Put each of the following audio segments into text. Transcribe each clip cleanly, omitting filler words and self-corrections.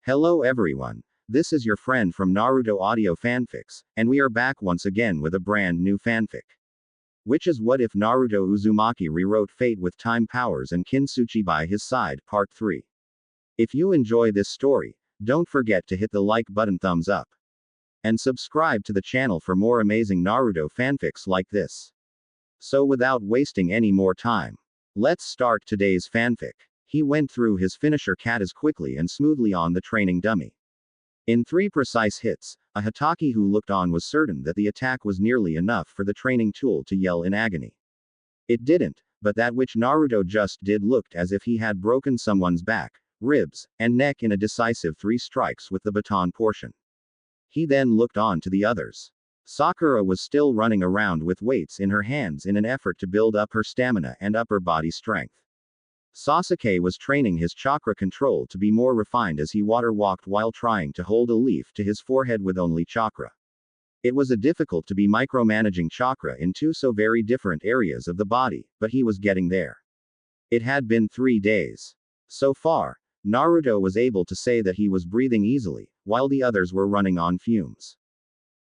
Hello everyone. This is your friend from Naruto Audio Fanfics, and we are back once again with a brand new fanfic. Which is What If Naruto Uzumaki Rewrote Fate with Time Powers and Tsuchi by his side, Part 3. If you enjoy this story, don't forget to hit the like button, thumbs up, and subscribe to the channel for more amazing Naruto fanfics like this. So without wasting any more time, let's start today's fanfic. He went through his finisher cat as quickly and smoothly on the training dummy. In 3 precise hits, a Hitaki who looked on was certain that the attack was nearly enough for the training tool to yell in agony. It didn't, but that which Naruto just did looked as if he had broken someone's back, ribs, and neck in a decisive 3 strikes with the baton portion. He then looked on to the others. Sakura was still running around with weights in her hands in an effort to build up her stamina and upper body strength. Sasuke was training his chakra control to be more refined as he water walked while trying to hold a leaf to his forehead with only chakra. It was difficult to be micromanaging chakra in 2 so very different areas of the body, but he was getting there. It had been 3 days. So far, Naruto was able to say that he was breathing easily, while the others were running on fumes.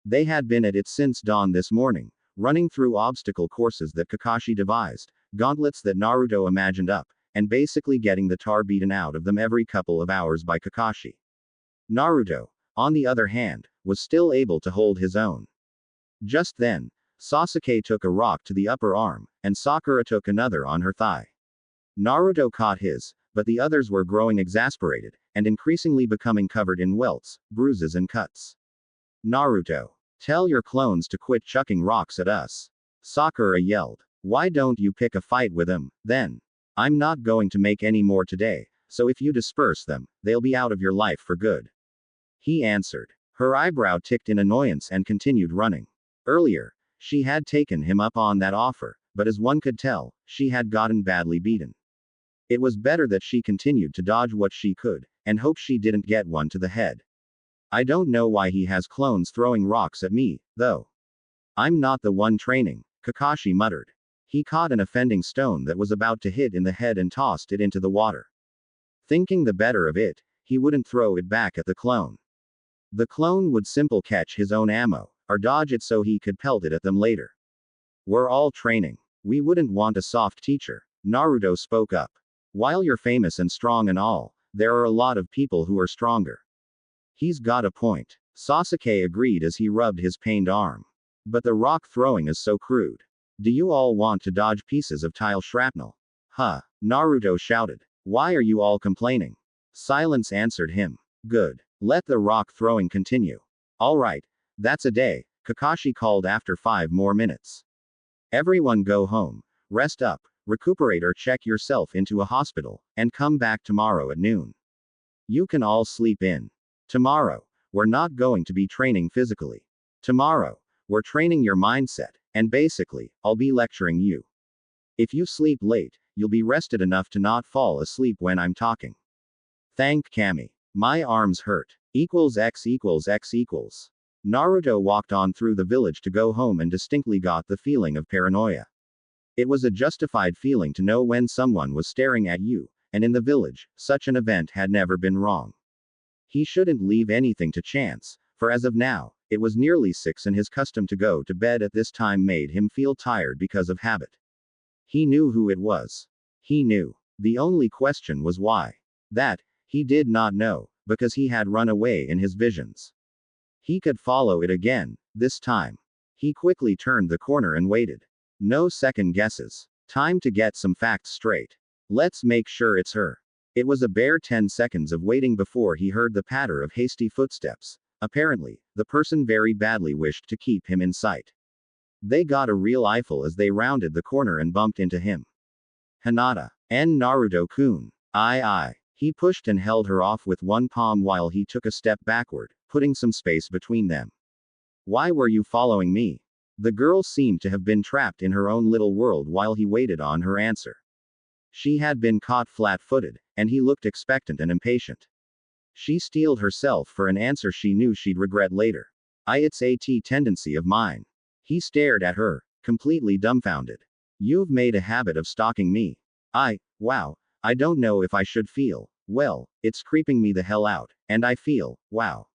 They had been at it since dawn this morning, running through obstacle courses that Kakashi devised, gauntlets that Naruto imagined up, and basically getting the tar beaten out of them every couple of hours by Kakashi. Naruto, on the other hand, was still able to hold his own. Just then, Sasuke took a rock to the upper arm, and Sakura took another on her thigh. Naruto caught his, but the others were growing exasperated, and increasingly becoming covered in welts, bruises and cuts. Naruto, tell your clones to quit chucking rocks at us. Sakura yelled. Why don't you pick a fight with him, then? I'm not going to make any more today, so if you disperse them, they'll be out of your life for good. He answered. Her eyebrow ticked in annoyance and continued running. Earlier, she had taken him up on that offer, but as one could tell, she had gotten badly beaten. It was better that she continued to dodge what she could, and hope she didn't get one to the head. I don't know why he has clones throwing rocks at me, though. I'm not the one training, Kakashi muttered. He caught an offending stone that was about to hit in the head and tossed it into the water. Thinking the better of it, he wouldn't throw it back at the clone. The clone would simply catch his own ammo, or dodge it so he could pelt it at them later. We're all training. We wouldn't want a soft teacher, Naruto spoke up. While you're famous and strong and all, there are a lot of people who are stronger. He's got a point. Sasuke agreed as he rubbed his pained arm. But the rock throwing is so crude. Do you all want to dodge pieces of tile shrapnel? Huh, Naruto shouted. Why are you all complaining? Silence answered him. Good. Let the rock throwing continue. Alright, that's a day, Kakashi called after 5 more minutes. Everyone go home, rest up, recuperate or check yourself into a hospital, and come back tomorrow at noon. You can all sleep in. Tomorrow, we're not going to be training physically. Tomorrow, we're training your mindset, and basically, I'll be lecturing you. If you sleep late, you'll be rested enough to not fall asleep when I'm talking. Thank Kami. My arms hurt. X equals X equals. Naruto walked on through the village to go home and distinctly got the feeling of paranoia. It was a justified feeling to know when someone was staring at you, and in the village, such an event had never been wrong. He shouldn't leave anything to chance, for as of now, it was nearly 6 and his custom to go to bed at this time made him feel tired because of habit. He knew who it was. He knew. The only question was why. That, he did not know, because he had run away in his visions. He could follow it again, this time. He quickly turned the corner and waited. No second guesses. Time to get some facts straight. Let's make sure it's her. It was a bare 10 seconds of waiting before he heard the patter of hasty footsteps. Apparently, the person very badly wished to keep him in sight. They got a real eyeful as they rounded the corner and bumped into him. Hinata. Naruto-kun. Aye. He pushed and held her off with one palm while he took a step backward, putting some space between them. Why were you following me? The girl seemed to have been trapped in her own little world while he waited on her answer. She had been caught flat-footed, and he looked expectant and impatient. She steeled herself for an answer she knew she'd regret later. It's a tendency of mine. He stared at her, completely dumbfounded. You've made a habit of stalking me. Wow, I don't know if I should feel Well, it's creeping me the hell out, and I feel, wow.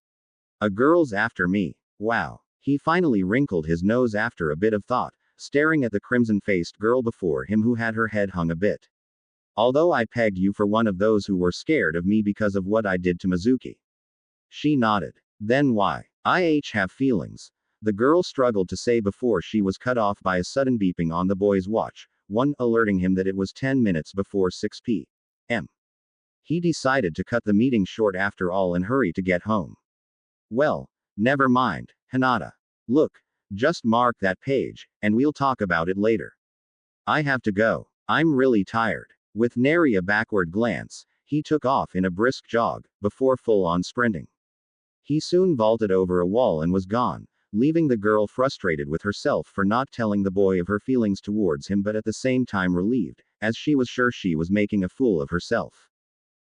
A girl's after me. Wow. He finally wrinkled his nose after a bit of thought, staring at the crimson-faced girl before him who had her head hung a bit. Although I pegged you for one of those who were scared of me because of what I did to Mizuki. She nodded. Then why? I have feelings. The girl struggled to say before she was cut off by a sudden beeping on the boy's watch, one alerting him that it was 10 minutes before 6 p.m. He decided to cut the meeting short after all and hurry to get home. Well, never mind, Hinata. Look, just mark that page, and we'll talk about it later. I have to go. I'm really tired. With nary a backward glance, he took off in a brisk jog, before full-on sprinting. He soon vaulted over a wall and was gone, leaving the girl frustrated with herself for not telling the boy of her feelings towards him but at the same time relieved, as she was sure she was making a fool of herself.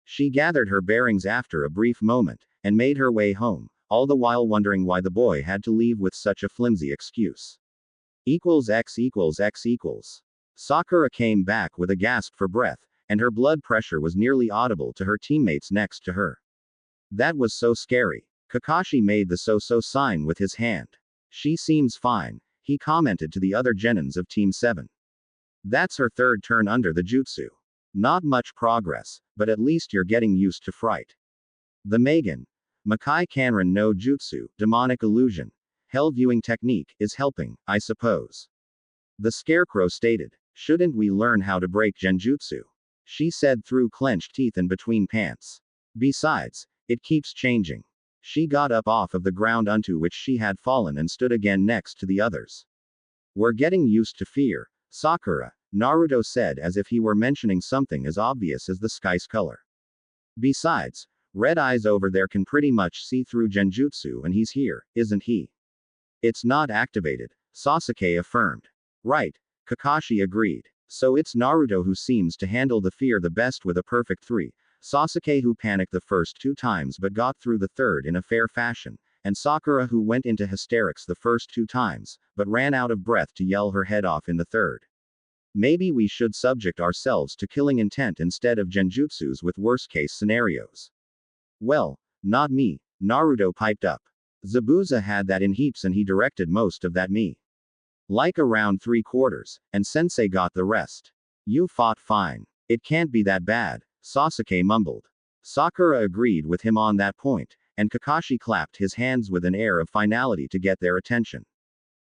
She gathered her bearings after a brief moment, and made her way home, all the while wondering why the boy had to leave with such a flimsy excuse. X. Sakura came back with a gasp for breath, and her blood pressure was nearly audible to her teammates next to her. That was so scary. Kakashi made the so-so sign with his hand. She seems fine, he commented to the other genins of Team 7. That's her third turn under the jutsu. Not much progress, but at least you're getting used to fright. The Megan Makai Kanran no Jutsu, demonic illusion, hell viewing technique, is helping, I suppose. The scarecrow stated. Shouldn't we learn how to break genjutsu? She said through clenched teeth and between pants. Besides, it keeps changing. She got up off of the ground onto which she had fallen and stood again next to the others. We're getting used to fear, Sakura, Naruto said as if he were mentioning something as obvious as the sky's color. Besides, red eyes over there can pretty much see through genjutsu and he's here, isn't he? It's not activated, Sasuke affirmed. Right, Kakashi agreed. So it's Naruto who seems to handle the fear the best with a perfect 3, Sasuke who panicked the first 2 times but got through the third in a fair fashion, and Sakura who went into hysterics the first 2 times, but ran out of breath to yell her head off in the third. Maybe we should subject ourselves to killing intent instead of genjutsus with worst-case scenarios. Well, not me, Naruto piped up. Zabuza had that in heaps and he directed most of that me. Like around 3/4, and Sensei got the rest. You fought fine. It can't be that bad, Sasuke mumbled. Sakura agreed with him on that point, and Kakashi clapped his hands with an air of finality to get their attention.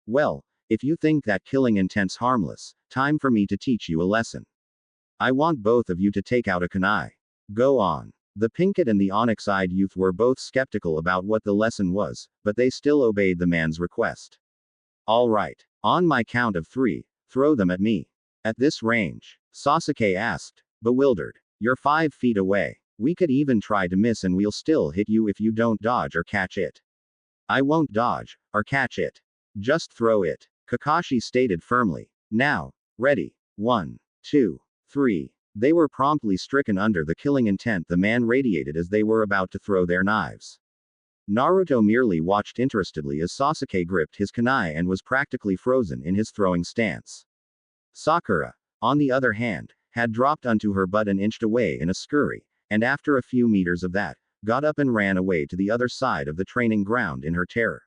Well, if you think that killing intent's harmless, time for me to teach you a lesson. I want both of you to take out a kunai. Go on. The Pinkett and the onyx-eyed youth were both skeptical about what the lesson was, but they still obeyed the man's request. All right. On my count of 3, throw them at me. At this range? Sasuke asked, bewildered. You're 5 feet away. We could even try to miss and we'll still hit you if you don't dodge or catch it. I won't dodge, or catch it. Just throw it, Kakashi stated firmly. Now. Ready. 1, 2, 3. They were promptly stricken under the killing intent the man radiated as they were about to throw their knives. Naruto merely watched interestedly as Sasuke gripped his kunai and was practically frozen in his throwing stance. Sakura, on the other hand, had dropped onto her butt and inched away in a scurry, and after a few meters of that, got up and ran away to the other side of the training ground in her terror.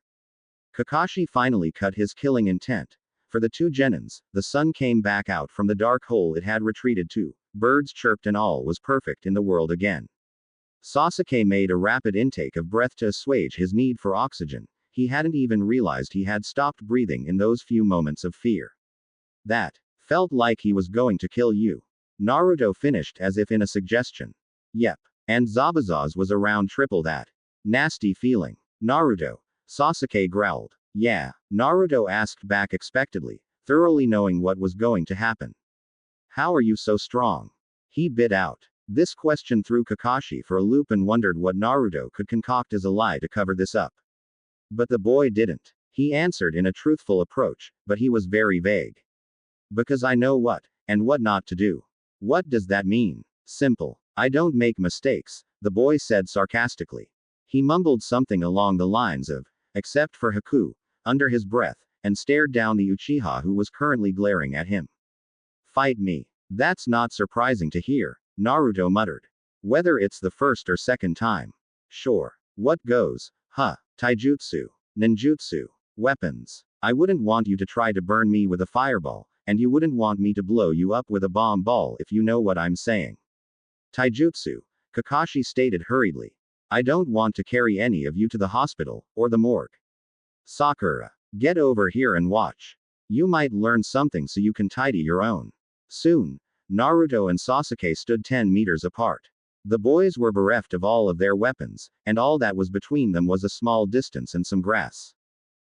Kakashi finally cut his killing intent. For the 2 genins, the sun came back out from the dark hole it had retreated to, birds chirped and all was perfect in the world again. Sasuke made a rapid intake of breath to assuage his need for oxygen. He hadn't even realized he had stopped breathing in those few moments of fear. That felt like he was going to kill you. Naruto finished as if in a suggestion. Yep. And Zabuza's was around triple that. Nasty feeling. Naruto. Sasuke growled. Yeah. Naruto asked back expectedly, thoroughly knowing what was going to happen. How are you so strong? He bit out. This question threw Kakashi for a loop and wondered what Naruto could concoct as a lie to cover this up. But the boy didn't. He answered in a truthful approach, but he was very vague. Because I know what, and what not to do. What does that mean? Simple. I don't make mistakes, the boy said sarcastically. He mumbled something along the lines of, except for Haku, under his breath, and stared down the Uchiha who was currently glaring at him. Fight me. That's not surprising to hear, Naruto muttered. Whether it's the first or second time. Sure. What goes? Huh. Taijutsu. Ninjutsu. Weapons. I wouldn't want you to try to burn me with a fireball, and you wouldn't want me to blow you up with a bomb ball if you know what I'm saying. Taijutsu. Kakashi stated hurriedly. I don't want to carry any of you to the hospital, or the morgue. Sakura. Get over here and watch. You might learn something so you can tidy your own. Soon, Naruto and Sasuke stood 10 meters apart. The boys were bereft of all of their weapons, and all that was between them was a small distance and some grass.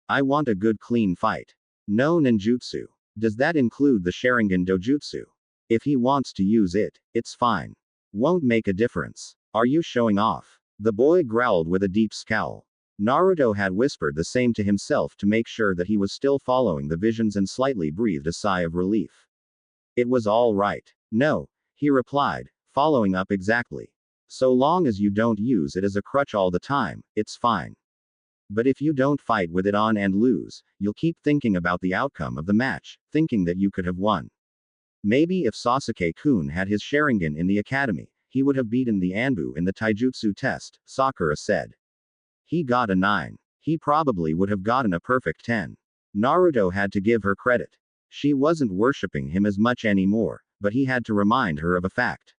I want a good clean fight. No ninjutsu. Does that include the Sharingan dojutsu? If he wants to use it, it's fine. Won't make a difference. Are you showing off? The boy growled with a deep scowl. Naruto had whispered the same to himself to make sure that he was still following the visions and slightly breathed a sigh of relief. It was all right. No, he replied, following up exactly. So long as you don't use it as a crutch all the time, it's fine. But if you don't fight with it on and lose, you'll keep thinking about the outcome of the match, thinking that you could have won. Maybe if Sasuke-kun had his Sharingan in the academy, he would have beaten the Anbu in the taijutsu test, Sakura said. He got a 9. He probably would have gotten a perfect 10. Naruto had to give her credit. She wasn't worshipping him as much anymore, but he had to remind her of a fact.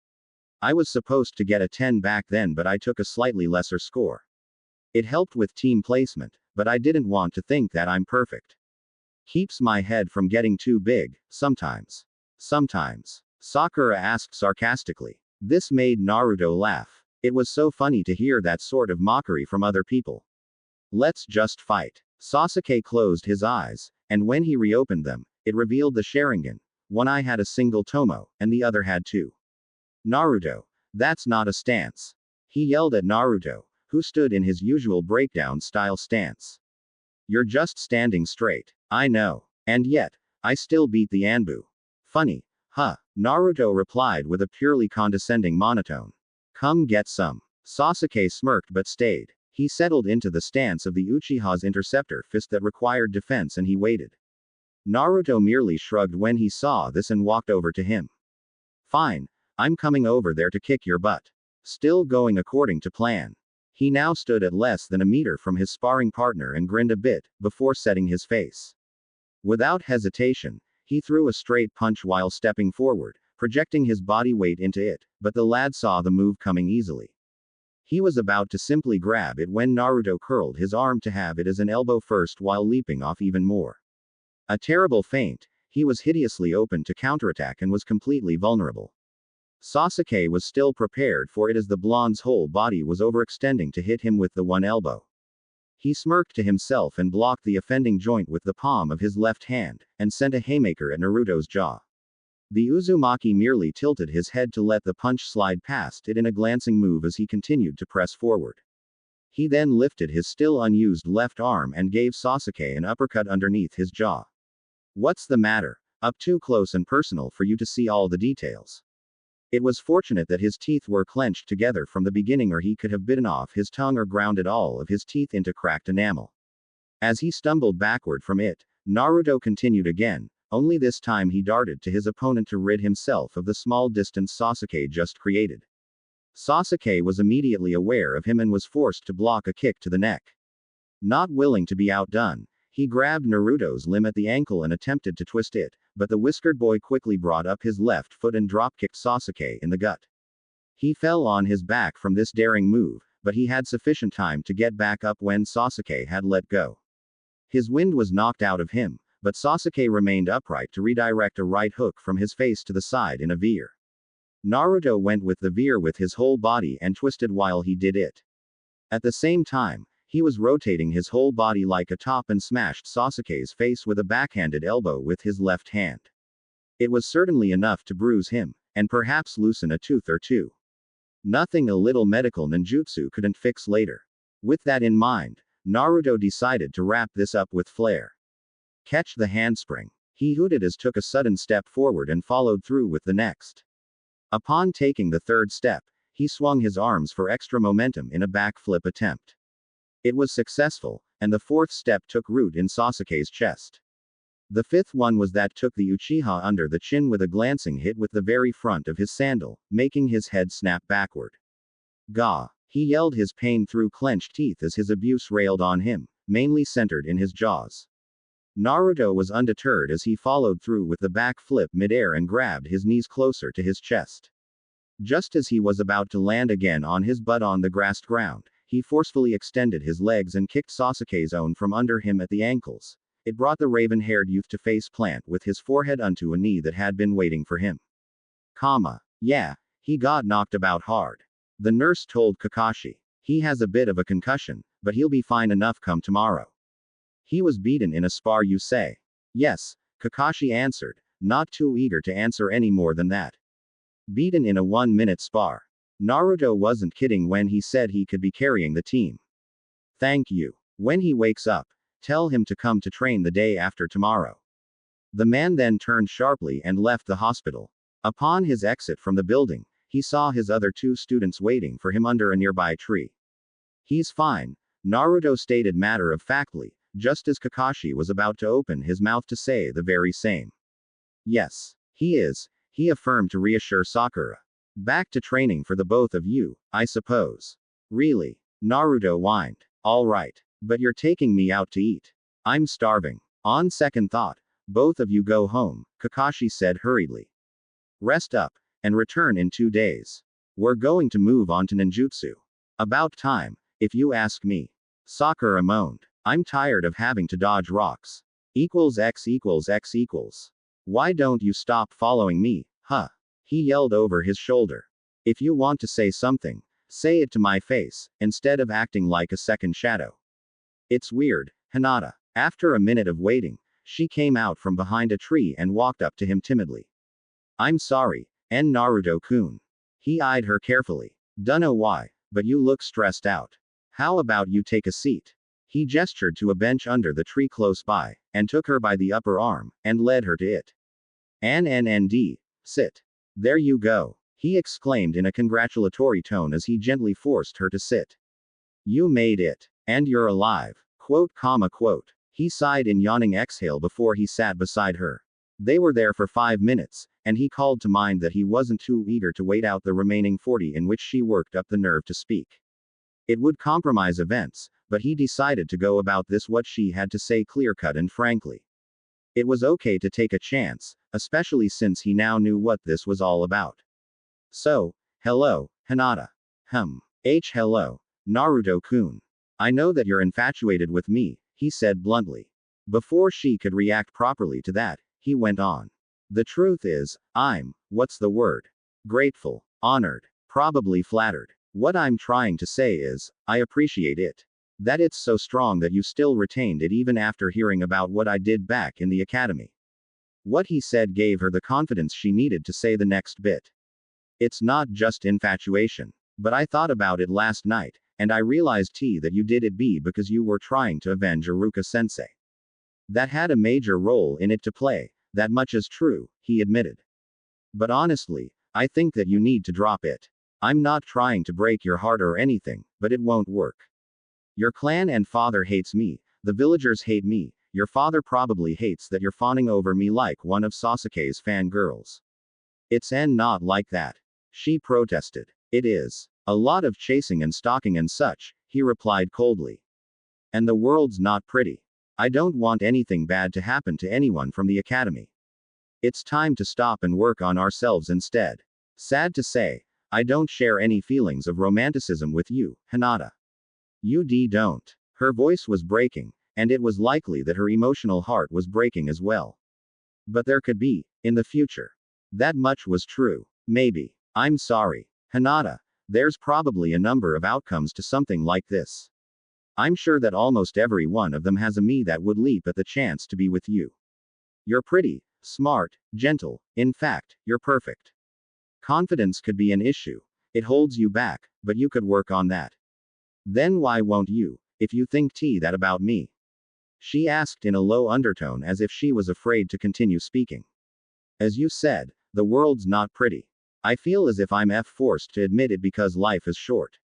I was supposed to get a 10 back then, but I took a slightly lesser score. It helped with team placement, but I didn't want to think that I'm perfect. Keeps my head from getting too big, sometimes. Sometimes. Sakura asked sarcastically. This made Naruto laugh. It was so funny to hear that sort of mockery from other people. Let's just fight. Sasuke closed his eyes, and when he reopened them, it revealed the Sharingan. One eye had a single tomo, and the other had two. Naruto. That's not a stance. He yelled at Naruto, who stood in his usual breakdown-style stance. You're just standing straight. I know. And yet, I still beat the Anbu. Funny. Huh. Naruto replied with a purely condescending monotone. Come get some. Sasuke smirked but stayed. He settled into the stance of the Uchiha's interceptor fist that required defense, and he waited. Naruto merely shrugged when he saw this and walked over to him. Fine. I'm coming over there to kick your butt. Still going according to plan. He now stood at less than a meter from his sparring partner and grinned a bit, before setting his face. Without hesitation, he threw a straight punch while stepping forward, projecting his body weight into it, but the lad saw the move coming easily. He was about to simply grab it when Naruto curled his arm to have it as an elbow first while leaping off even more. A terrible feint. He was hideously open to counterattack and was completely vulnerable. Sasuke was still prepared for it as the blonde's whole body was overextending to hit him with the one elbow. He smirked to himself and blocked the offending joint with the palm of his left hand, and sent a haymaker at Naruto's jaw. The Uzumaki merely tilted his head to let the punch slide past it in a glancing move as he continued to press forward. He then lifted his still unused left arm and gave Sasuke an uppercut underneath his jaw. What's the matter? Up too close and personal for you to see all the details. It was fortunate that his teeth were clenched together from the beginning, or he could have bitten off his tongue or grounded all of his teeth into cracked enamel. As he stumbled backward from it, Naruto continued again, only this time he darted to his opponent to rid himself of the small distance Sasuke just created. Sasuke was immediately aware of him and was forced to block a kick to the neck. Not willing to be outdone, he grabbed Naruto's limb at the ankle and attempted to twist it, but the whiskered boy quickly brought up his left foot and drop-kicked Sasuke in the gut. He fell on his back from this daring move, but he had sufficient time to get back up when Sasuke had let go. His wind was knocked out of him, but Sasuke remained upright to redirect a right hook from his face to the side in a veer. Naruto went with the veer with his whole body and twisted while he did it. At the same time, he was rotating his whole body like a top and smashed Sasuke's face with a backhanded elbow with his left hand. It was certainly enough to bruise him, and perhaps loosen a tooth or two. Nothing a little medical ninjutsu couldn't fix later. With that in mind, Naruto decided to wrap this up with flair. Catch the handspring. He hooted as took a sudden step forward and followed through with the next. Upon taking the third step, he swung his arms for extra momentum in a backflip attempt. It was successful, and the fourth step took root in Sasuke's chest. The fifth one was that took the Uchiha under the chin with a glancing hit with the very front of his sandal, making his head snap backward. Gah! He yelled his pain through clenched teeth as his abuse railed on him, mainly centered in his jaws. Naruto was undeterred as he followed through with the back flip midair and grabbed his knees closer to his chest. Just as he was about to land again on his butt on the grassed ground, he forcefully extended his legs and kicked Sasuke's own from under him at the ankles. It brought the raven-haired youth to face plant with his forehead onto a knee that had been waiting for him. Yeah, he got knocked about hard. The nurse told Kakashi. He has a bit of a concussion, but he'll be fine enough come tomorrow. He was beaten in a spar, you say? Yes, Kakashi answered, not too eager to answer any more than that. Beaten in a 1-minute spar. Naruto wasn't kidding when he said he could be carrying the team. Thank you. When he wakes up, tell him to come to train the day after tomorrow. The man then turned sharply and left the hospital. Upon his exit from the building, he saw his other 2 students waiting for him under a nearby tree. He's fine, Naruto stated matter-of-factly, just as Kakashi was about to open his mouth to say the very same. Yes, he is, he affirmed to reassure Sakura. Back to training for the both of you, I suppose. Really? Naruto whined. All right, but you're taking me out to eat. I'm starving. On second thought, both of you go home, Kakashi said hurriedly. Rest up, and return in 2 days. We're going to move on to ninjutsu. About time, if you ask me. Sakura moaned. I'm tired of having to dodge rocks. X equals X equals. Why don't you stop following me, huh? He yelled over his shoulder. If you want to say something, say it to my face, instead of acting like a second shadow. It's weird, Hinata. After a minute of waiting, she came out from behind a tree and walked up to him timidly. I'm sorry, Naruto-kun. He eyed her carefully. Dunno why, but you look stressed out. How about you take a seat? He gestured to a bench under the tree close by, and took her by the upper arm, and led her to it. Sit. There you go, he exclaimed in a congratulatory tone as he gently forced her to sit. You made it. And you're alive. Quote. He sighed in yawning exhale before he sat beside her. They were there for 5 minutes, and he called to mind that he wasn't too eager to wait out the remaining 40 in which she worked up the nerve to speak. It would compromise events, but he decided to go about this what she had to say clear-cut and frankly. It was okay to take a chance, especially since he now knew what this was all about. So, hello, Hinata. Hello, Naruto-kun. I know that you're infatuated with me, he said bluntly. Before she could react properly to that, he went on. The truth is, I'm, what's the word? Grateful, honored, probably flattered. What I'm trying to say is, I appreciate it. That it's so strong that you still retained it even after hearing about what I did back in the academy. What he said gave her the confidence she needed to say the next bit. It's not just infatuation. But I thought about it last night, and I realized that you did it because you were trying to avenge Iruka-sensei. That had a major role in it to play, that much is true, he admitted. But honestly, I think that you need to drop it. I'm not trying to break your heart or anything, but it won't work. Your clan and father hates me, the villagers hate me, your father probably hates that you're fawning over me like one of Sasuke's fangirls. It's not like that. She protested. It is. A lot of chasing and stalking and such, he replied coldly. And the world's not pretty. I don't want anything bad to happen to anyone from the academy. It's time to stop and work on ourselves instead. Sad to say, I don't share any feelings of romanticism with you, Hinata. You don't. Her voice was breaking, and it was likely that her emotional heart was breaking as well. But there could be, in the future. That much was true. Maybe. I'm sorry, Hinata. There's probably a number of outcomes to something like this. I'm sure that almost every one of them has a me that would leap at the chance to be with you. You're pretty, smart, gentle, in fact, you're perfect. Confidence could be an issue. It holds you back, but you could work on that. Then why won't you, if you think that about me? She asked in a low undertone as if she was afraid to continue speaking. As you said, the world's not pretty. I feel as if I'm forced to admit it because life is short.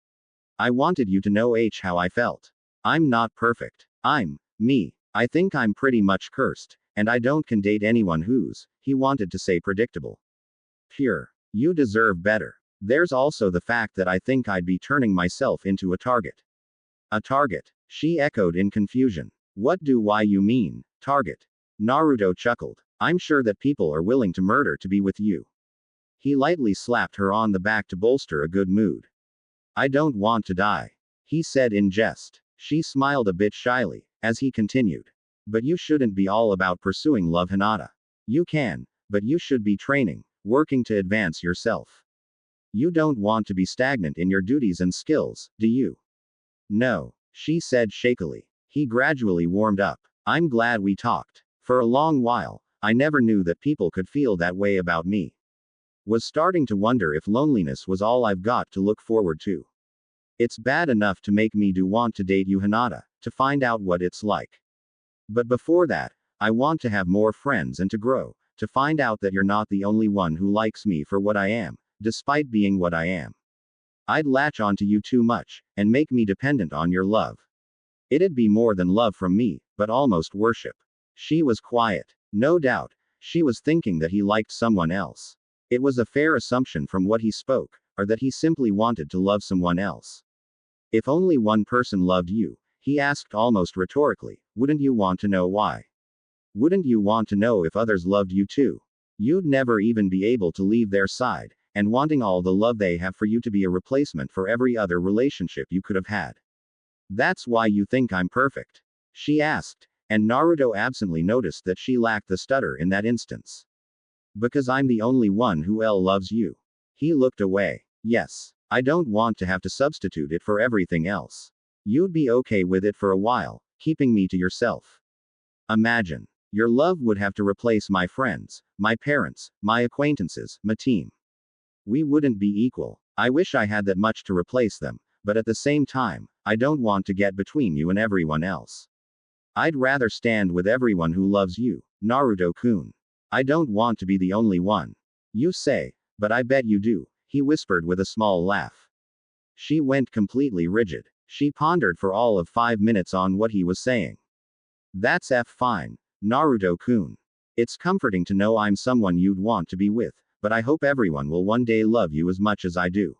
I wanted you to know how I felt. I'm not perfect. I'm me. I think I'm pretty much cursed, and I don't can date anyone who's, he wanted to say predictable. Pure. You deserve better. There's also the fact that I think I'd be turning myself into a target. A target? She echoed in confusion. What do why you mean, target? Naruto chuckled. I'm sure that people are willing to murder to be with you. He lightly slapped her on the back to bolster a good mood. I don't want to die, he said in jest. She smiled a bit shyly, as he continued. But you shouldn't be all about pursuing love, Hinata. You can, but you should be training, working to advance yourself. You don't want to be stagnant in your duties and skills, do you? No, she said shakily. He gradually warmed up. I'm glad we talked. For a long while, I never knew that people could feel that way about me. Was starting to wonder if loneliness was all I've got to look forward to. It's bad enough to make me do want to date you, Hinata, to find out what it's like. But before that, I want to have more friends and to grow, to find out that you're not the only one who likes me for what I am, despite being what I am. I'd latch onto you too much, and make me dependent on your love. It'd be more than love from me, but almost worship. She was quiet. No doubt, she was thinking that he liked someone else. It was a fair assumption from what he spoke, or that he simply wanted to love someone else. If only one person loved you, he asked almost rhetorically, wouldn't you want to know why? Wouldn't you want to know if others loved you too? You'd never even be able to leave their side, and wanting all the love they have for you to be a replacement for every other relationship you could have had. That's why you think I'm perfect? She asked, and Naruto absently noticed that she lacked the stutter in that instance. Because I'm the only one who loves you. He looked away. Yes. I don't want to have to substitute it for everything else. You'd be okay with it for a while, keeping me to yourself. Imagine. Your love would have to replace my friends, my parents, my acquaintances, my team. We wouldn't be equal. I wish I had that much to replace them, but at the same time, I don't want to get between you and everyone else. I'd rather stand with everyone who loves you, Naruto-kun. I don't want to be the only one. You say, but I bet you do, he whispered with a small laugh. She went completely rigid. She pondered for all of 5 minutes on what he was saying. That's fine, Naruto-kun. It's comforting to know I'm someone you'd want to be with, but I hope everyone will one day love you as much as I do.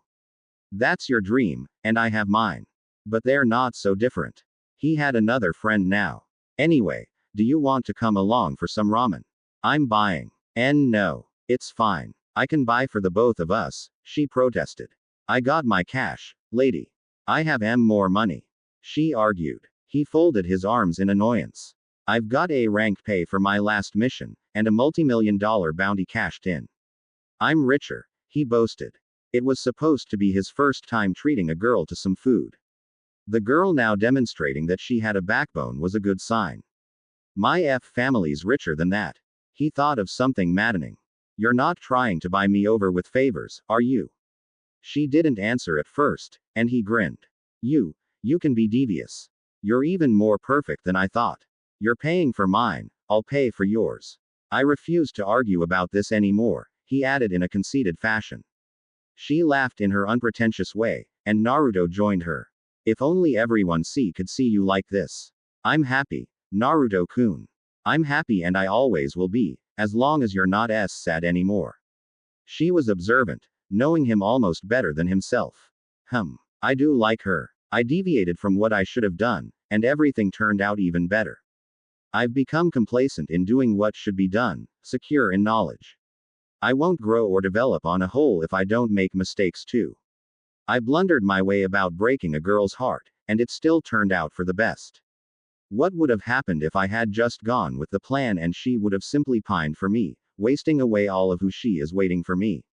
That's your dream, and I have mine. But they're not so different. He had another friend now. Anyway, do you want to come along for some ramen? I'm buying. And no, it's fine. I can buy for the both of us, she protested. I got my cash, lady. I have more money. She argued. He folded his arms in annoyance. I've got a rank pay for my last mission, and a multi-million-dollar bounty cashed in. I'm richer, he boasted. It was supposed to be his first time treating a girl to some food. The girl now demonstrating that she had a backbone was a good sign. My family's richer than that. He thought of something maddening. You're not trying to buy me over with favors, are you? She didn't answer at first, and he grinned. You can be devious. You're even more perfect than I thought. You're paying for mine, I'll pay for yours. I refuse to argue about this anymore, he added in a conceited fashion. She laughed in her unpretentious way, and Naruto joined her. If only everyone could see you like this. I'm happy, Naruto-kun. I'm happy and I always will be, as long as you're not sad anymore. She was observant, knowing him almost better than himself. I do like her. I deviated from what I should have done, and everything turned out even better. I've become complacent in doing what should be done, secure in knowledge. I won't grow or develop on a whole if I don't make mistakes too. I blundered my way about breaking a girl's heart, and it still turned out for the best. What would have happened if I had just gone with the plan and she would have simply pined for me, wasting away all of who she is waiting for me?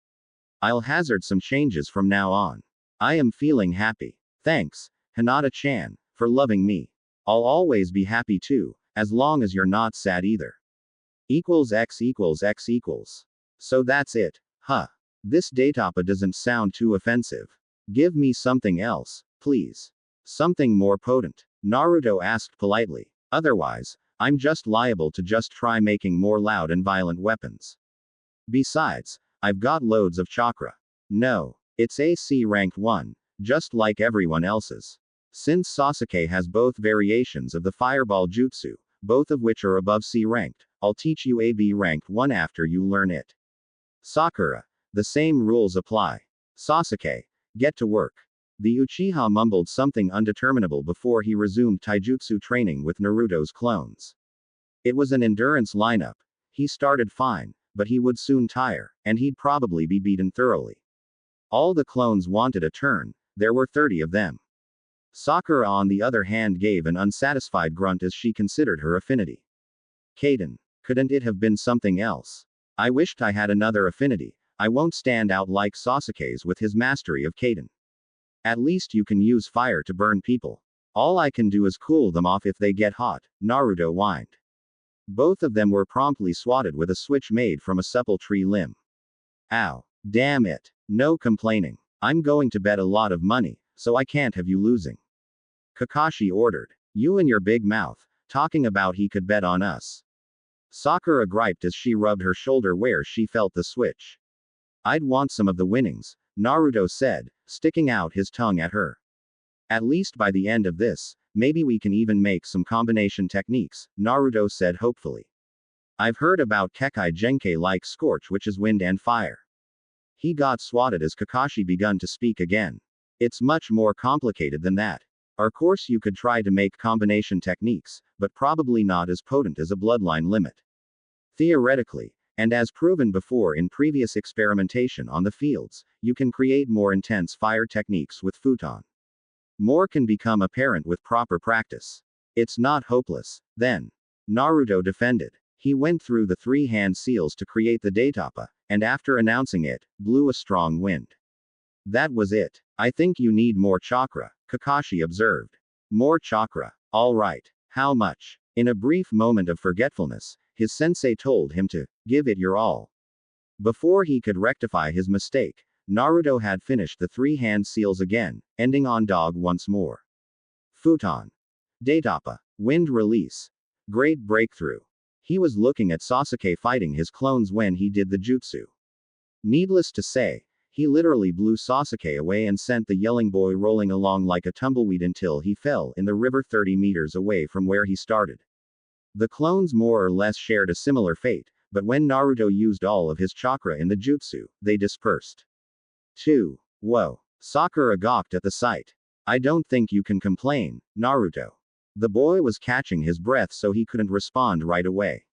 I'll hazard some changes from now on. I am feeling happy. Thanks, Hinata-chan, for loving me. I'll always be happy too, as long as you're not sad either. X equals X equals. So that's it, huh? This datapa doesn't sound too offensive. Give me something else, please. Something more potent, Naruto asked politely. Otherwise, I'm just liable to just try making more loud and violent weapons. Besides, I've got loads of chakra. No, it's AC ranked 1, just like everyone else's. Since Sasuke has both variations of the fireball jutsu, both of which are above C ranked, I'll teach you AB ranked 1 after you learn it. Sakura. The same rules apply. Sasuke, get to work. The Uchiha mumbled something undeterminable before he resumed taijutsu training with Naruto's clones. It was an endurance lineup. He started fine, but he would soon tire, and he'd probably be beaten thoroughly. All the clones wanted a turn, there were 30 of them. Sakura on the other hand gave an unsatisfied grunt as she considered her affinity. Kaden, couldn't it have been something else? I wished I had another affinity. I won't stand out like Sasuke's with his mastery of Kaden. At least you can use fire to burn people. All I can do is cool them off if they get hot, Naruto whined. Both of them were promptly swatted with a switch made from a supple tree limb. Ow. Damn it. No complaining. I'm going to bet a lot of money, so I can't have you losing. Kakashi ordered. You and your big mouth, talking about he could bet on us. Sakura griped as she rubbed her shoulder where she felt the switch. I'd want some of the winnings, Naruto said, sticking out his tongue at her. At least by the end of this, maybe we can even make some combination techniques, Naruto said hopefully. I've heard about Kekai Genkai like Scorch, which is wind and fire. He got swatted as Kakashi begun to speak again. It's much more complicated than that. Of course you could try to make combination techniques, but probably not as potent as a bloodline limit. Theoretically, and as proven before in previous experimentation on the fields, you can create more intense fire techniques with futon. More can become apparent with proper practice. It's not hopeless, then. Naruto defended. He went through the 3-hand seals to create the Daitapa, and after announcing it, blew a strong wind. That was it. I think you need more chakra, Kakashi observed. More chakra. All right. How much? In a brief moment of forgetfulness, his sensei told him to give it your all. Before he could rectify his mistake, Naruto had finished the 3-hand seals again, ending on dog once more. Futon. Daitapa. Wind release. Great breakthrough. He was looking at Sasuke fighting his clones when he did the jutsu. Needless to say, he literally blew Sasuke away and sent the yelling boy rolling along like a tumbleweed until he fell in the river 30 meters away from where he started. The clones more or less shared a similar fate, but when Naruto used all of his chakra in the jutsu, they dispersed. 2. Whoa. Sakura gawked at the sight. I don't think you can complain, Naruto. The boy was catching his breath so he couldn't respond right away.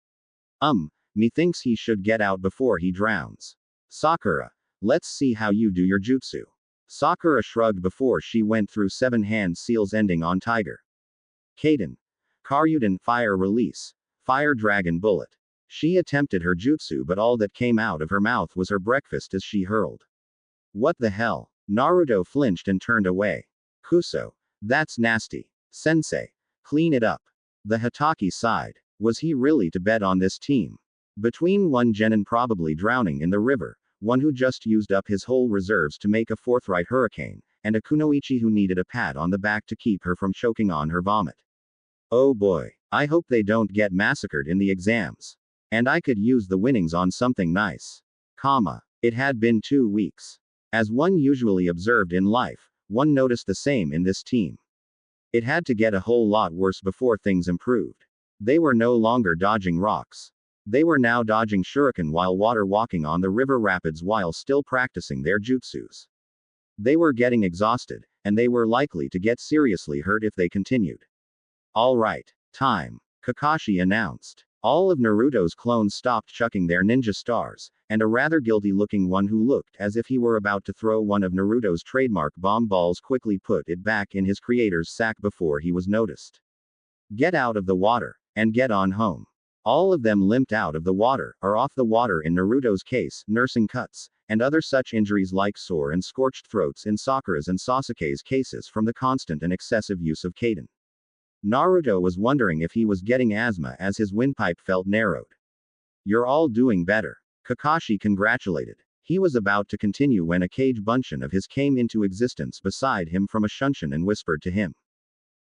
Methinks he should get out before he drowns. Sakura. Let's see how you do your jutsu. Sakura shrugged before she went through 7-hand seals ending on tiger. Kaden. Karyudan fire release. Fire dragon bullet. She attempted her jutsu but all that came out of her mouth was her breakfast as she hurled. What the hell? Naruto flinched and turned away. Kuso. That's nasty. Sensei. Clean it up. The Hatake sighed. Was he really to bet on this team? Between one genin probably drowning in the river, one who just used up his whole reserves to make a forthright hurricane, and a kunoichi who needed a pat on the back to keep her from choking on her vomit. Oh boy. I hope they don't get massacred in the exams. And I could use the winnings on something nice. It had been 2 weeks. As one usually observed in life, one noticed the same in this team. It had to get a whole lot worse before things improved. They were no longer dodging rocks. They were now dodging shuriken while water walking on the river rapids while still practicing their jutsus. They were getting exhausted, and they were likely to get seriously hurt if they continued. All right, time, Kakashi announced. All of Naruto's clones stopped chucking their ninja stars, and a rather guilty-looking one who looked as if he were about to throw one of Naruto's trademark bomb balls quickly put it back in his creator's sack before he was noticed. Get out of the water, and get on home. All of them limped out of the water, or off the water in Naruto's case, nursing cuts, and other such injuries like sore and scorched throats in Sakura's and Sasuke's cases from the constant and excessive use of Kaden. Naruto was wondering if he was getting asthma as his windpipe felt narrowed. You're all doing better. Kakashi congratulated. He was about to continue when a Kage Bunshin of his came into existence beside him from a shunshin and whispered to him.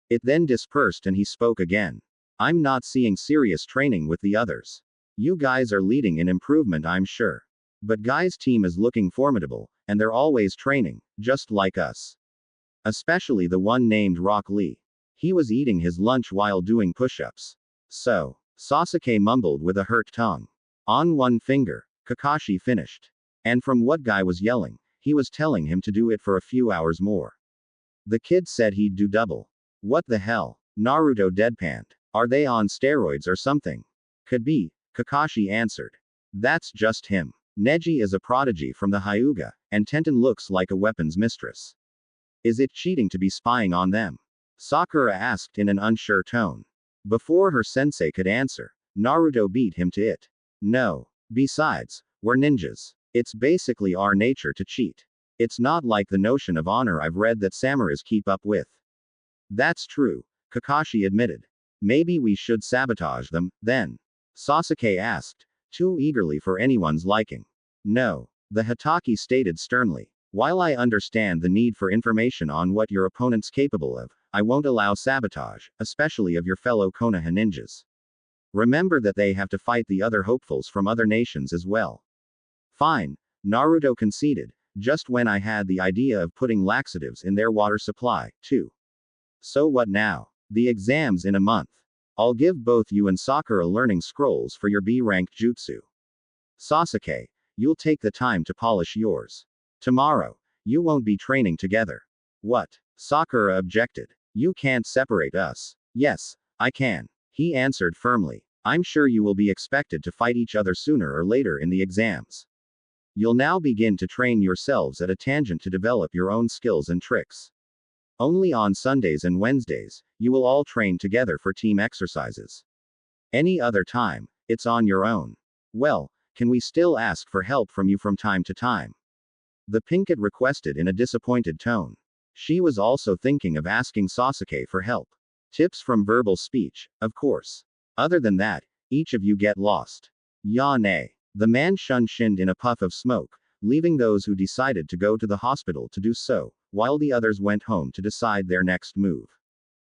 It then dispersed and he spoke again. I'm not seeing serious training with the others. You guys are leading in improvement, I'm sure. But Guy's team is looking formidable, and they're always training, just like us. Especially the one named Rock Lee. He was eating his lunch while doing push-ups. So, Sasuke mumbled with a hurt tongue. On one finger, Kakashi finished. And from what Guy was yelling, He was telling him to do it for a few hours more. The kid said he'd do double. What the hell? Naruto deadpanned. Are they on steroids or something? Could be, Kakashi answered. That's just him. Neji is a prodigy from the Hyuga, and Tenten looks like a weapons mistress. Is it cheating to be spying on them? Sakura asked in an unsure tone. Before her sensei could answer, Naruto beat him to it. No. Besides, we're ninjas. It's basically our nature to cheat. It's not like the notion of honor I've read that samurais keep up with. That's true, Kakashi admitted. Maybe we should sabotage them, then? Sasuke asked, too eagerly for anyone's liking. No. The Hatake stated sternly. While I understand the need for information on what your opponent's capable of, I won't allow sabotage, especially of your fellow Konoha ninjas. Remember that they have to fight the other hopefuls from other nations as well. Fine, Naruto conceded, just when I had the idea of putting laxatives in their water supply, too. So what now? The exam's in a month. I'll give both you and Sakura learning scrolls for your B-rank jutsu. Sasuke, you'll take the time to polish yours. Tomorrow, you won't be training together. What? Sakura objected. You can't separate us. Yes, I can. He answered firmly. I'm sure you will be expected to fight each other sooner or later in the exams. You'll now begin to train yourselves at a tangent to develop your own skills and tricks. Only on Sundays and Wednesdays, you will all train together for team exercises. Any other time, it's on your own. Well, can we still ask for help from you from time to time? The Pinkett requested in a disappointed tone. She was also thinking of asking Sasuke for help. Tips from verbal speech, of course. Other than that, each of you get lost. Ya nay. The man shinned in a puff of smoke, leaving those who decided to go to the hospital to do so, while the others went home to decide their next move.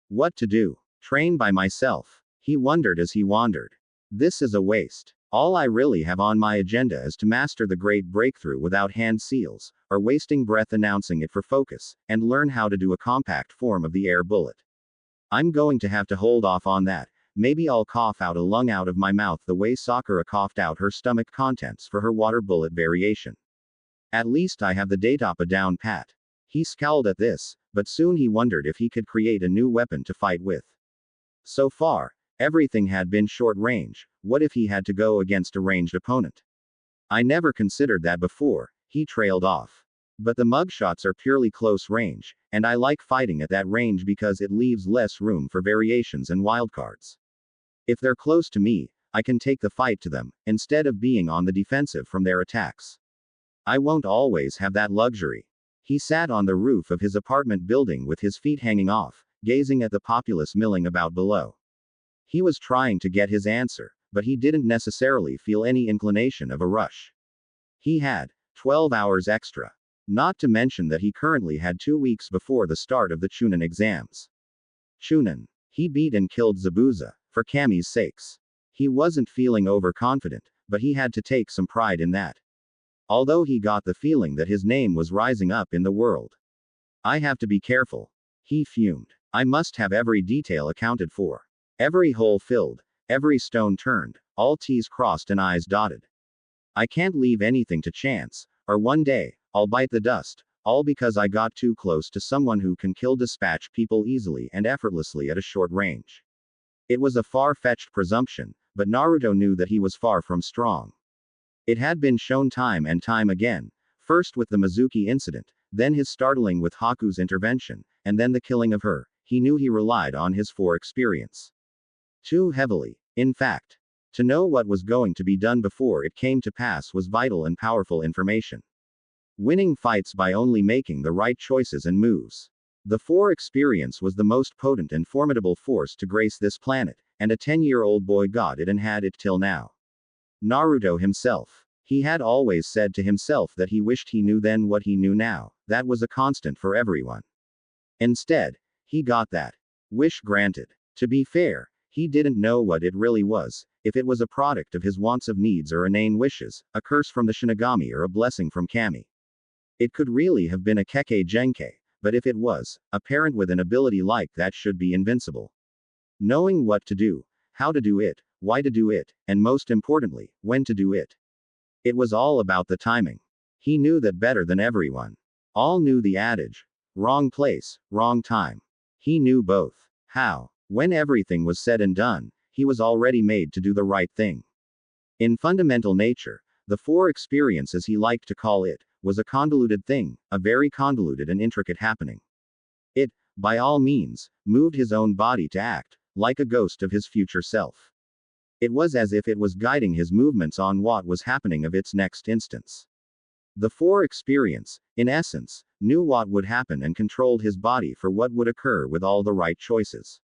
What to do? Train by myself. He wondered as he wandered. This is a waste. All I really have on my agenda is to master the great breakthrough without hand seals, or wasting breath announcing it for focus, and learn how to do a compact form of the air bullet. I'm going to have to hold off on that. Maybe I'll cough out a lung out of my mouth the way Sakura coughed out her stomach contents for her water bullet variation. At least I have the datapa down pat. He scowled at this, but soon he wondered if he could create a new weapon to fight with. So far, everything had been short range. What if he had to go against a ranged opponent? I never considered that before, he trailed off. But the mugshots are purely close range, and I like fighting at that range because it leaves less room for variations and wildcards. If they're close to me, I can take the fight to them, instead of being on the defensive from their attacks. I won't always have that luxury. He sat on the roof of his apartment building with his feet hanging off, gazing at the populace milling about below. He was trying to get his answer, but he didn't necessarily feel any inclination of a rush. He had 12 hours extra. Not to mention that he currently had 2 weeks before the start of the Chunin exams. Chunin. He beat and killed Zabuza, for Kami's sakes. He wasn't feeling overconfident, but he had to take some pride in that. Although he got the feeling that his name was rising up in the world. I have to be careful. He fumed. I must have every detail accounted for. Every hole filled, every stone turned, all T's crossed and I's dotted. I can't leave anything to chance, or one day, I'll bite the dust, all because I got too close to someone who can dispatch people easily and effortlessly at a short range. It was a far-fetched presumption, but Naruto knew that he was far from strong. It had been shown time and time again, first with the Mizuki incident, then his startling with Haku's intervention, and then the killing of her. He knew he relied on his experience. Too heavily, in fact. To know what was going to be done before it came to pass was vital and powerful information. Winning fights by only making the right choices and moves. The experience was the most potent and formidable force to grace this planet, and a 10-year-old boy got it and had it till now. Naruto himself. He had always said to himself that he wished he knew then what he knew now. That was a constant for everyone. Instead, he got that wish granted. To be fair, he didn't know what it really was, if it was a product of his wants of needs or inane wishes, a curse from the Shinigami or a blessing from Kami. It could really have been a Kekkei Genkai, but if it was, a parent with an ability like that should be invincible. Knowing what to do, how to do it, why to do it, and most importantly, when to do it. It was all about the timing. He knew that better than everyone. All knew the adage. Wrong place, wrong time. He knew both. How? When everything was said and done, he was already made to do the right thing. In fundamental nature, the four experience, as he liked to call it, was a convoluted thing, a very convoluted and intricate happening. It, by all means, moved his own body to act, like a ghost of his future self. It was as if it was guiding his movements on what was happening of its next instance. The four experience, in essence, knew what would happen and controlled his body for what would occur with all the right choices.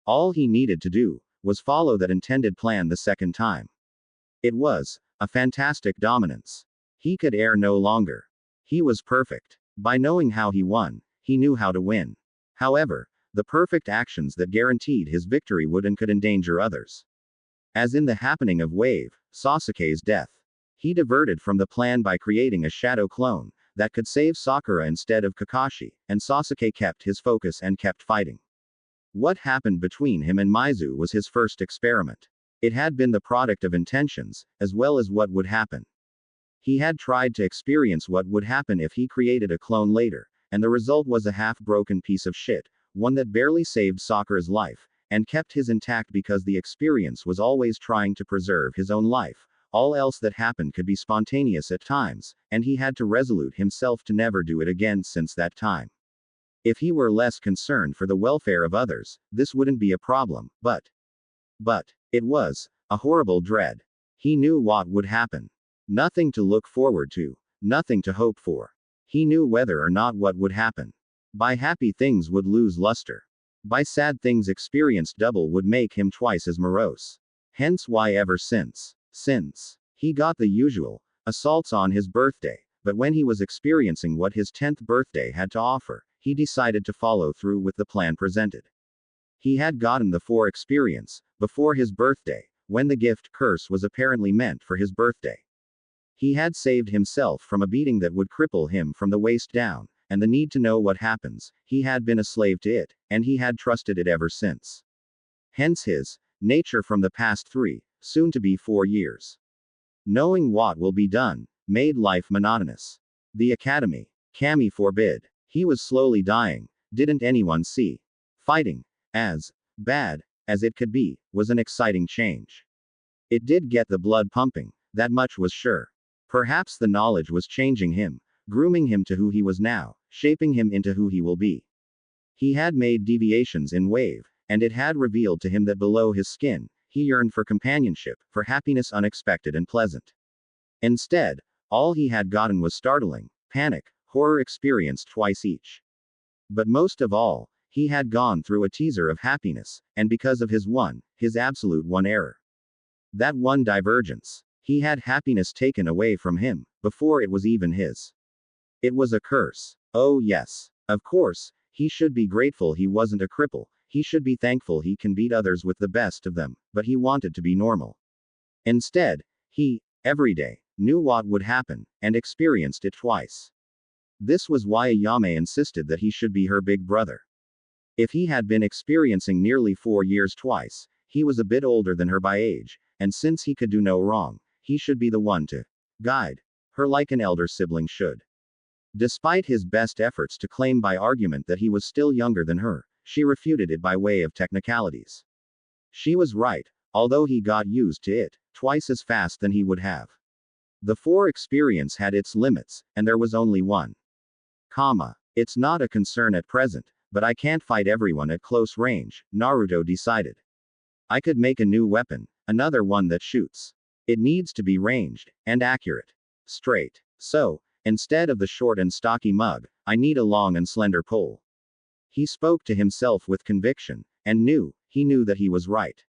All he needed to do was follow that intended plan the second time. It was a fantastic dominance. He could err no longer. He was perfect. By knowing how he won, he knew how to win. However, the perfect actions that guaranteed his victory would and could endanger others. As in the happening of Wave, Sasuke's death. He diverted from the plan by creating a shadow clone that could save Sakura instead of Kakashi, and Sasuke kept his focus and kept fighting. What happened between him and Mizu was his first experiment. It had been the product of intentions, as well as what would happen. He had tried to experience what would happen if he created a clone later, and the result was a half-broken piece of shit, one that barely saved Sakura's life, and kept his intact because the experience was always trying to preserve his own life. All else that happened could be spontaneous at times, and he had to resolute himself to never do it again since that time. If he were less concerned for the welfare of others, this wouldn't be a problem, but it was a horrible dread. He knew what would happen. Nothing to look forward to, nothing to hope for. He knew whether or not what would happen. By happy things would lose luster. By sad things experienced double would make him twice as morose. Hence why ever since he got the usual assaults on his birthday, but when he was experiencing what his 10th birthday had to offer, he decided to follow through with the plan presented. He had gotten the four experience before his birthday, when the gift curse was apparently meant for his birthday. He had saved himself from a beating that would cripple him from the waist down, and the need to know what happens. He had been a slave to it, and he had trusted it ever since. Hence his nature from the past 3, soon to be 4 years. Knowing what will be done made life monotonous. The academy. Kami forbid. He was slowly dying. Didn't anyone see? Fighting, as bad as it could be, was an exciting change. It did get the blood pumping, that much was sure. Perhaps the knowledge was changing him, grooming him to who he was now, shaping him into who he will be. He had made deviations in Wave, and it had revealed to him that below his skin, he yearned for companionship, for happiness unexpected and pleasant. Instead, all he had gotten was startling, panic, horror experienced twice each. But most of all, he had gone through a teaser of happiness, and because of his absolute one error. That one divergence. He had happiness taken away from him, before it was even his. It was a curse. Oh yes. Of course, he should be grateful he wasn't a cripple, he should be thankful he can beat others with the best of them, but he wanted to be normal. Instead, he, every day, knew what would happen, and experienced it twice. This was why Ayame insisted that he should be her big brother. If he had been experiencing nearly 4 years twice, he was a bit older than her by age, and since he could do no wrong, he should be the one to guide her like an elder sibling should. Despite his best efforts to claim by argument that he was still younger than her, she refuted it by way of technicalities. She was right, although he got used to it twice as fast than he would have. The 4 experience had its limits, and there was only one. It's not a concern at present, but I can't fight everyone at close range, Naruto decided. I could make a new weapon, another one that shoots. It needs to be ranged, and accurate. Straight. So, instead of the short and stocky mug, I need a long and slender pole. He spoke to himself with conviction, and he knew that he was right.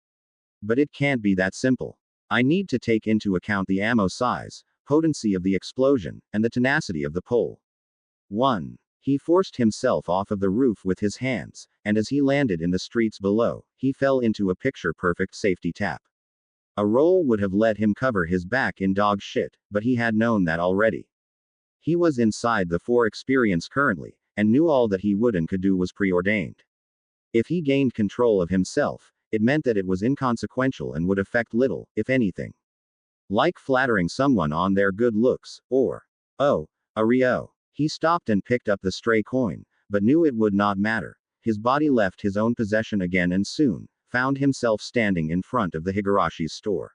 But it can't be that simple. I need to take into account the ammo size, potency of the explosion, and the tenacity of the pole. 1. He forced himself off of the roof with his hands, and as he landed in the streets below, he fell into a picture-perfect safety tap. A roll would have let him cover his back in dog shit, but he had known that already. He was inside the 4 experience currently, and knew all that he would and could do was preordained. If he gained control of himself, it meant that it was inconsequential and would affect little, if anything. Like flattering someone on their good looks, or Oh, a Rio. He stopped and picked up the stray coin, but knew it would not matter. His body left his own possession again and soon found himself standing in front of the Higarashi's store.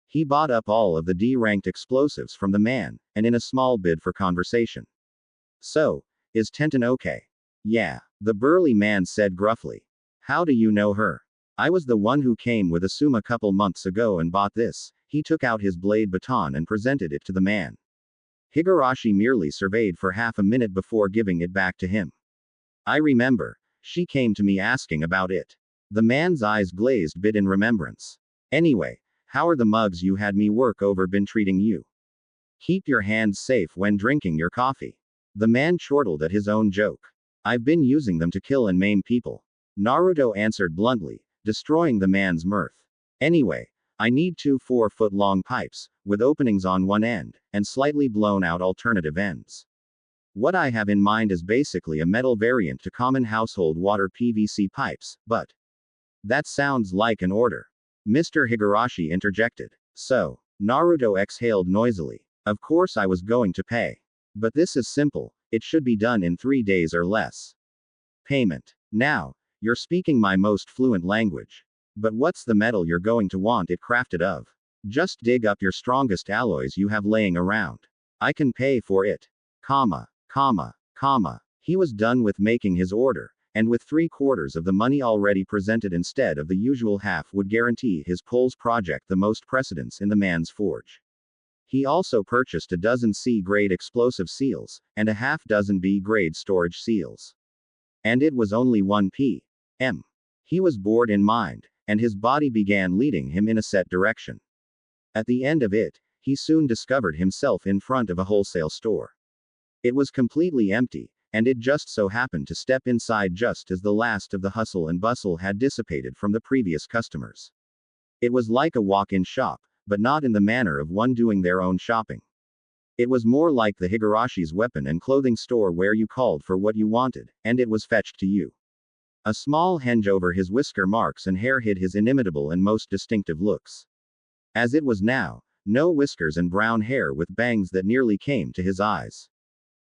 He bought up all of the D-ranked explosives from the man, and in a small bid for conversation. So, is Tenten okay? Yeah, the burly man said gruffly. How do you know her? I was the one who came with Asuma a couple months ago and bought this. He took out his blade baton and presented it to the man. Higurashi merely surveyed for half a minute before giving it back to him. I remember. She came to me asking about it. The man's eyes glazed bit in remembrance. Anyway, how are the mugs you had me work over been treating you? Keep your hands safe when drinking your coffee. The man chortled at his own joke. I've been using them to kill and maim people. Naruto answered bluntly, destroying the man's mirth. Anyway, I need 2 4-foot-long pipes, with openings on one end, and slightly blown out alternative ends. What I have in mind is basically a metal variant to common household water PVC pipes, but that sounds like an order. Mr. Higurashi interjected. So, Naruto exhaled noisily. Of course I was going to pay. But this is simple, it should be done in 3 days or less. Payment. Now, you're speaking my most fluent language. But what's the metal you're going to want it crafted of? Just dig up your strongest alloys you have laying around. I can pay for it. Comma. He was done with making his order, and with 3/4 of the money already presented instead of the usual half would guarantee his Pole's project the most precedence in the man's forge. He also purchased a dozen C-grade explosive seals, and a half-dozen B-grade storage seals. And it was only 1 p.m. He was bored in mind, and his body began leading him in a set direction. At the end of it, he soon discovered himself in front of a wholesale store. It was completely empty, and it just so happened to step inside just as the last of the hustle and bustle had dissipated from the previous customers. It was like a walk-in shop, but not in the manner of one doing their own shopping. It was more like the Higarashi's weapon and clothing store where you called for what you wanted, and it was fetched to you. A small henge over his whisker marks and hair hid his inimitable and most distinctive looks. As it was now, no whiskers and brown hair with bangs that nearly came to his eyes.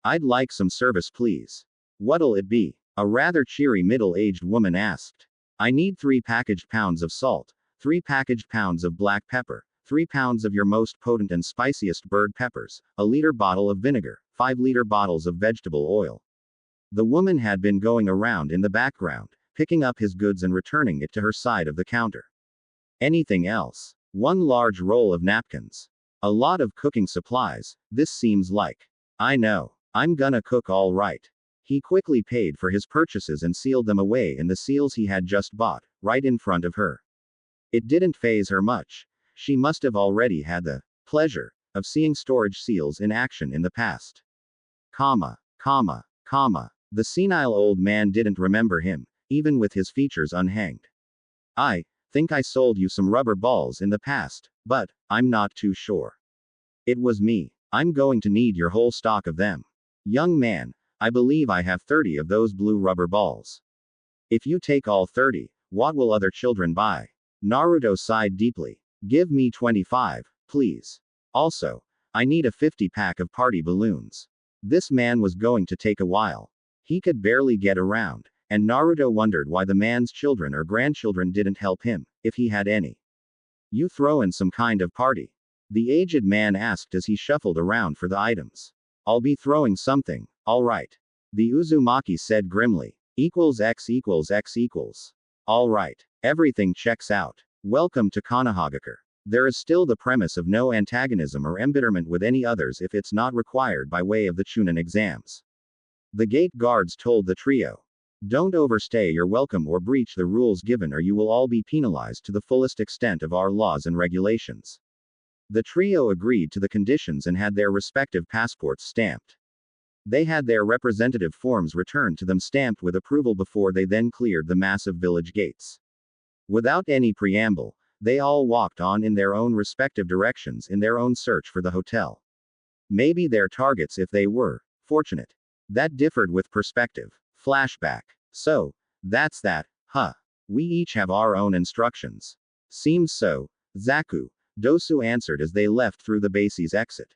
I'd like some service please. What'll it be? A rather cheery middle-aged woman asked. I need 3 packaged pounds of salt, 3 packaged pounds of black pepper, 3 pounds of your most potent and spiciest bird peppers, a liter bottle of vinegar, 5-liter bottles of vegetable oil. The woman had been going around in the background, picking up his goods and returning it to her side of the counter. Anything else? 1 large roll of napkins. A lot of cooking supplies, this seems like. I know. I'm gonna cook all right. He quickly paid for his purchases and sealed them away in the seals he had just bought, right in front of her. It didn't faze her much. She must have already had the pleasure of seeing storage seals in action in the past. The senile old man didn't remember him, even with his features unhanged. I think I sold you some rubber balls in the past, but I'm not too sure. It was me. I'm going to need your whole stock of them. Young man, I believe I have 30 of those blue rubber balls. If you take all 30, what will other children buy? Naruto sighed deeply. Give me 25, please. Also, I need a 50-pack of party balloons. This man was going to take a while. He could barely get around, and Naruto wondered why the man's children or grandchildren didn't help him, if he had any. You throwin' some kind of party? The aged man asked as he shuffled around for the items. I'll be throwing something, all right. The Uzumaki said grimly. Equals x equals x equals. All right. Everything checks out. Welcome to Konohagakure. There is still the premise of no antagonism or embitterment with any others if it's not required by way of the Chunin exams. The gate guards told the trio. Don't overstay your welcome or breach the rules given or you will all be penalized to the fullest extent of our laws and regulations. The trio agreed to the conditions and had their respective passports stamped. They had their representative forms returned to them stamped with approval before they then cleared the massive village gates. Without any preamble, they all walked on in their own respective directions in their own search for the hotel. Maybe their targets if they were fortunate. That differed with perspective. Flashback. So, that's that, huh? We each have our own instructions. Seems so. Zaku. Dosu answered as they left through the base's exit.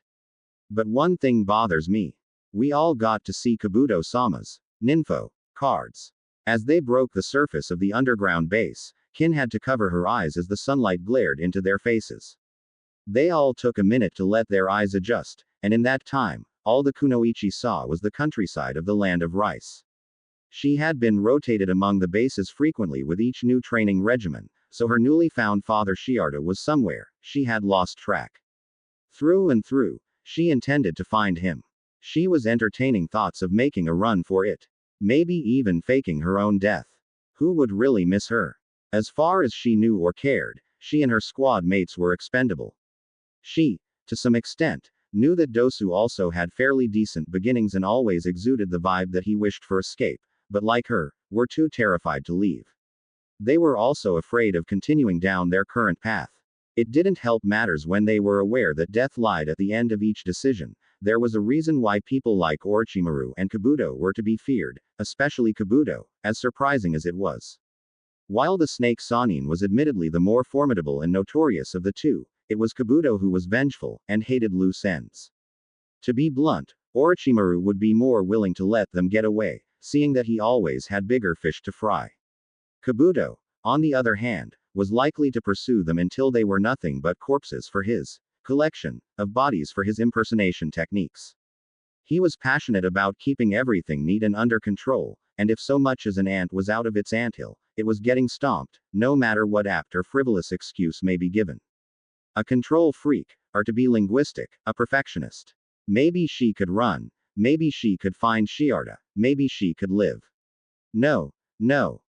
But one thing bothers me. We all got to see Kabuto-sama's ninfo cards. As they broke the surface of the underground base, Kin had to cover her eyes as the sunlight glared into their faces. They all took a minute to let their eyes adjust, and in that time, all the kunoichi saw was the countryside of the land of rice. She had been rotated among the bases frequently with each new training regimen, so her newly found father Shiarda was somewhere, she had lost track. Through and through, she intended to find him. She was entertaining thoughts of making a run for it. Maybe even faking her own death. Who would really miss her? As far as she knew or cared, she and her squad mates were expendable. She, to some extent, knew that Dosu also had fairly decent beginnings and always exuded the vibe that he wished for escape, but like her, were too terrified to leave. They were also afraid of continuing down their current path. It didn't help matters when they were aware that death lied at the end of each decision. There was a reason why people like Orochimaru and Kabuto were to be feared, especially Kabuto, as surprising as it was. While the snake Sanin was admittedly the more formidable and notorious of the two, it was Kabuto who was vengeful, and hated loose ends. To be blunt, Orochimaru would be more willing to let them get away, seeing that he always had bigger fish to fry. Kabuto, on the other hand, was likely to pursue them until they were nothing but corpses for his collection of bodies for his impersonation techniques. He was passionate about keeping everything neat and under control, and if so much as an ant was out of its anthill, it was getting stomped, no matter what apt or frivolous excuse may be given. A control freak, or to be linguistic, a perfectionist. Maybe she could run, maybe she could find Shiarda, maybe she could live. No,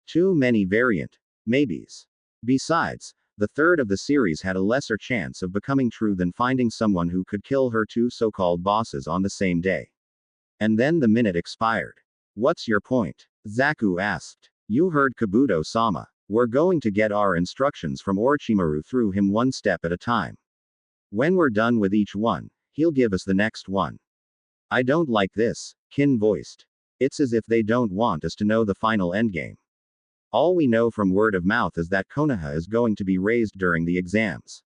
too many variant maybes. Besides, the third of the series had a lesser chance of becoming true than finding someone who could kill her two so-called bosses on the same day. And then the minute expired. What's your point? Zaku asked. You heard Kabuto-sama. We're going to get our instructions from Orochimaru through him one step at a time. When we're done with each one, he'll give us the next one. I don't like this, Kin voiced. It's as if they don't want us to know the final endgame. All we know from word of mouth is that Konoha is going to be raised during the exams.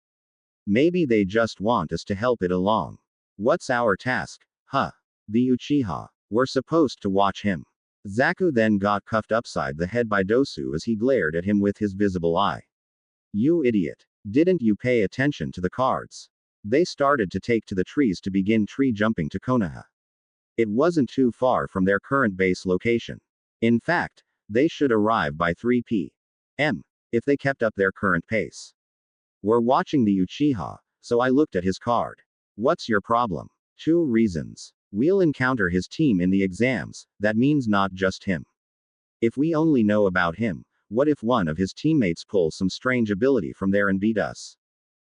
Maybe they just want us to help it along. What's our task? Huh. The Uchiha. We're supposed to watch him. Zaku then got cuffed upside the head by Dosu as he glared at him with his visible eye. You idiot. Didn't you pay attention to the cards? They started to take to the trees to begin tree jumping to Konoha. It wasn't too far from their current base location. In fact, they should arrive by 3 p.m. if they kept up their current pace. We're watching the Uchiha, so I looked at his card. What's your problem? 2 reasons. We'll encounter his team in the exams, that means not just him. If we only know about him, what if one of his teammates pulls some strange ability from there and beat us?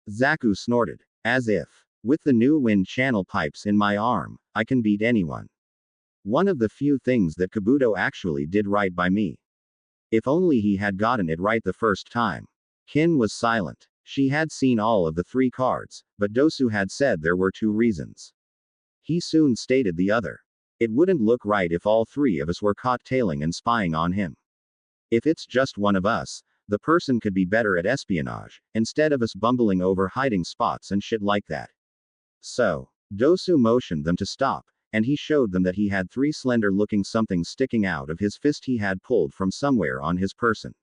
Zaku snorted. As if. With the new wind channel pipes in my arm, I can beat anyone. One of the few things that Kabuto actually did right by me. If only he had gotten it right the first time. Kin was silent. She had seen all of the 3 cards, but Dosu had said there were 2 reasons. He soon stated the other. It wouldn't look right if all 3 of us were caught tailing and spying on him. If it's just one of us, the person could be better at espionage, instead of us bumbling over hiding spots and shit like that. So, Dosu motioned them to stop, and he showed them that he had 3 slender-looking somethings sticking out of his fist he had pulled from somewhere on his person.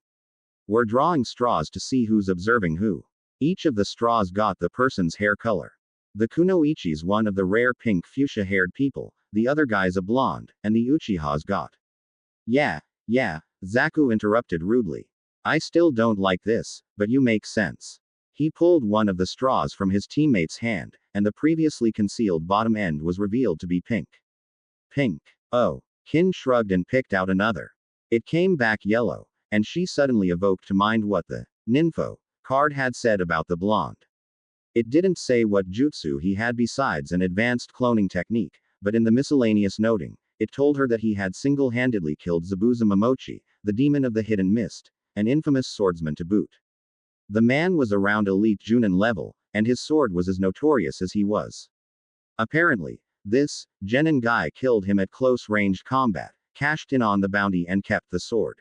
We're drawing straws to see who's observing who. Each of the straws got the person's hair color. The kunoichi's one of the rare pink fuchsia-haired people, the other guy's a blonde, and the Uchiha's got. Yeah, Zaku interrupted rudely. I still don't like this, but you make sense. He pulled one of the straws from his teammate's hand, and the previously concealed bottom end was revealed to be pink. Pink. Oh. Kin shrugged and picked out another. It came back yellow, and she suddenly evoked to mind what the ninfo card had said about the blonde. It didn't say what jutsu he had besides an advanced cloning technique, but in the miscellaneous noting, it told her that he had single-handedly killed Zabuza Momochi, the demon of the hidden mist, an infamous swordsman to boot. The man was around elite Junin level, and his sword was as notorious as he was. Apparently, this genin guy killed him at close-range combat, cashed in on the bounty and kept the sword.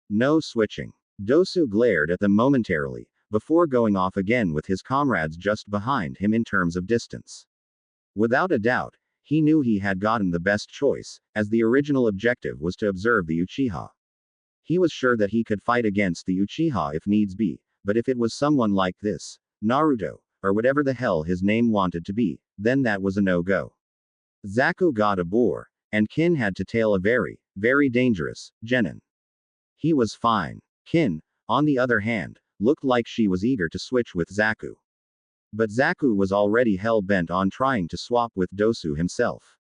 No switching. Dosu glared at them momentarily, before going off again with his comrades just behind him in terms of distance. Without a doubt, he knew he had gotten the best choice, as the original objective was to observe the Uchiha. He was sure that he could fight against the Uchiha if needs be, but if it was someone like this, Naruto, or whatever the hell his name wanted to be, then that was a no-go. Zaku got a boar, and Kin had to tail a very, very dangerous genin. He was fine. Kin, on the other hand, looked like she was eager to switch with Zaku. But Zaku was already hell-bent on trying to swap with Dosu himself.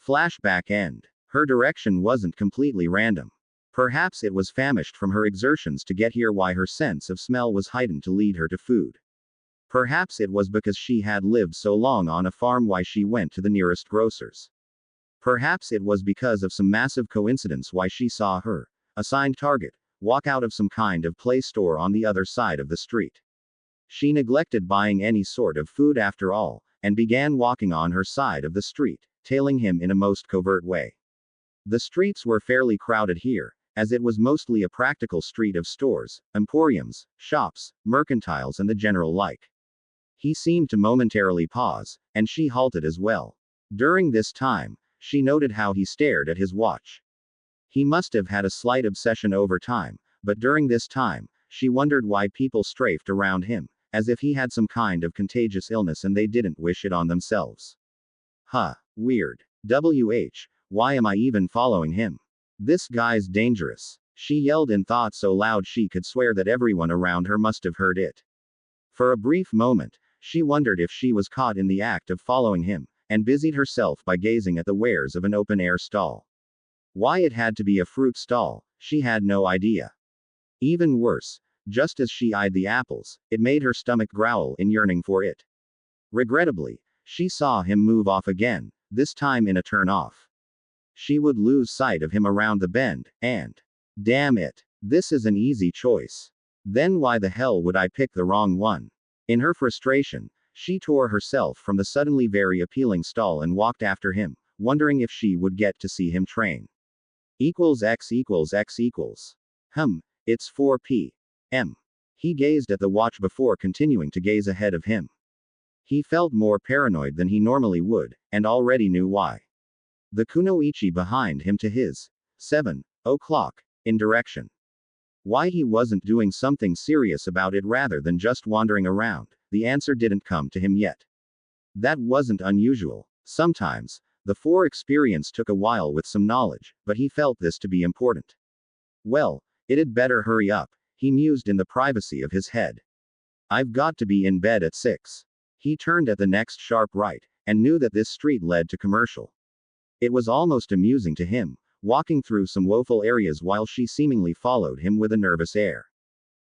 Flashback end. Her direction wasn't completely random. Perhaps it was famished from her exertions to get here, why her sense of smell was heightened to lead her to food. Perhaps it was because she had lived so long on a farm why she went to the nearest grocer's. Perhaps it was because of some massive coincidence why she saw her assigned target walk out of some kind of play store on the other side of the street. She neglected buying any sort of food after all, and began walking on her side of the street, tailing him in a most covert way. The streets were fairly crowded here, as it was mostly a practical street of stores, emporiums, shops, mercantiles, and the general like. He seemed to momentarily pause, and she halted as well. During this time, she noted how he stared at his watch. He must have had a slight obsession over time, but during this time, she wondered why people strafed around him, as if he had some kind of contagious illness and they didn't wish it on themselves. Huh. Weird. Why am I even following him? This guy's dangerous. She yelled in thought so loud she could swear that everyone around her must have heard it. For a brief moment, she wondered if she was caught in the act of following him, and busied herself by gazing at the wares of an open-air stall. Why it had to be a fruit stall, she had no idea. Even worse, just as she eyed the apples, it made her stomach growl in yearning for it. Regrettably, she saw him move off again, this time in a turn-off. She would lose sight of him around the bend, and damn it, this is an easy choice. Then why the hell would I pick the wrong one? In her frustration, she tore herself from the suddenly very appealing stall and walked after him, wondering if she would get to see him train. X equals X equals. It's 4 p.m. He gazed at the watch before continuing to gaze ahead of him. He felt more paranoid than he normally would, and already knew why. The kunoichi behind him to his 7 o'clock in direction. Why he wasn't doing something serious about it rather than just wandering around, the answer didn't come to him yet. That wasn't unusual. Sometimes, the 4 experience took a while with some knowledge, but he felt this to be important. Well, it'd better hurry up, he mused in the privacy of his head. I've got to be in bed at 6. He turned at the next sharp right, and knew that this street led to commercial. It was almost amusing to him, walking through some woeful areas while she seemingly followed him with a nervous air.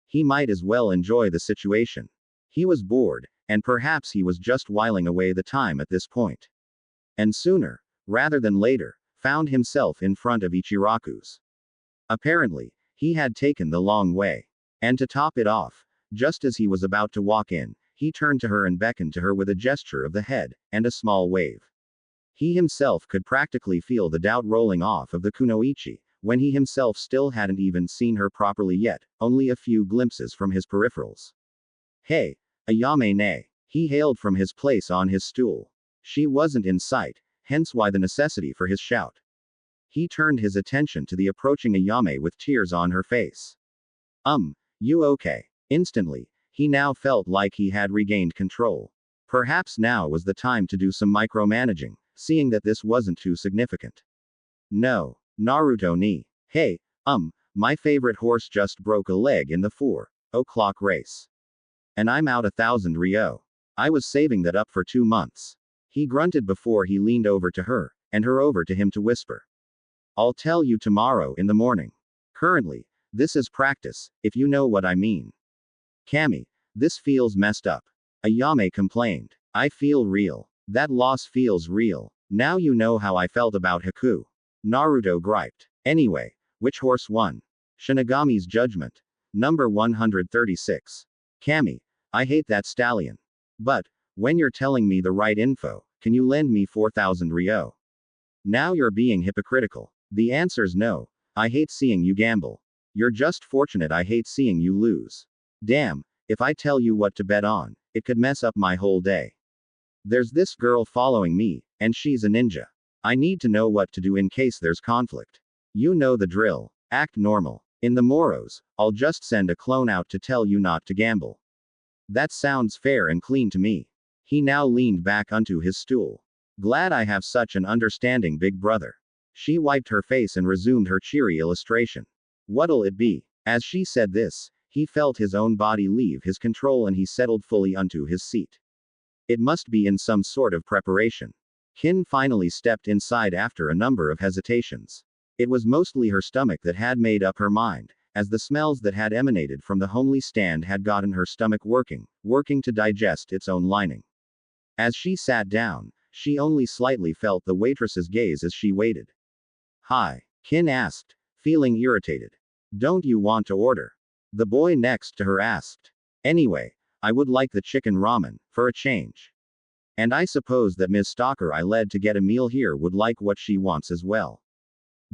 He might as well enjoy the situation. He was bored, and perhaps he was just whiling away the time at this point. And sooner, rather than later, found himself in front of Ichiraku's. Apparently, he had taken the long way. And to top it off, just as he was about to walk in, he turned to her and beckoned to her with a gesture of the head, and a small wave. He himself could practically feel the doubt rolling off of the kunoichi, when he himself still hadn't even seen her properly yet, only a few glimpses from his peripherals. Hey, Ayame ne. He hailed from his place on his stool. She wasn't in sight, hence why the necessity for his shout. He turned his attention to the approaching Ayame with tears on her face. You okay? Instantly, he now felt like he had regained control. Perhaps now was the time to do some micromanaging, seeing that this wasn't too significant. No. Naruto ni. Hey, my favorite horse just broke a leg in the 4 o'clock race. And I'm out 1,000 ryo. I was saving that up for 2 months. He grunted before he leaned over to her, and her over to him to whisper. I'll tell you tomorrow in the morning. Currently, this is practice, if you know what I mean. Kami, this feels messed up. Ayame complained. I feel real. That loss feels real. Now you know how I felt about Haku. Naruto griped. Anyway, which horse won? Shinigami's judgment. Number 136. Kami, I hate that stallion. But, when you're telling me the right info, can you lend me 4,000 ryo? Now you're being hypocritical. The answer's no. I hate seeing you gamble. You're just fortunate I hate seeing you lose. Damn, if I tell you what to bet on, it could mess up my whole day. There's this girl following me, and she's a ninja. I need to know what to do in case there's conflict. You know the drill. Act normal. In the Moros, I'll just send a clone out to tell you not to gamble. That sounds fair and clean to me. He now leaned back onto his stool. Glad I have such an understanding big brother. She wiped her face and resumed her cheery illustration. What'll it be? As she said this, he felt his own body leave his control and he settled fully onto his seat. It must be in some sort of preparation. Kin finally stepped inside after a number of hesitations. It was mostly her stomach that had made up her mind, as the smells that had emanated from the homely stand had gotten her stomach working to digest its own lining. As she sat down, she only slightly felt the waitress's gaze as she waited. Hi, Kin asked, feeling irritated. Don't you want to order? The boy next to her asked. Anyway, I would like the chicken ramen, for a change. And I suppose that Ms. Stalker I led to get a meal here would like what she wants as well.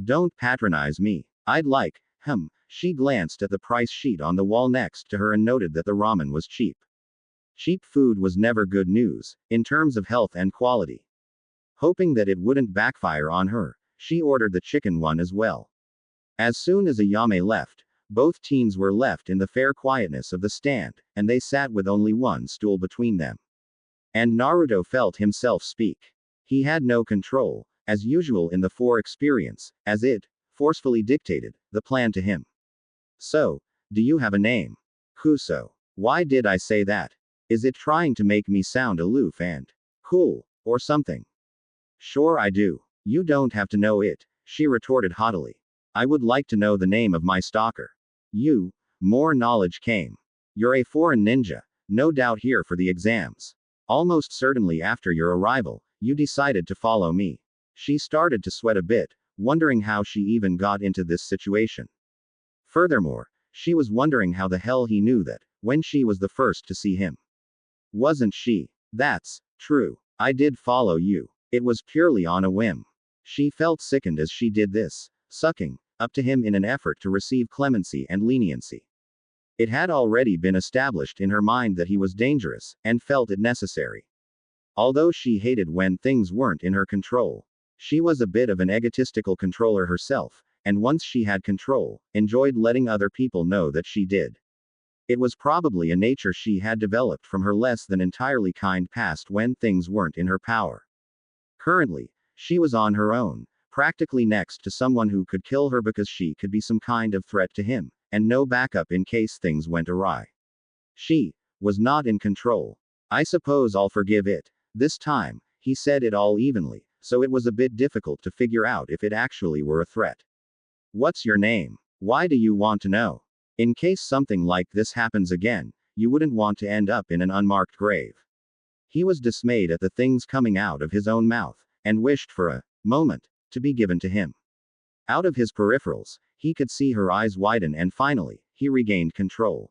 Don't patronize me. I'd like, she glanced at the price sheet on the wall next to her and noted that the ramen was cheap. Cheap food was never good news, in terms of health and quality. Hoping that it wouldn't backfire on her, she ordered the chicken one as well. As soon as Ayame left, both teens were left in the fair quietness of the stand, and they sat with only one stool between them. And Naruto felt himself speak. He had no control, as usual in the four experience, as it forcefully dictated the plan to him. So, do you have a name? Kuso. Why did I say that? Is it trying to make me sound aloof and cool, or something? Sure I do. You don't have to know it, she retorted haughtily. I would like to know the name of my stalker. More knowledge came. You're a foreign ninja, no doubt here for the exams. Almost certainly after your arrival, you decided to follow me. She started to sweat a bit, wondering how she even got into this situation. Furthermore, she was wondering how the hell he knew that, when she was the first to see him. Wasn't she? That's true. I did follow you. It was purely on a whim. She felt sickened as she did this, sucking up to him in an effort to receive clemency and leniency. It had already been established in her mind that he was dangerous, and felt it necessary. Although she hated when things weren't in her control, she was a bit of an egotistical controller herself, and once she had control, enjoyed letting other people know that she did. It was probably a nature she had developed from her less than entirely kind past when things weren't in her power. Currently, she was on her own, practically next to someone who could kill her because she could be some kind of threat to him, and no backup in case things went awry. She was not in control. I suppose I'll forgive it. This time, he said it all evenly, so it was a bit difficult to figure out if it actually were a threat. What's your name? Why do you want to know? In case something like this happens again, you wouldn't want to end up in an unmarked grave. He was dismayed at the things coming out of his own mouth, and wished for a moment to be given to him. Out of his peripherals, he could see her eyes widen and finally, he regained control.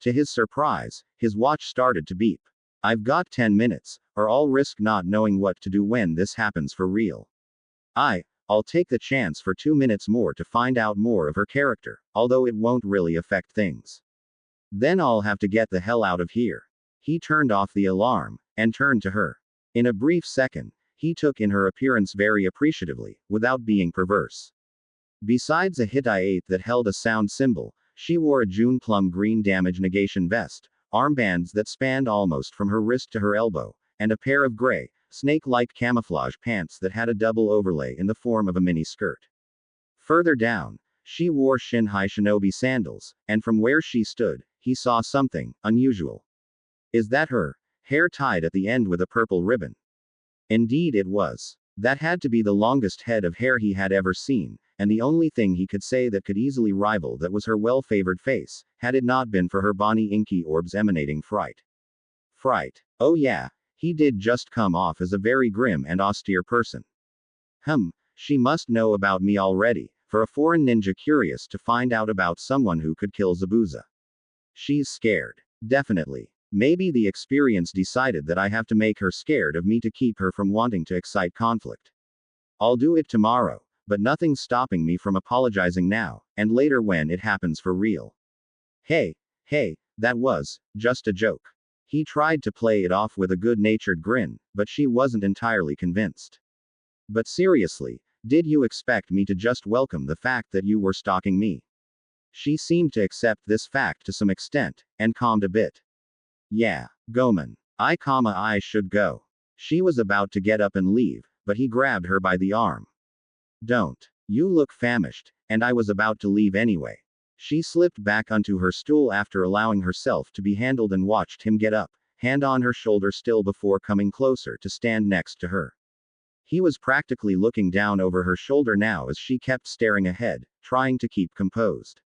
To his surprise, his watch started to beep. I've got 10 minutes, or I'll risk not knowing what to do when this happens for real. I'll take the chance for 2 minutes more to find out more of her character, although it won't really affect things. Then I'll have to get the hell out of here. He turned off the alarm, and turned to her. In a brief second, he took in her appearance very appreciatively, without being perverse. Besides a Hittite that held a sound symbol, she wore a June plum green damage negation vest, armbands that spanned almost from her wrist to her elbow, and a pair of gray, snake-like camouflage pants that had a double overlay in the form of a mini skirt. Further down, she wore shin-high shinobi sandals, and from where she stood, he saw something unusual. Is that her hair tied at the end with a purple ribbon? Indeed it was. That had to be the longest head of hair he had ever seen, and the only thing he could say that could easily rival that was her well-favored face, had it not been for her bonny inky orbs emanating fright. Fright. Oh yeah, he did just come off as a very grim and austere person. She must know about me already, for a foreign ninja curious to find out about someone who could kill Zabuza. She's scared. Definitely. Maybe the experience decided that I have to make her scared of me to keep her from wanting to excite conflict. I'll do it tomorrow, but nothing's stopping me from apologizing now, and later when it happens for real. Hey, that was just a joke. He tried to play it off with a good-natured grin, but she wasn't entirely convinced. But seriously, did you expect me to just welcome the fact that you were stalking me? She seemed to accept this fact to some extent, and calmed a bit. Yeah, Goman. I should go. She was about to get up and leave, but he grabbed her by the arm. Don't. You look famished, and I was about to leave anyway. She slipped back onto her stool after allowing herself to be handled and watched him get up, hand on her shoulder still before coming closer to stand next to her. He was practically looking down over her shoulder now as she kept staring ahead, trying to keep composed.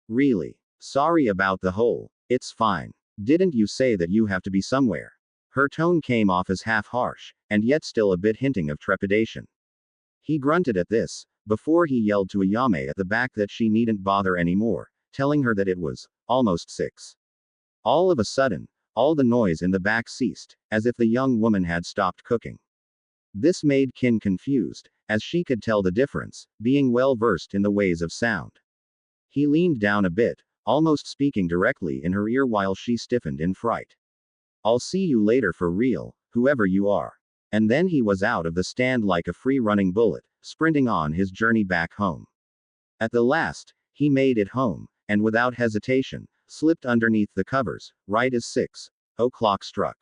Really? Sorry about the whole. It's fine. Didn't you say that you have to be somewhere? Her tone came off as half harsh, and yet still a bit hinting of trepidation. He grunted at this, before he yelled to Ayame at the back that she needn't bother anymore, telling her that it was almost 6. All of a sudden, all the noise in the back ceased, as if the young woman had stopped cooking. This made Kin confused, as she could tell the difference, being well versed in the ways of sound. He leaned down a bit, almost speaking directly in her ear while she stiffened in fright. I'll see you later for real, whoever you are. And then he was out of the stand like a free-running bullet, sprinting on his journey back home. At the last, he made it home, and without hesitation, slipped underneath the covers, right as 6 o'clock struck.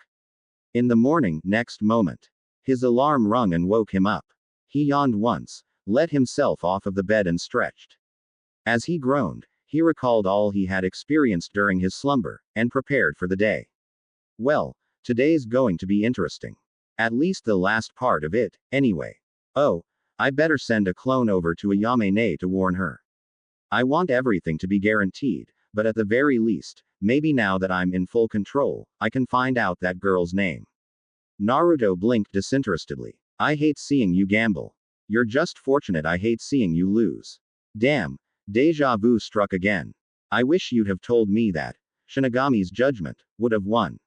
In the morning, next moment, his alarm rung and woke him up. He yawned once, let himself off of the bed and stretched. As he groaned, he recalled all he had experienced during his slumber, and prepared for the day. Well, today's going to be interesting. At least the last part of it, anyway. Oh, I better send a clone over to Ayame to warn her. I want everything to be guaranteed, but at the very least, maybe now that I'm in full control, I can find out that girl's name. Naruto blinked disinterestedly. I hate seeing you gamble. You're just fortunate I hate seeing you lose. Damn, deja vu struck again. I wish you'd have told me that Shinigami's judgment would have won.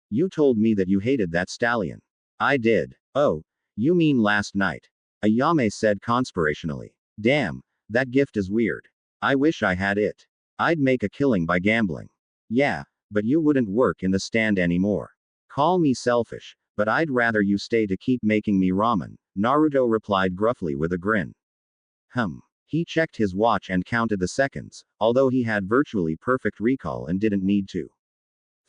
You told me that you hated that stallion. I did. Oh, you mean last night? Ayame said conspirationally. Damn, that gift is weird. I wish I had it. I'd make a killing by gambling. Yeah, but you wouldn't work in the stand anymore. Call me selfish, but I'd rather you stay to keep making me ramen, Naruto replied gruffly with a grin. He checked his watch and counted the seconds, although he had virtually perfect recall and didn't need to.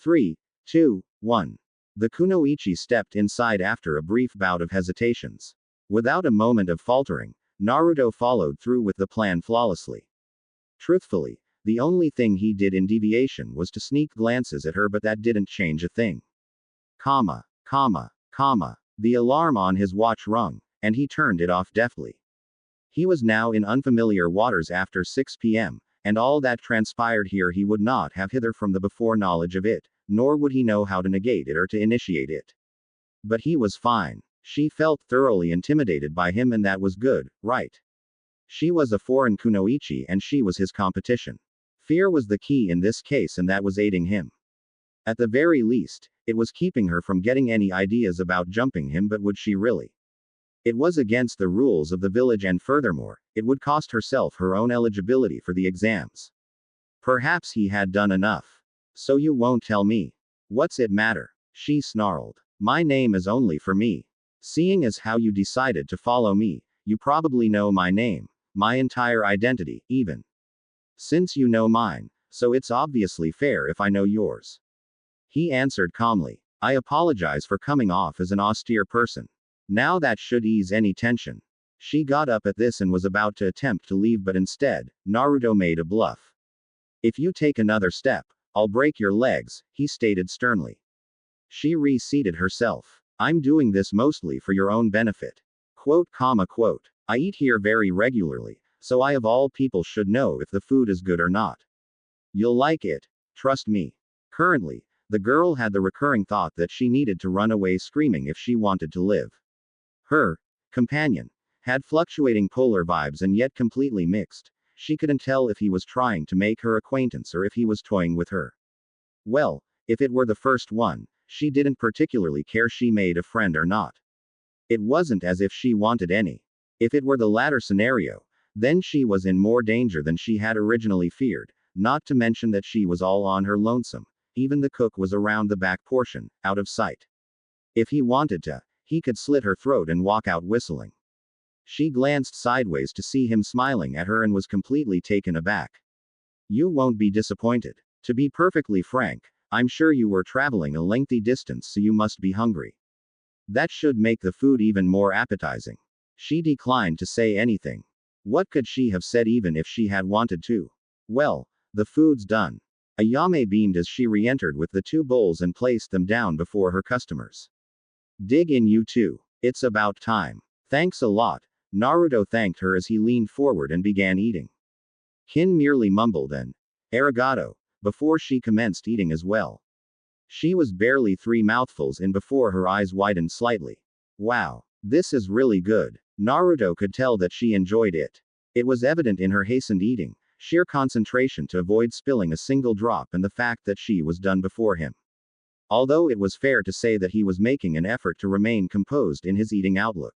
3, 2, 1. The kunoichi stepped inside after a brief bout of hesitations. Without a moment of faltering, Naruto followed through with the plan flawlessly. Truthfully, the only thing he did in deviation was to sneak glances at her, but that didn't change a thing. The alarm on his watch rung, and he turned it off deftly. He was now in unfamiliar waters after 6 p.m., and all that transpired here he would not have hither from the before knowledge of it, nor would he know how to negate it or to initiate it. But he was fine. She felt thoroughly intimidated by him, and that was good, right? She was a foreign kunoichi and she was his competition. Fear was the key in this case, and that was aiding him. At the very least, it was keeping her from getting any ideas about jumping him, but would she really? It was against the rules of the village, and furthermore, it would cost herself her own eligibility for the exams. Perhaps he had done enough. So you won't tell me? What's it matter? She snarled. My name is only for me. Seeing as how you decided to follow me, you probably know my name, my entire identity, even. Since you know mine, so it's obviously fair if I know yours. He answered calmly. I apologize for coming off as an austere person. Now that should ease any tension. She got up at this and was about to attempt to leave, but instead, Naruto made a bluff. If you take another step, I'll break your legs, he stated sternly. She reseated herself. I'm doing this mostly for your own benefit. Quote. I eat here very regularly, so I of all people should know if the food is good or not. You'll like it. Trust me. Currently, the girl had the recurring thought that she needed to run away screaming if she wanted to live. Her companion had fluctuating polar vibes and yet completely mixed. She couldn't tell if he was trying to make her acquaintance or if he was toying with her. Well, if it were the first one, she didn't particularly care she made a friend or not. It wasn't as if she wanted any. If it were the latter scenario, then she was in more danger than she had originally feared, not to mention that she was all on her lonesome, even the cook was around the back portion, out of sight. If he wanted to, he could slit her throat and walk out whistling. She glanced sideways to see him smiling at her and was completely taken aback. You won't be disappointed. To be perfectly frank, I'm sure you were traveling a lengthy distance, so you must be hungry. That should make the food even more appetizing. She declined to say anything. What could she have said even if she had wanted to? Well, the food's done. Ayame beamed as she re-entered with the 2 bowls and placed them down before her customers. Dig in, you two. It's about time. Thanks a lot. Naruto thanked her as he leaned forward and began eating. Kin merely mumbled an arigato before she commenced eating as well. She was barely 3 mouthfuls in before her eyes widened slightly. Wow, this is really good. Naruto could tell that she enjoyed it. It was evident in her hastened eating, sheer concentration to avoid spilling a single drop, and the fact that she was done before him. Although it was fair to say that he was making an effort to remain composed in his eating outlook.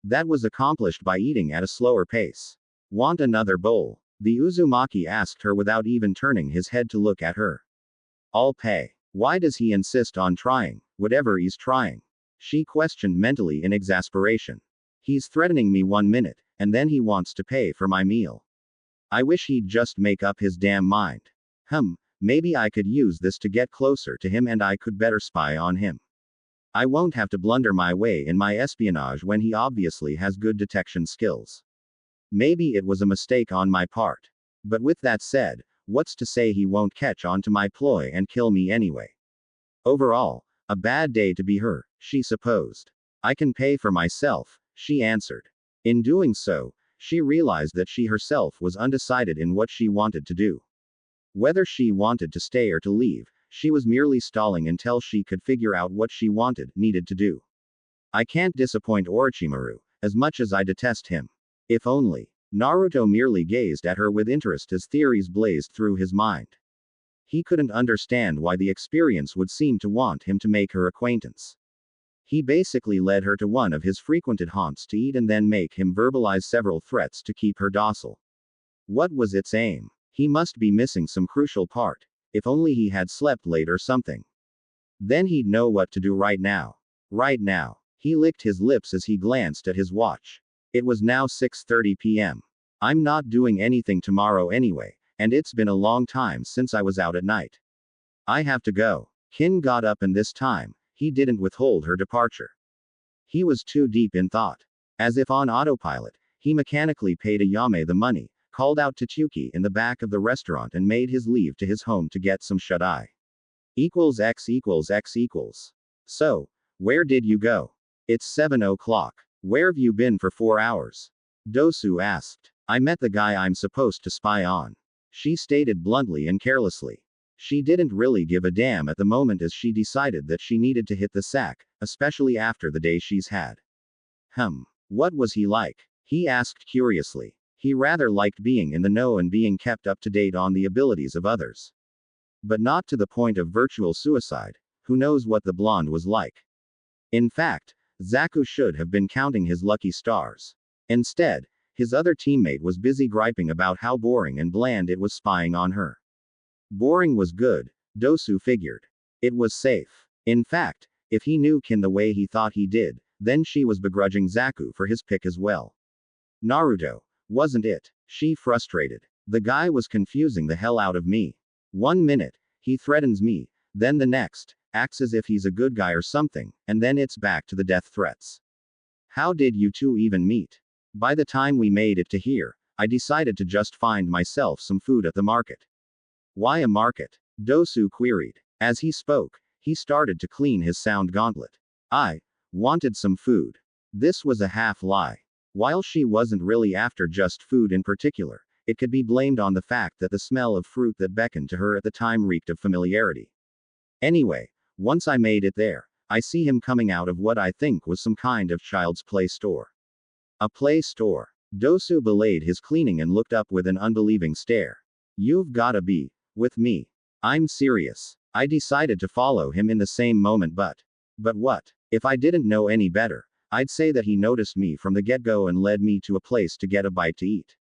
That was accomplished by eating at a slower pace. Want another bowl? The Uzumaki asked her without even turning his head to look at her. I'll pay. Why does he insist on trying, whatever he's trying? She questioned mentally in exasperation. He's threatening me 1 minute, and then he wants to pay for my meal. I wish he'd just make up his damn mind. Maybe I could use this to get closer to him and I could better spy on him. I won't have to blunder my way in my espionage when he obviously has good detection skills. Maybe it was a mistake on my part. But with that said, what's to say he won't catch on to my ploy and kill me anyway? Overall, a bad day to be her, she supposed. I can pay for myself, she answered. In doing so, she realized that she herself was undecided in what she wanted to do. Whether she wanted to stay or to leave, she was merely stalling until she could figure out what she needed to do. I can't disappoint Orochimaru, as much as I detest him. If only. Naruto merely gazed at her with interest as theories blazed through his mind. He couldn't understand why the experience would seem to want him to make her acquaintance. He basically led her to one of his frequented haunts to eat and then make him verbalize several threats to keep her docile. What was its aim? He must be missing some crucial part. If only he had slept late or something. Then he'd know what to do right now. Right now. He licked his lips as he glanced at his watch. It was now 6:30 p.m. I'm not doing anything tomorrow anyway, and it's been a long time since I was out at night. I have to go. Kin got up, and this time, he didn't withhold her departure. He was too deep in thought. As if on autopilot, he mechanically paid Ayame the money, called out to Tsuchi in the back of the restaurant, and made his leave to his home to get some shut-eye. =X=X=. So, where did you go? It's 7 o'clock. Where've you been for 4 hours? Dosu asked. I met the guy I'm supposed to spy on. She stated bluntly and carelessly. She didn't really give a damn at the moment, as she decided that she needed to hit the sack, especially after the day she's had. What was he like? He asked curiously. He rather liked being in the know and being kept up to date on the abilities of others. But not to the point of virtual suicide. Who knows what the blonde was like? In fact, Zaku should have been counting his lucky stars. Instead, his other teammate was busy griping about how boring and bland it was spying on her. Boring was good, Dosu figured. It was safe. In fact, if he knew Kin the way he thought he did, then she was begrudging Zaku for his pick as well. Naruto, wasn't it? She frustrated. The guy was confusing the hell out of me. 1 minute, he threatens me, then the next, acts as if he's a good guy or something, and then it's back to the death threats. How did you two even meet? By the time we made it to here, I decided to just find myself some food at the market. Why a market? Dosu queried. As he spoke, he started to clean his sound gauntlet. I wanted some food. This was a half lie. While she wasn't really after just food in particular, it could be blamed on the fact that the smell of fruit that beckoned to her at the time reeked of familiarity. Anyway, once I made it there, I see him coming out of what I think was some kind of child's play store. A play store? Dosu belayed his cleaning and looked up with an unbelieving stare. You've gotta be with me. I'm serious. I decided to follow him in the same moment, but what? If I didn't know any better, I'd say that he noticed me from the get-go and led me to a place to get a bite to eat.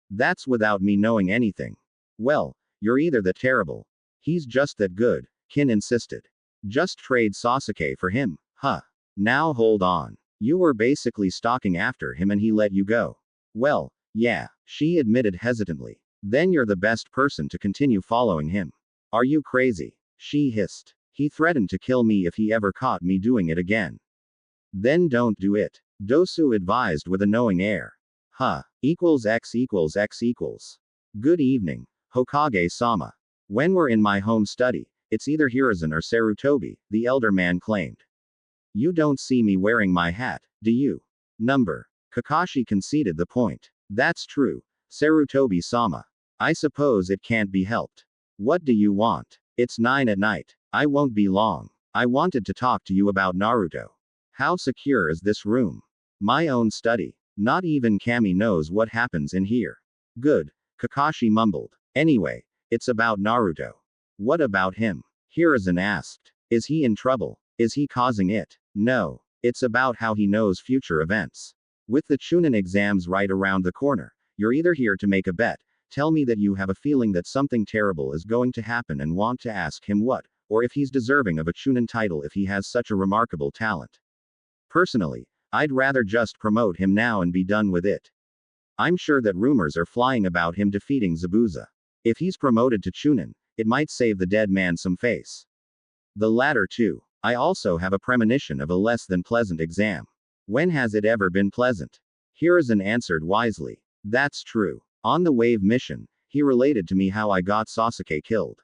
That's without me knowing anything. Well, you're either that terrible. He's just that good, Kin insisted. Just trade Sasuke for him, huh? Now hold on. You were basically stalking after him and he let you go. Well, yeah, she admitted hesitantly. Then you're the best person to continue following him. Are you crazy? She hissed. He threatened to kill me if he ever caught me doing it again. Then don't do it, Dosu advised with a knowing air. Huh. Equals x equals x equals. Good evening, Hokage-sama. When we're in my home study, it's either Hiruzen or Sarutobi, the elder man claimed. You don't see me wearing my hat, do you? Number. Kakashi conceded the point. That's true, Sarutobi-sama. I suppose it can't be helped. What do you want? It's 9 at night. I won't be long. I wanted to talk to you about Naruto. How secure is this room? My own study. Not even Kami knows what happens in here. Good, Kakashi mumbled. Anyway, it's about Naruto. What about him? Hiruzen asked. Is he in trouble? Is he causing it? No. It's about how he knows future events. With the Chunin exams right around the corner, you're either here to make a bet, tell me that you have a feeling that something terrible is going to happen and want to ask him what, or if he's deserving of a Chunin title if he has such a remarkable talent. Personally, I'd rather just promote him now and be done with it. I'm sure that rumors are flying about him defeating Zabuza. If he's promoted to Chunin, it might save the dead man some face. The latter too. I also have a premonition of a less than pleasant exam. When has it ever been pleasant? Hiruzen answered wisely. That's true. On the wave mission, he related to me how I got Sasuke killed.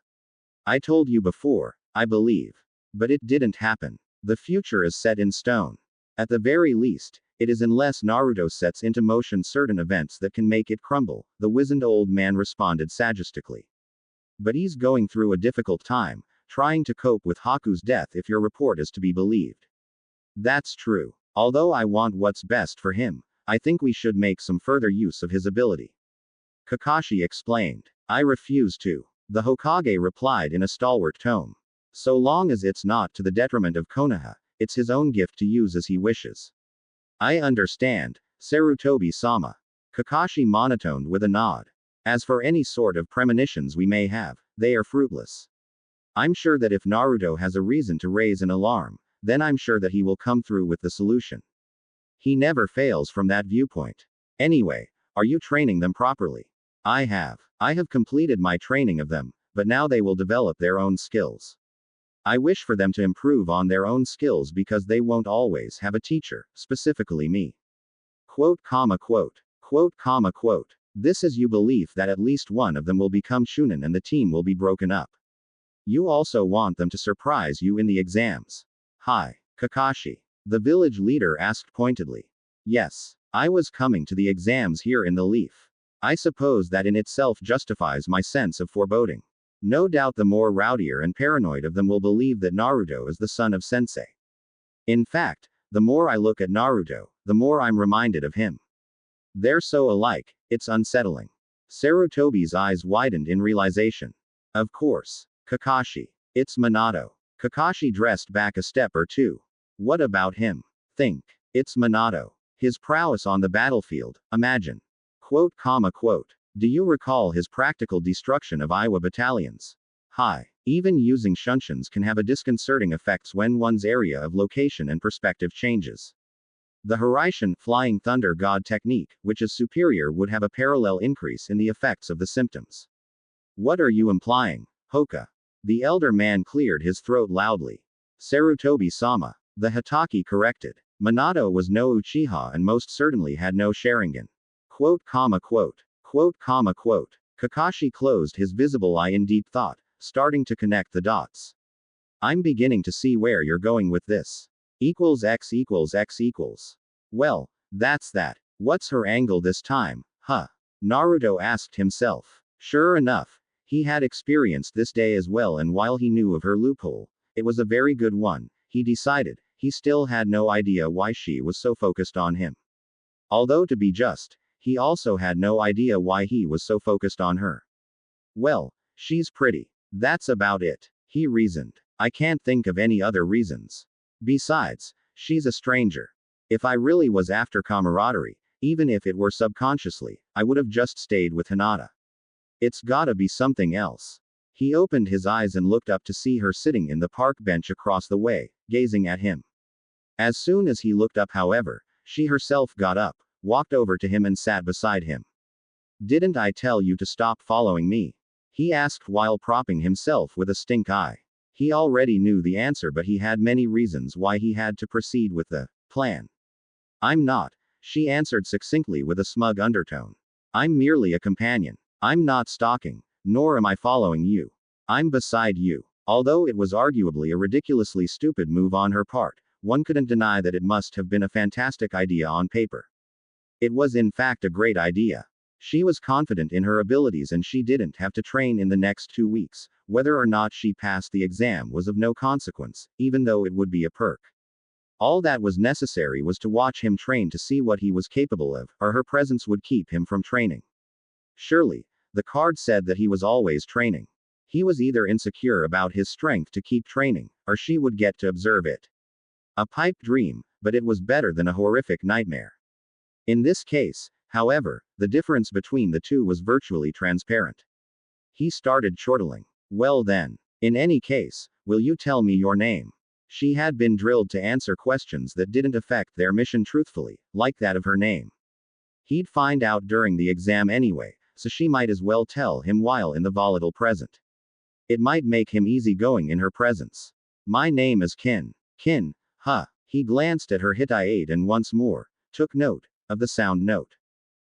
I told you before, I believe. But it didn't happen. The future is set in stone. At the very least, it is unless Naruto sets into motion certain events that can make it crumble, the wizened old man responded saggistically. But he's going through a difficult time, trying to cope with Haku's death if your report is to be believed. That's true. Although I want what's best for him, I think we should make some further use of his ability. Kakashi explained. I refuse to. The Hokage replied in a stalwart tone. So long as it's not to the detriment of Konoha, it's his own gift to use as he wishes. I understand, Sarutobi-sama. Kakashi monotoned with a nod. As for any sort of premonitions we may have, they are fruitless. I'm sure that if Naruto has a reason to raise an alarm, then I'm sure that he will come through with the solution. He never fails from that viewpoint. Anyway, are you training them properly? I have. I have completed my training of them, but now they will develop their own skills. I wish for them to improve on their own skills because they won't always have a teacher, specifically me. Quote, comma, quote. Quote, comma, quote. This is you believe that at least one of them will become Chunin and the team will be broken up. You also want them to surprise you in the exams. Hi, Kakashi. The village leader asked pointedly. Yes, I was coming to the exams here in the Leaf. I suppose that in itself justifies my sense of foreboding. No doubt the more rowdier and paranoid of them will believe that Naruto is the son of Sensei. In fact, the more I look at Naruto, the more I'm reminded of him. They're so alike, it's unsettling. Sarutobi's eyes widened in realization. Of course. Kakashi. It's Minato. Kakashi dressed back a step or two. What about him? Think. It's Minato. His prowess on the battlefield, imagine. Quote, comma, quote. Do you recall his practical destruction of Iowa battalions? Hi. Even using shunshuns can have a disconcerting effects when one's area of location and perspective changes. The Hiraishin, flying thunder god technique, which is superior, would have a parallel increase in the effects of the symptoms. What are you implying, Hoka? The elder man cleared his throat loudly. Sarutobi-sama. The Hitaki corrected. Minato was no Uchiha and most certainly had no Sharingan. Quote, comma, quote. Quote, comma, quote. Kakashi closed his visible eye in deep thought, starting to connect the dots. I'm beginning to see where you're going with this. Equals x equals x equals. Well, that's that. What's her angle this time, huh? Naruto asked himself. Sure enough, he had experienced this day as well, and while he knew of her loophole, it was a very good one, he decided. He still had no idea why she was so focused on him. Although to be just, he also had no idea why he was so focused on her. Well, she's pretty. That's about it, he reasoned. I can't think of any other reasons. Besides, she's a stranger. If I really was after camaraderie, even if it were subconsciously, I would have just stayed with Hinata. It's gotta be something else. He opened his eyes and looked up to see her sitting in the park bench across the way, gazing at him. As soon as he looked up, however, she herself got up, walked over to him and sat beside him. "Didn't I tell you to stop following me?" he asked while propping himself with a stink eye. He already knew the answer, but he had many reasons why he had to proceed with the plan. "I'm not," she answered succinctly with a smug undertone. "I'm merely a companion. I'm not stalking, nor am I following you. I'm beside you." Although it was arguably a ridiculously stupid move on her part, one couldn't deny that it must have been a fantastic idea on paper. It was in fact a great idea. She was confident in her abilities and she didn't have to train in the next 2 weeks. Whether or not she passed the exam was of no consequence, even though it would be a perk. All that was necessary was to watch him train to see what he was capable of, or her presence would keep him from training. Surely, the card said that he was always training. He was either insecure about his strength to keep training, or she would get to observe it. A pipe dream, but it was better than a horrific nightmare. In this case, however, the difference between the two was virtually transparent. He started chortling. "Well then. In any case, will you tell me your name?" She had been drilled to answer questions that didn't affect their mission truthfully, like that of her name. He'd find out during the exam anyway, so she might as well tell him while in the volatile present. It might make him easygoing in her presence. "My name is Kin." "Kin, huh?" He glanced at her Hittite and once more took note of the sound note.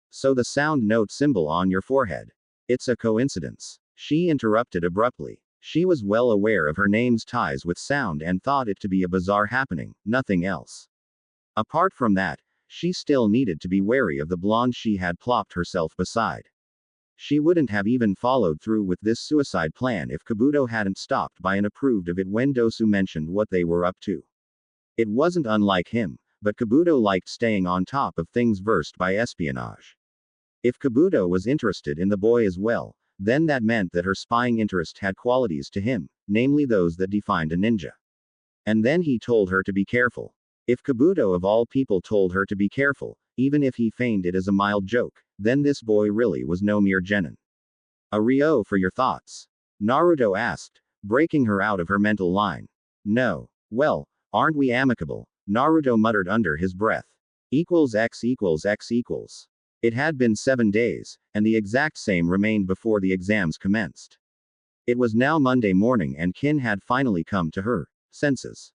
"So the sound note symbol on your forehead. It's a coincidence." She interrupted abruptly. She was well aware of her name's ties with sound and thought it to be a bizarre happening, nothing else. Apart from that, she still needed to be wary of the blonde she had plopped herself beside. She wouldn't have even followed through with this suicide plan if Kabuto hadn't stopped by and approved of it when Dosu mentioned what they were up to. It wasn't unlike him, but Kabuto liked staying on top of things, versed by espionage. If Kabuto was interested in the boy as well, then that meant that her spying interest had qualities to him, namely those that defined a ninja. And then he told her to be careful. If Kabuto of all people told her to be careful, even if he feigned it as a mild joke, then this boy really was no mere genin. "A Rio for your thoughts?" Naruto asked, breaking her out of her mental line. "No." "Well, aren't we amicable?" Naruto muttered under his breath. X=X=X=. It had been 7 days, and the exact same remained before the exams commenced. It was now Monday morning and Kin had finally come to her senses.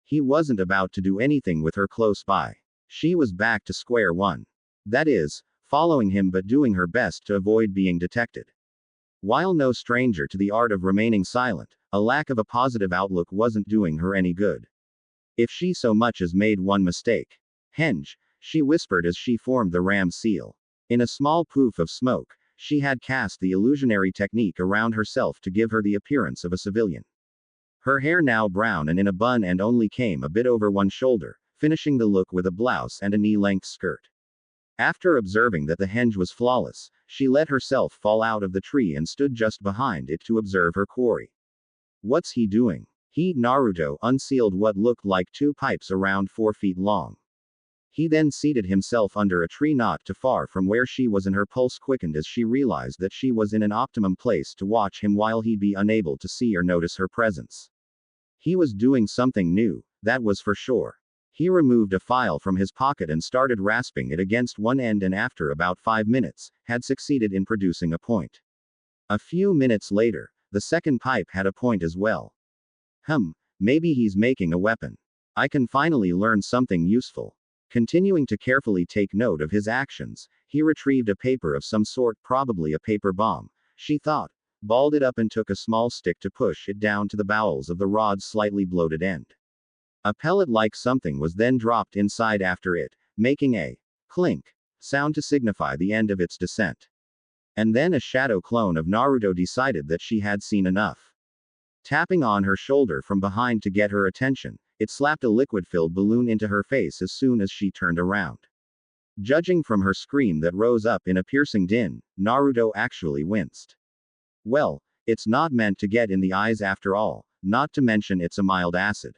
He wasn't about to do anything with her close by. She was back to square one. That is, following him but doing her best to avoid being detected. While no stranger to the art of remaining silent, a lack of a positive outlook wasn't doing her any good. If she so much as made one mistake. "Henge," she whispered as she formed the ram seal. In a small poof of smoke, she had cast the illusionary technique around herself to give her the appearance of a civilian. Her hair now brown and in a bun and only came a bit over one shoulder, finishing the look with a blouse and a knee-length skirt. After observing that the henge was flawless, she let herself fall out of the tree and stood just behind it to observe her quarry. "What's he doing?" Naruto unsealed what looked like 2 pipes around 4 feet long. He then seated himself under a tree not too far from where she was and her pulse quickened as she realized that she was in an optimum place to watch him while he'd be unable to see or notice her presence. He was doing something new, that was for sure. He removed a file from his pocket and started rasping it against one end and after about 5 minutes, had succeeded in producing a point. A few minutes later, the second pipe had a point as well. Maybe he's making a weapon. I can finally learn something useful. Continuing to carefully take note of his actions, he retrieved a paper of some sort, probably a paper bomb, she thought, balled it up and took a small stick to push it down to the bowels of the rod's slightly bloated end. A pellet-like something was then dropped inside after it, making a clink sound to signify the end of its descent. And then a shadow clone of Naruto decided that she had seen enough. Tapping on her shoulder from behind to get her attention, it slapped a liquid-filled balloon into her face as soon as she turned around. Judging from her scream that rose up in a piercing din, Naruto actually winced. Well, it's not meant to get in the eyes after all, not to mention it's a mild acid.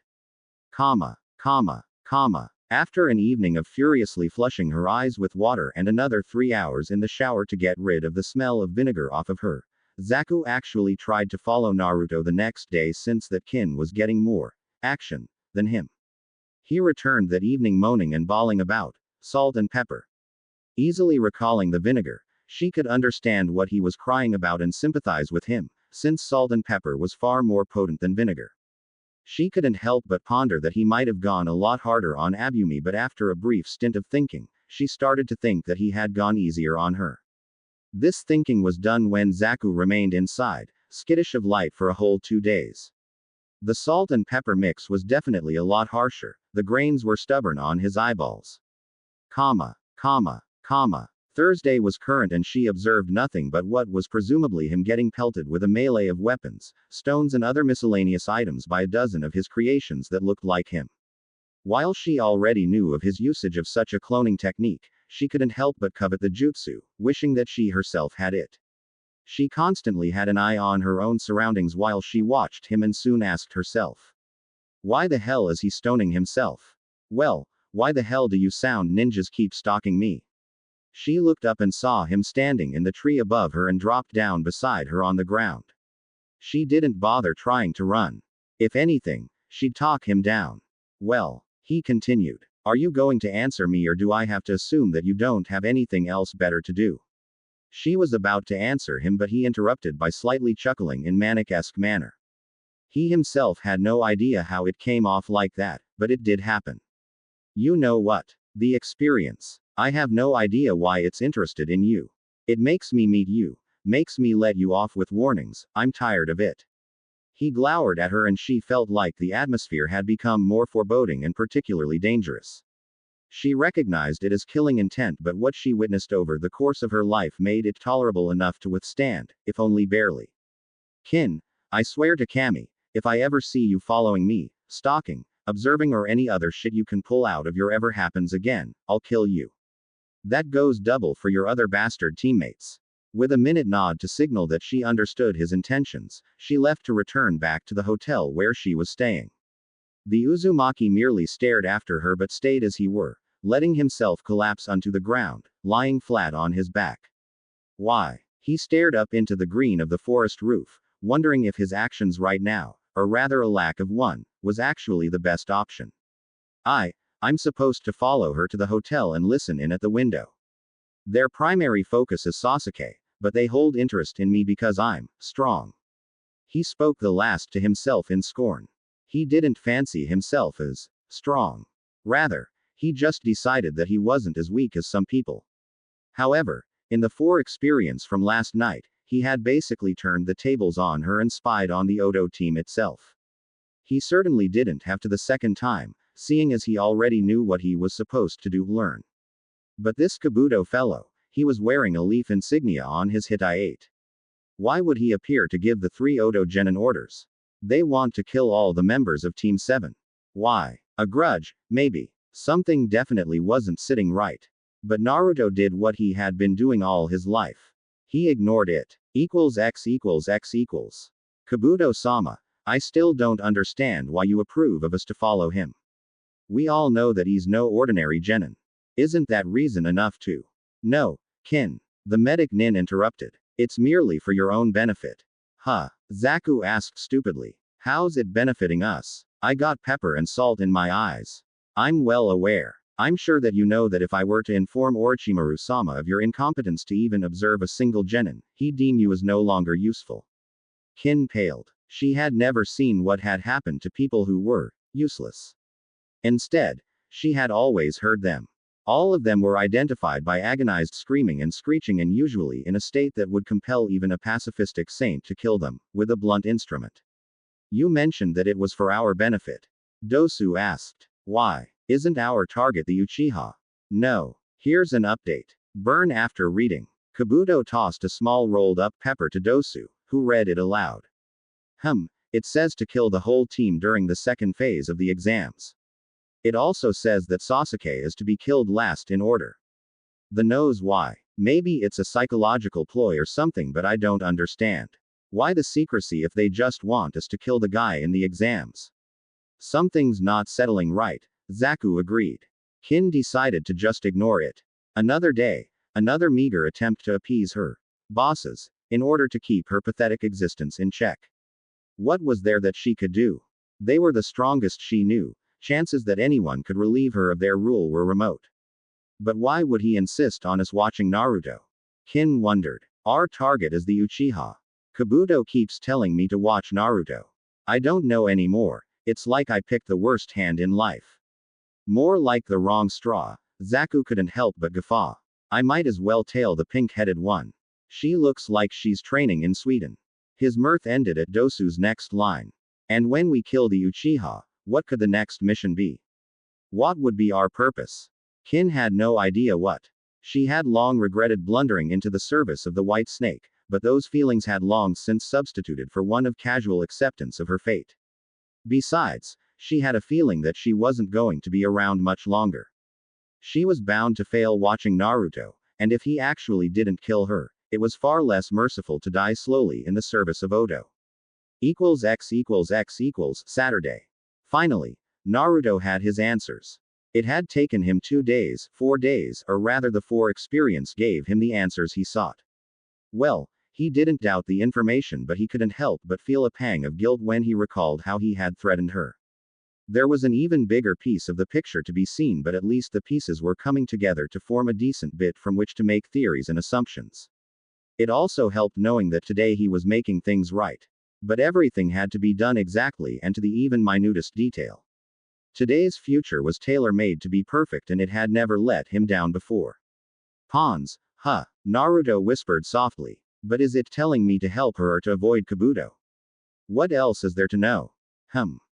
After an evening of furiously flushing her eyes with water and another 3 hours in the shower to get rid of the smell of vinegar off of her, Zaku actually tried to follow Naruto the next day since that Kin was getting more action than him. He returned that evening moaning and bawling about salt and pepper. Easily recalling the vinegar, she could understand what he was crying about and sympathize with him, since salt and pepper was far more potent than vinegar. She couldn't help but ponder that he might have gone a lot harder on Abumi, but after a brief stint of thinking, she started to think that he had gone easier on her. This thinking was done when Zaku remained inside, skittish of light for a whole 2 days. The salt and pepper mix was definitely a lot harsher, the grains were stubborn on his eyeballs. Comma. Thursday was current and she observed nothing but what was presumably him getting pelted with a melee of weapons, stones and other miscellaneous items by a dozen of his creations that looked like him. While she already knew of his usage of such a cloning technique, she couldn't help but covet the jutsu, wishing that she herself had it. She constantly had an eye on her own surroundings while she watched him and soon asked herself, why the hell is he stoning himself? Well, why the hell do you sound ninjas keep stalking me? She looked up and saw him standing in the tree above her and dropped down beside her on the ground. She didn't bother trying to run. If anything, she'd talk him down. Well, he continued, are you going to answer me or do I have to assume that you don't have anything else better to do? She was about to answer him but he interrupted by slightly chuckling in manic-esque manner. He himself had no idea how it came off like that, but it did happen. You know what? The experience. I have no idea why it's interested in you. It makes me meet you, makes me let you off with warnings, I'm tired of it. He glowered at her and she felt like the atmosphere had become more foreboding and particularly dangerous. She recognized it as killing intent, but what she witnessed over the course of her life made it tolerable enough to withstand, if only barely. Kin, I swear to Kami, if I ever see you following me, stalking, observing or any other shit you can pull out of your ever happens again, I'll kill you. That goes double for your other bastard teammates. With a minute nod to signal that she understood his intentions, she left to return back to the hotel where she was staying. The Uzumaki merely stared after her but stayed as he were, letting himself collapse onto the ground, lying flat on his back. Why? He stared up into the green of the forest roof, wondering if his actions right now, or rather a lack of one, was actually the best option. I'm supposed to follow her to the hotel and listen in at the window. Their primary focus is Sasuke, but they hold interest in me because I'm strong. He spoke the last to himself in scorn. He didn't fancy himself as strong. Rather, he just decided that he wasn't as weak as some people. However, in the experience from last night, he had basically turned the tables on her and spied on the Odo team itself. He certainly didn't have to the second time, seeing as he already knew what he was supposed to learn. But this Kabuto fellow, he was wearing a leaf insignia on his Hitai-8. Why would he appear to give the 3 Odo genin orders? They want to kill all the members of Team 7. Why? A grudge, maybe. Something definitely wasn't sitting right. But Naruto did what he had been doing all his life. He ignored it. X equals X equals. Kabuto-sama, I still don't understand why you approve of us to follow him. We all know that he's no ordinary genin. Isn't that reason enough to? No, Kin. The medic nin interrupted. It's merely for your own benefit. Huh? Zaku asked stupidly. How's it benefiting us? I got pepper and salt in my eyes. I'm well aware. I'm sure that you know that if I were to inform Orochimaru-sama of your incompetence to even observe a single genin, he'd deem you as no longer useful. Kin paled. She had never seen what had happened to people who were useless. Instead, she had always heard them. All of them were identified by agonized screaming and screeching and usually in a state that would compel even a pacifistic saint to kill them, with a blunt instrument. You mentioned that it was for our benefit. Dosu asked. Why? Isn't our target the Uchiha? No. Here's an update. Burn after reading. Kabuto tossed a small rolled up pepper to Dosu, who read it aloud. It says to kill the whole team during the second phase of the exams. It also says that Sasuke is to be killed last in order. The knows why. Maybe it's a psychological ploy or something, but I don't understand. Why the secrecy if they just want us to kill the guy in the exams? Something's not settling right, Zaku agreed. Kin decided to just ignore it. Another day, another meager attempt to appease her bosses. in order to keep her pathetic existence in check. What was there that she could do? They were the strongest she knew. Chances that anyone could relieve her of their rule were remote. But why would he insist on us watching Naruto? Kin wondered. Our target is the Uchiha. Kabuto keeps telling me to watch Naruto. I don't know anymore. It's like I picked the worst hand in life. More like the wrong straw. Zaku couldn't help but guffaw. I might as well tail the pink-headed one. She looks like she's training in Sweden. His mirth ended at Dosu's next line. And when we kill the Uchiha, what could the next mission be? What would be our purpose? Kin had no idea what. She had long regretted blundering into the service of the White Snake, but those feelings had long since substituted for one of casual acceptance of her fate. Besides, she had a feeling that she wasn't going to be around much longer. She was bound to fail watching Naruto, and if he actually didn't kill her, it was far less merciful to die slowly in the service of Odo. == Saturday. Finally, Naruto had his answers. It had taken him 2 days, 4 days, or rather the 4 experience gave him the answers he sought. Well, he didn't doubt the information, but he couldn't help but feel a pang of guilt when he recalled how he had threatened her. There was an even bigger piece of the picture to be seen, but at least the pieces were coming together to form a decent bit from which to make theories and assumptions. It also helped knowing that today he was making things right. But everything had to be done exactly and to the even minutest detail. Today's future was tailor-made to be perfect, and it had never let him down before. Pawns, huh? Naruto whispered softly. But is it telling me to help her or to avoid Kabuto? What else is there to know?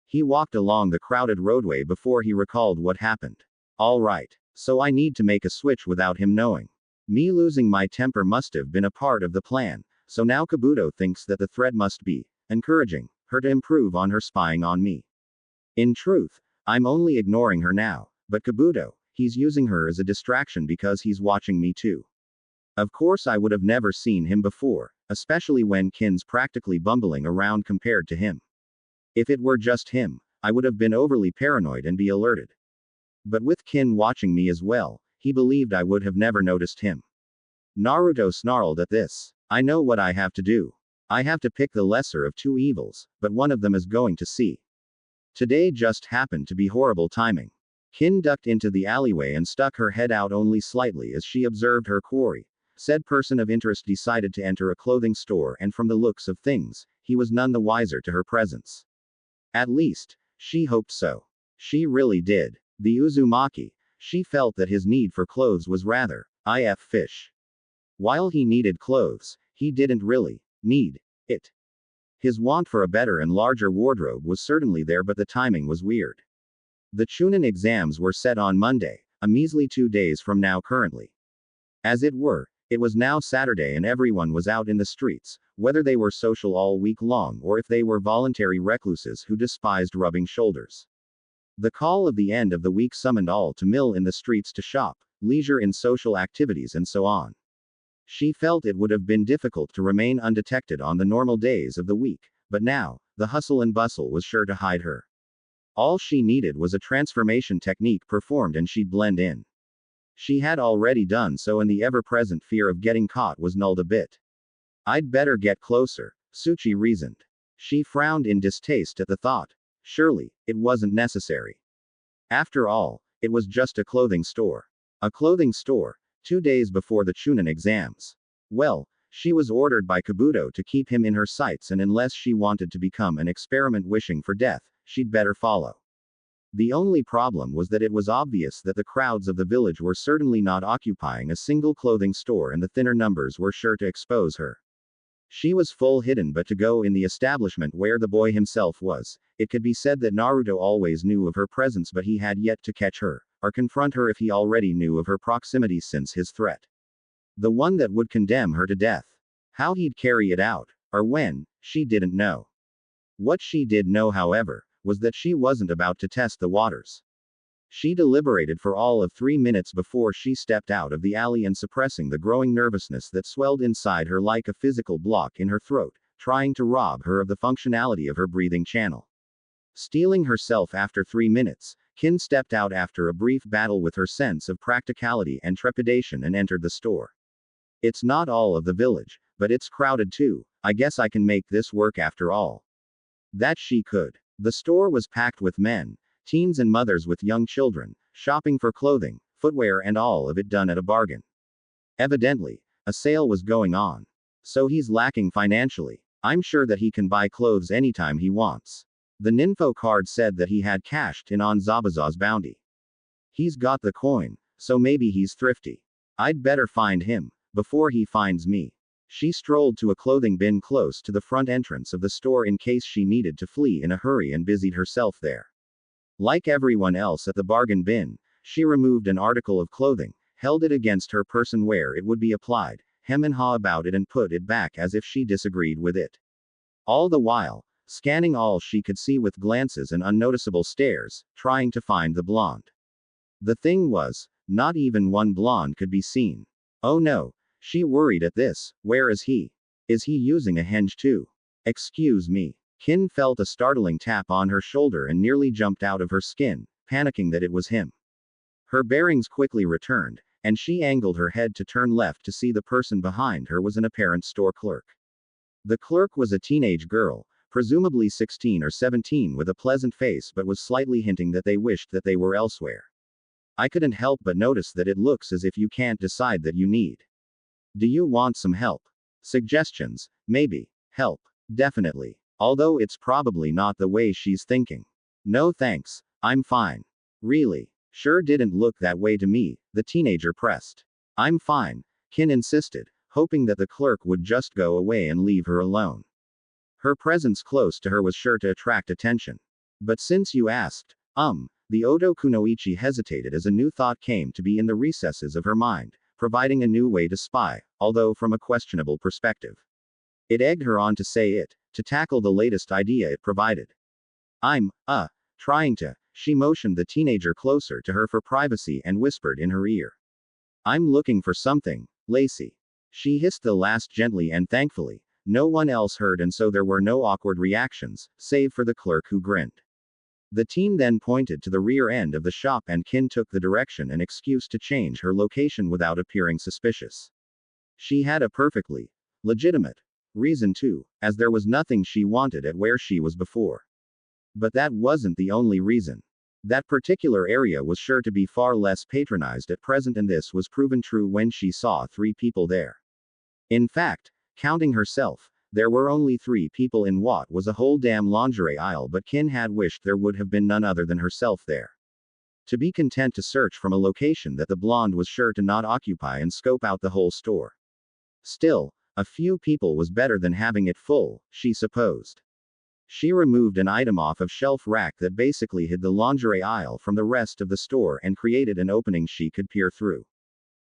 He walked along the crowded roadway before he recalled what happened. All right. So I need to make a switch without him knowing. Me losing my temper must have been a part of the plan, so now Kabuto thinks that the threat must be encouraging her to improve on her spying on me. In truth, I'm only ignoring her now, but Kabuto, he's using her as a distraction because he's watching me too. Of course I would have never seen him before, especially when Kin's practically bumbling around compared to him. If it were just him, I would have been overly paranoid and be alerted. But with Kin watching me as well, he believed I would have never noticed him. Naruto snarled at this. I know what I have to do. I have to pick the lesser of 2 evils, but one of them is going to see. Today just happened to be horrible timing. Kin ducked into the alleyway and stuck her head out only slightly as she observed her quarry. Said person of interest decided to enter a clothing store, and from the looks of things, he was none the wiser to her presence. At least, she hoped so. She really did. The Uzumaki. She felt that his need for clothes was rather fish. While he needed clothes, he didn't really need it. His want for a better and larger wardrobe was certainly there, but the timing was weird. The Chunin exams were set on Monday, a measly 2 days from now currently. As it were, it was now Saturday and everyone was out in the streets, whether they were social all week long or if they were voluntary recluses who despised rubbing shoulders. The call of the end of the week summoned all to mill in the streets to shop, leisure in social activities, and so on. She felt it would have been difficult to remain undetected on the normal days of the week, but now, the hustle and bustle was sure to hide her. All she needed was a transformation technique performed and she'd blend in. She had already done so, and the ever-present fear of getting caught was nulled a bit. I'd better get closer, Tsuchi reasoned. She frowned in distaste at the thought. Surely, it wasn't necessary. After all, it was just a clothing store. A clothing store, 2 days before the Chunin exams. Well, she was ordered by Kabuto to keep him in her sights, and unless she wanted to become an experiment wishing for death, she'd better follow. The only problem was that it was obvious that the crowds of the village were certainly not occupying a single clothing store, and the thinner numbers were sure to expose her. She was full hidden, but to go in the establishment where the boy himself was, it could be said that Naruto always knew of her presence, but he had yet to catch her, or confront her if he already knew of her proximity since his threat. The one that would condemn her to death. How he'd carry it out, or when, she didn't know. What she did know, however, was that she wasn't about to test the waters. She deliberated for all of 3 minutes before she stepped out of the alley, and suppressing the growing nervousness that swelled inside her like a physical block in her throat, trying to rob her of the functionality of her breathing channel. Steeling herself after 3 minutes, Kin stepped out after a brief battle with her sense of practicality and trepidation and entered the store. It's not all of the village, But it's crowded too. I guess I can make this work after all. That she could. The store was packed with men, teens and mothers with young children, shopping for clothing, footwear and all of it done at a bargain. Evidently, a sale was going on. So he's lacking financially. I'm sure that he can buy clothes anytime he wants. The Ninfo card said that he had cashed in on Zabuza's bounty. He's got the coin, so maybe he's thrifty. I'd better find him, before he finds me. She strolled to a clothing bin close to the front entrance of the store in case she needed to flee in a hurry and busied herself there. Like everyone else at the bargain bin, she removed an article of clothing, held it against her person where it would be applied, hem and haw about it and put it back as if she disagreed with it. All the while, scanning all she could see with glances and unnoticeable stares, trying to find the blonde. The thing was, not even one blonde could be seen. Oh no, she worried at this. Where is he? Is he using a henge too? Excuse me. Kin felt a startling tap on her shoulder and nearly jumped out of her skin, panicking that it was him. Her bearings quickly returned, and she angled her head to turn left to see the person behind her was an apparent store clerk. The clerk was a teenage girl, presumably 16 or 17 with a pleasant face but was slightly hinting that they wished that they were elsewhere. I couldn't help but notice that it looks as if you can't decide that you need. Do you want some help? Suggestions? Maybe. Help? Definitely. Although it's probably not the way she's thinking. No thanks, I'm fine. Really? Sure didn't look that way to me, the teenager pressed. I'm fine, Kin insisted, hoping that the clerk would just go away and leave her alone. Her presence close to her was sure to attract attention. But since you asked, the Odo Kunoichi hesitated as a new thought came to be in the recesses of her mind, providing a new way to spy, although from a questionable perspective. It egged her on to say it, to tackle the latest idea it provided. I'm, trying to. She motioned the teenager closer to her for privacy and whispered in her ear. I'm looking for something, Lacey. She hissed the last gently and thankfully, no one else heard and so there were no awkward reactions, save for the clerk who grinned. The teen then pointed to the rear end of the shop and Kin took the direction and excuse to change her location without appearing suspicious. She had a perfectly legitimate reason to, as there was nothing she wanted at where she was before. But that wasn't the only reason. That particular area was sure to be far less patronized at present and this was proven true when she saw 3 people there. In fact, counting herself, there were only 3 people in what was a whole damn lingerie aisle but Kin had wished there would have been none other than herself there. To be content to search from a location that the blonde was sure to not occupy and scope out the whole store. Still, a few people was better than having it full, she supposed. She removed an item off of shelf rack that basically hid the lingerie aisle from the rest of the store and created an opening she could peer through.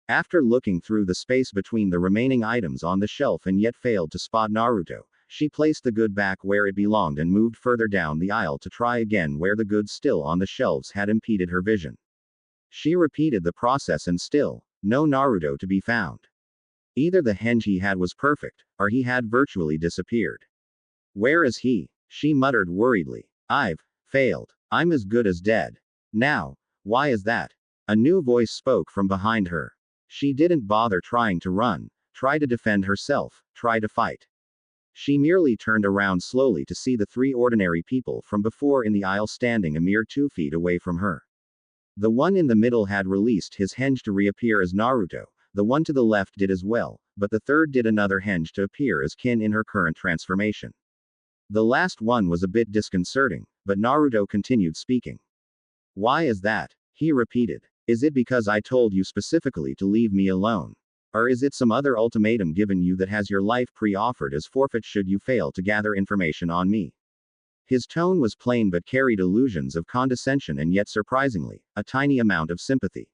After looking through the space between the remaining items on the shelf and yet failed to spot Naruto, she placed the good back where it belonged and moved further down the aisle to try again where the goods still on the shelves had impeded her vision. She repeated the process and still, no Naruto to be found. Either the henge he had was perfect, or he had virtually disappeared. Where is he? She muttered worriedly. I've failed. I'm as good as dead. Now, why is that? A new voice spoke from behind her. She didn't bother trying to run, try to defend herself, try to fight. She merely turned around slowly to see the 3 ordinary people from before in the aisle standing a mere 2 feet away from her. The one in the middle had released his henge to reappear as Naruto, the one to the left did as well, but the third did another henge to appear as Kin in her current transformation. The last one was a bit disconcerting, but Naruto continued speaking. Why is that? He repeated. Is it because I told you specifically to leave me alone? Or is it some other ultimatum given you that has your life pre-offered as forfeit should you fail to gather information on me? His tone was plain but carried illusions of condescension and yet surprisingly, a tiny amount of sympathy.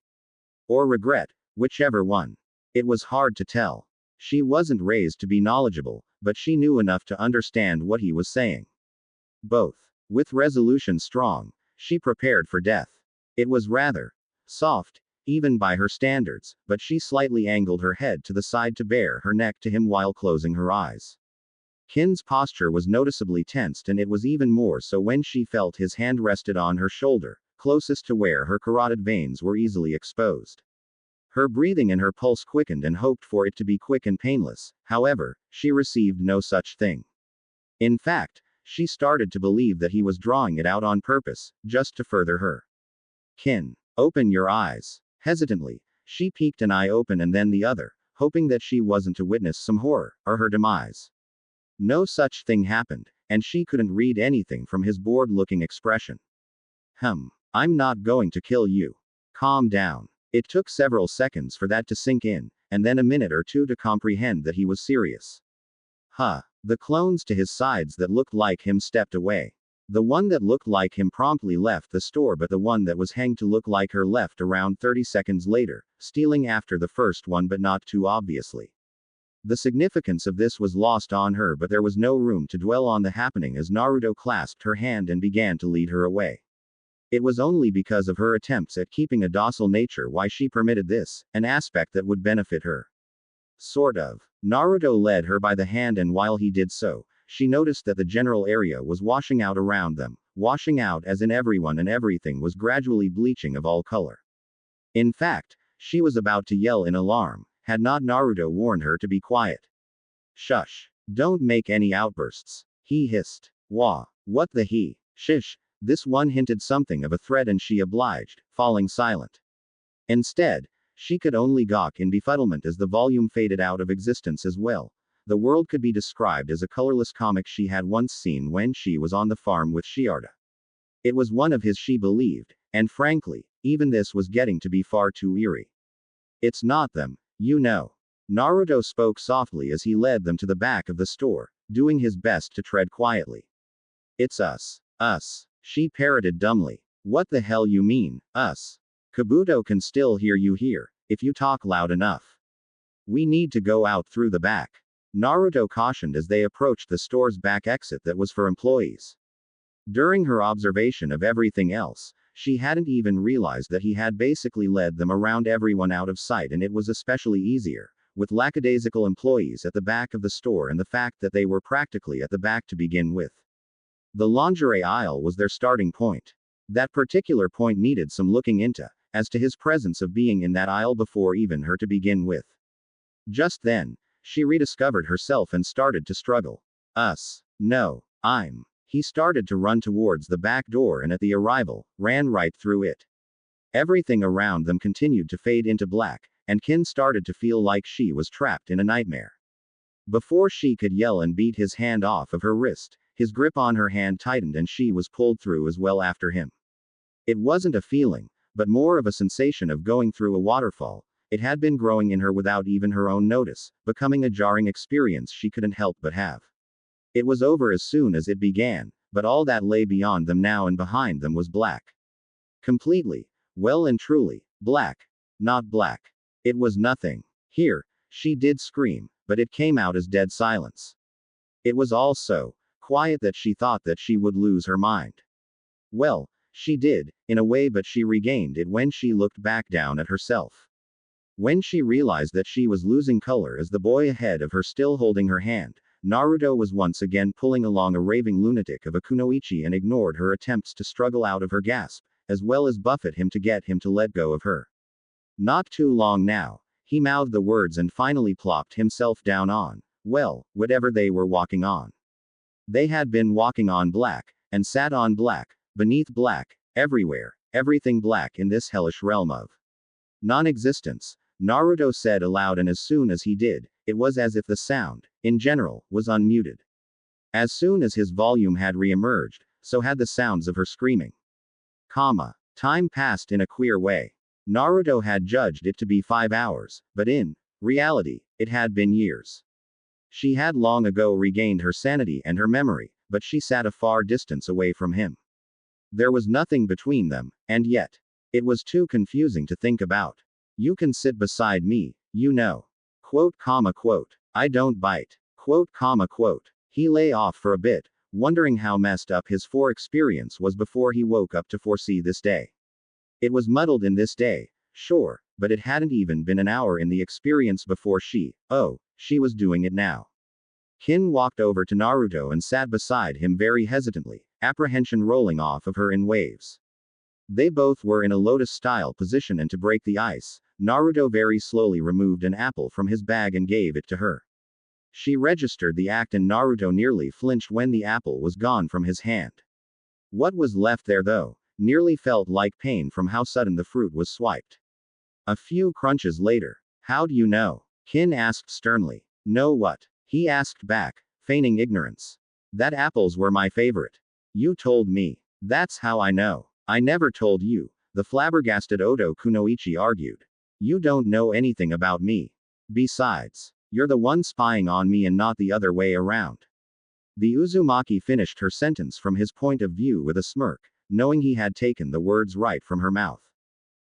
Or regret, whichever one. It was hard to tell. She wasn't raised to be knowledgeable, but she knew enough to understand what he was saying. Both. With resolution strong, she prepared for death. It was rather soft, even by her standards, but she slightly angled her head to the side to bare her neck to him while closing her eyes. Kin's posture was noticeably tensed and it was even more so when she felt his hand rested on her shoulder, closest to where her carotid veins were easily exposed. Her breathing and her pulse quickened and hoped for it to be quick and painless. However, she received no such thing. In fact, she started to believe that he was drawing it out on purpose, just to further her. Kin, open your eyes. Hesitantly, she peeked an eye open and then the other, hoping that she wasn't to witness some horror, or her demise. No such thing happened, and she couldn't read anything from his bored-looking expression. I'm not going to kill you. Calm down. It took several seconds for that to sink in, and then a minute or two to comprehend that he was serious. The clones to his sides that looked like him stepped away. The one that looked like him promptly left the store, but the one that was hanged to look like her left around 30 seconds later, stealing after the first one but not too obviously. The significance of this was lost on her, but there was no room to dwell on the happening as Naruto clasped her hand and began to lead her away. It was only because of her attempts at keeping a docile nature why she permitted this, an aspect that would benefit her. Sort of. Naruto led her by the hand, and while he did so, she noticed that the general area was washing out around them, washing out as in everyone and everything was gradually bleaching of all color. In fact, she was about to yell in alarm, had not Naruto warned her to be quiet. Shush. Don't make any outbursts. He hissed. Wah. What the he? Shish. This one hinted something of a threat and she obliged, falling silent. Instead, she could only gawk in befuddlement as the volume faded out of existence as well. The world could be described as a colorless comic she had once seen when she was on the farm with Shiarda. It was one of his, she believed, and frankly, even this was getting to be far too eerie. It's not them, you know. Naruto spoke softly as he led them to the back of the store, doing his best to tread quietly. It's us. Us. She parroted dumbly. What the hell you mean, us? Kabuto can still hear you here, if you talk loud enough. We need to go out through the back. Naruto cautioned as they approached the store's back exit that was for employees. During her observation of everything else, she hadn't even realized that he had basically led them around everyone out of sight, and it was especially easier, with lackadaisical employees at the back of the store and the fact that they were practically at the back to begin with. The lingerie aisle was their starting point. That particular point needed some looking into, as to his presence of being in that aisle before even her to begin with. Just then, she rediscovered herself and started to struggle. Us. No. He started to run towards the back door and at the arrival, ran right through it. Everything around them continued to fade into black, and Kin started to feel like she was trapped in a nightmare. Before she could yell and beat his hand off of her wrist, his grip on her hand tightened and she was pulled through as well after him. It wasn't a feeling, but more of a sensation of going through a waterfall. It had been growing in her without even her own notice, becoming a jarring experience she couldn't help but have. It was over as soon as it began, but all that lay beyond them now and behind them was black. Completely, well and truly, black. Not black. It was nothing. Here, she did scream, but it came out as dead silence. It was all so quiet that she thought that she would lose her mind. Well, she did, in a way, but she regained it when she looked back down at herself. When she realized that she was losing color as the boy ahead of her still holding her hand, Naruto was once again pulling along a raving lunatic of a kunoichi and ignored her attempts to struggle out of her gasp, as well as buffet him to get him to let go of her. Not too long now, he mouthed the words and finally plopped himself down on, well, whatever they were walking on. They had been walking on black, and sat on black, beneath black, everywhere, everything black in this hellish realm of non-existence. Naruto said aloud, and as soon as he did, it was as if the sound, in general, was unmuted. As soon as his volume had re-emerged, so had the sounds of her screaming. Time passed in a queer way. Naruto had judged it to be 5 hours, but in reality, it had been years. She had long ago regained her sanity and her memory, but she sat a far distance away from him. There was nothing between them, and yet, it was too confusing to think about. You can sit beside me, you know. Quote. I don't bite. Quote. He lay off for a bit, wondering how messed up his experience was before he woke up to foresee this day. It was muddled in this day, sure, but it hadn't even been an hour in the experience before she was doing it now. Kin walked over to Naruto and sat beside him very hesitantly, apprehension rolling off of her in waves. They both were in a lotus-style position, and to break the ice, Naruto very slowly removed an apple from his bag and gave it to her. She registered the act and Naruto nearly flinched when the apple was gone from his hand. What was left there though, nearly felt like pain from how sudden the fruit was swiped. A few crunches later. How do you know? Kin asked sternly. Know what? He asked back, feigning ignorance. That apples were my favorite. You told me. That's how I know. I never told you, the flabbergasted Oto Kunoichi argued. You don't know anything about me. Besides, you're the one spying on me and not the other way around. The Uzumaki finished her sentence from his point of view with a smirk, knowing he had taken the words right from her mouth.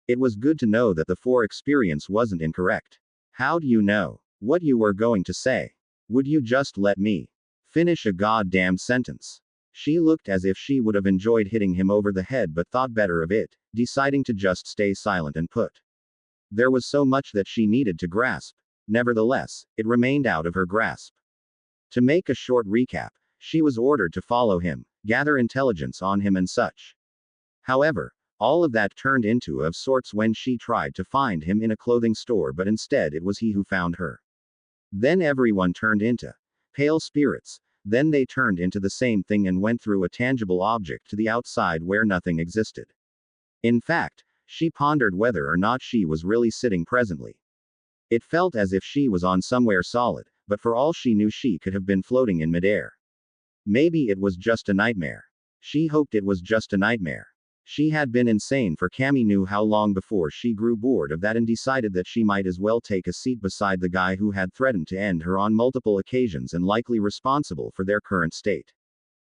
It was good to know that the experience wasn't incorrect. How do you know what you were going to say? Would you just let me finish a goddamn sentence? She looked as if she would have enjoyed hitting him over the head but thought better of it, deciding to just stay silent and put. There was so much that she needed to grasp. Nevertheless, it remained out of her grasp. To make a short recap, she was ordered to follow him, gather intelligence on him and such. However, all of that turned into of sorts when she tried to find him in a clothing store, but instead it was he who found her. Then everyone turned into pale spirits, then they turned into the same thing and went through a tangible object to the outside where nothing existed. In fact, she pondered whether or not she was really sitting presently. It felt as if she was on somewhere solid, but for all she knew she could have been floating in midair. Maybe it was just a nightmare. She hoped it was just a nightmare. She had been insane for Kami knew how long before she grew bored of that and decided that she might as well take a seat beside the guy who had threatened to end her on multiple occasions and likely responsible for their current state.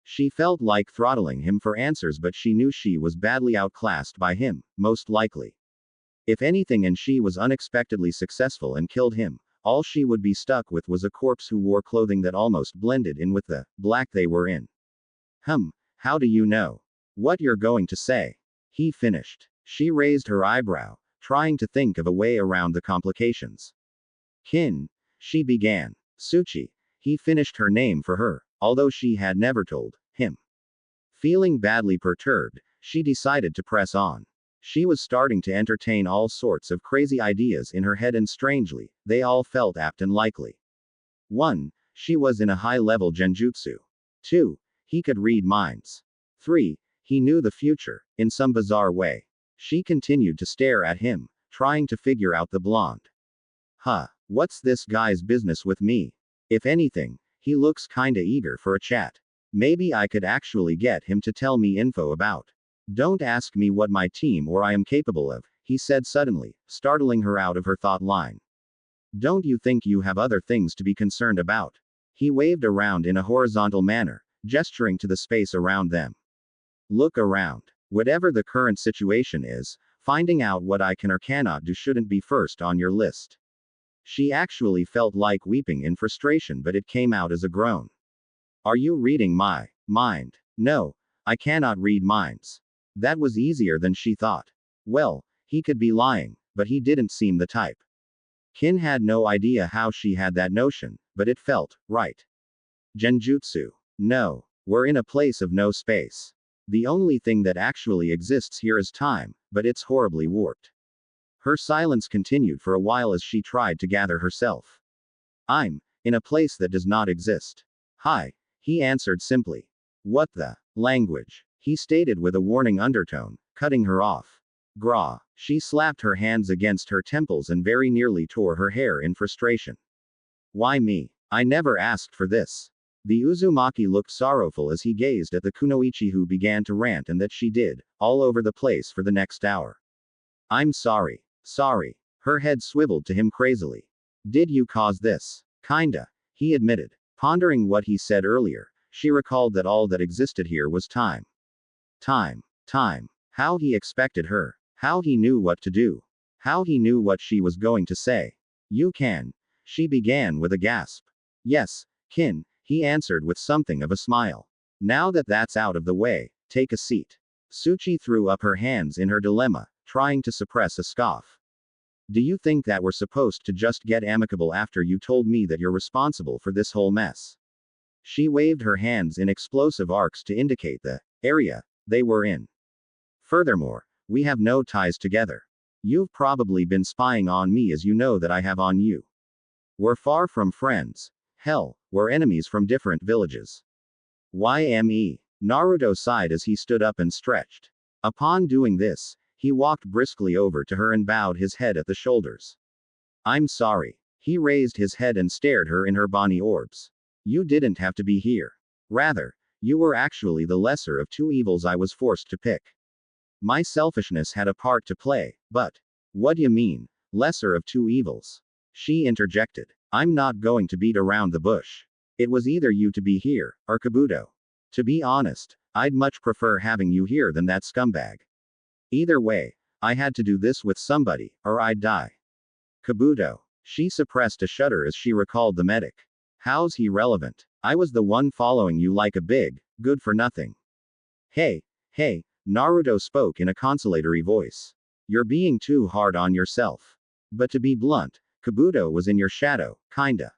She felt like throttling him for answers, but she knew she was badly outclassed by him, most likely. If anything, and she was unexpectedly successful and killed him, all she would be stuck with was a corpse who wore clothing that almost blended in with the black they were in. How do you know what you're going to say? He finished. She raised her eyebrow, trying to think of a way around the complications. Kin, she began. Tsuchi, he finished her name for her, although she had never told him. Feeling badly perturbed, she decided to press on. She was starting to entertain all sorts of crazy ideas in her head, and strangely, they all felt apt and likely. 1. She was in a high-level genjutsu. 2. He could read minds. 3. He knew the future, in some bizarre way. She continued to stare at him, trying to figure out the blonde. What's this guy's business with me? If anything, he looks kinda eager for a chat. Maybe I could actually get him to tell me info about. Don't ask me what my team or I am capable of, he said suddenly, startling her out of her thought line. Don't you think you have other things to be concerned about? He waved around in a horizontal manner, gesturing to the space around them. Look around. Whatever the current situation is, finding out what I can or cannot do shouldn't be first on your list. She actually felt like weeping in frustration, but it came out as a groan. Are you reading my mind? No, I cannot read minds. That was easier than she thought. Well, he could be lying, but he didn't seem the type. Kin had no idea how she had that notion, but it felt right. Genjutsu. No, we're in a place of no space. The only thing that actually exists here is time, but it's horribly warped. Her silence continued for a while as she tried to gather herself. I'm in a place that does not exist. Hi, he answered simply. What the language? He stated with a warning undertone, cutting her off. Gra. She slapped her hands against her temples and very nearly tore her hair in frustration. Why me? I never asked for this. The Uzumaki looked sorrowful as he gazed at the kunoichi who began to rant and that she did, all over the place for the next hour. I'm sorry. Sorry. Her head swiveled to him crazily. Did you cause this? Kinda. He admitted. Pondering what he said earlier, she recalled that all that existed here was time. Time. How he expected her. How he knew what to do. How he knew what she was going to say. You can. She began with a gasp. Yes, Kin. He answered with something of a smile. Now that that's out of the way, take a seat. Tsuchi threw up her hands in her dilemma, trying to suppress a scoff. Do you think that we're supposed to just get amicable after you told me that you're responsible for this whole mess? She waved her hands in explosive arcs to indicate the area they were in. Furthermore, we have no ties together. You've probably been spying on me as you know that I have on you. We're far from friends. Hell, we're enemies from different villages. YME. Naruto sighed as he stood up and stretched. Upon doing this, he walked briskly over to her and bowed his head at the shoulders. I'm sorry. He raised his head and stared her in her bonny orbs. You didn't have to be here. Rather, you were actually the lesser of two evils I was forced to pick. My selfishness had a part to play, but. What do you mean, lesser of two evils? She interjected. I'm not going to beat around the bush. It was either you to be here, or Kabuto. To be honest, I'd much prefer having you here than that scumbag. Either way, I had to do this with somebody, or I'd die. Kabuto. She suppressed a shudder as she recalled the medic. How's he relevant? I was the one following you like a big, good for nothing. Hey, Naruto spoke in a consolatory voice. You're being too hard on yourself. But to be blunt, Kabuto was in your shadow, kinda.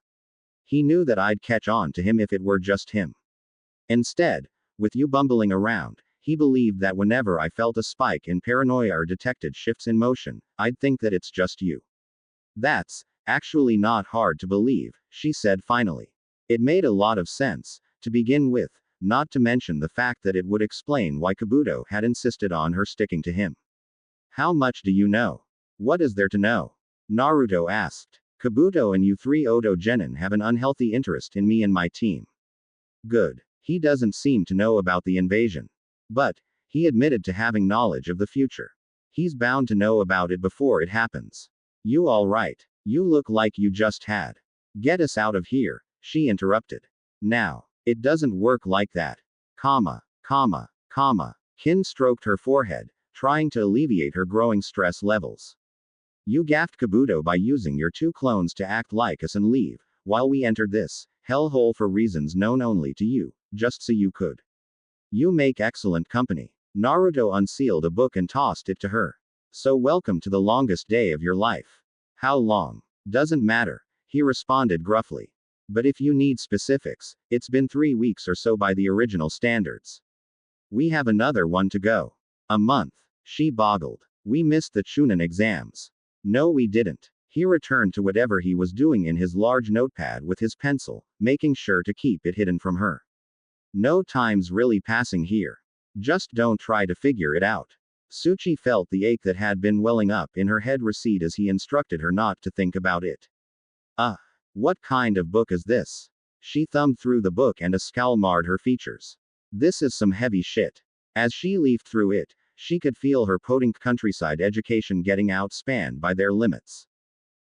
He knew that I'd catch on to him if it were just him. Instead, with you bumbling around, he believed that whenever I felt a spike in paranoia or detected shifts in motion, I'd think that it's just you. That's actually not hard to believe, she said finally. It made a lot of sense, to begin with, not to mention the fact that it would explain why Kabuto had insisted on her sticking to him. How much do you know? What is there to know? Naruto asked. Kabuto and you three Oto Genin have an unhealthy interest in me and my team. Good. He doesn't seem to know about the invasion. But, he admitted to having knowledge of the future. He's bound to know about it before it happens. You alright? You look like you just had. Get us out of here, she interrupted. Now, it doesn't work like that. Comma. Kin stroked her forehead, trying to alleviate her growing stress levels. You gaffed Kabuto by using your two clones to act like us and leave, while we entered this hellhole for reasons known only to you, just so you could. You make excellent company. Naruto unsealed a book and tossed it to her. So welcome to the longest day of your life. How long? Doesn't matter, he responded gruffly. But if you need specifics, it's been 3 weeks or so by the original standards. We have another one to go. A month. She boggled. We missed the Chunin exams. No, we didn't. He returned to whatever he was doing in his large notepad with his pencil, making sure to keep it hidden from her. No time's really passing here. Just don't try to figure it out. Tsuchi felt the ache that had been welling up in her head recede as he instructed her not to think about it. What kind of book is this? She thumbed through the book and a scowl marred her features. This is some heavy shit. As she leafed through it, she could feel her podunk countryside education getting outspanned by their limits.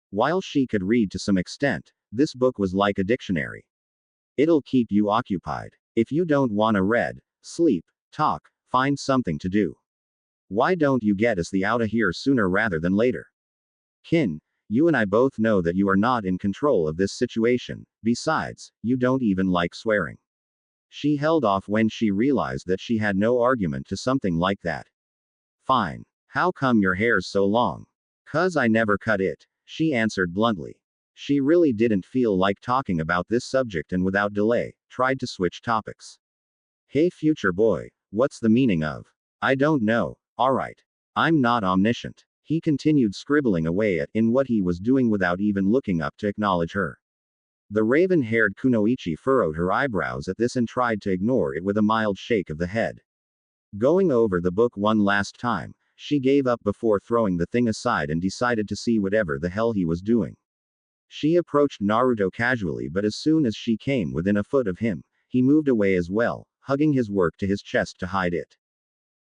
While she could read to some extent, this book was like a dictionary. It'll keep you occupied. If you don't wanna read, sleep, talk, find something to do. Why don't you get us the outta here sooner rather than later? Kin, you and I both know that you are not in control of this situation, besides, you don't even like swearing. She held off when she realized that she had no argument to something like that. Fine. How come your hair's so long? 'Cause I never cut it, she answered bluntly. She really didn't feel like talking about this subject and without delay, tried to switch topics. Hey future boy, what's the meaning of? I don't know, alright. I'm not omniscient. He continued scribbling away in what he was doing without even looking up to acknowledge her. The raven-haired Kunoichi furrowed her eyebrows at this and tried to ignore it with a mild shake of the head. Going over the book one last time, she gave up before throwing the thing aside and decided to see whatever the hell he was doing. She approached Naruto casually, but as soon as she came within a foot of him, he moved away as well, hugging his work to his chest to hide it.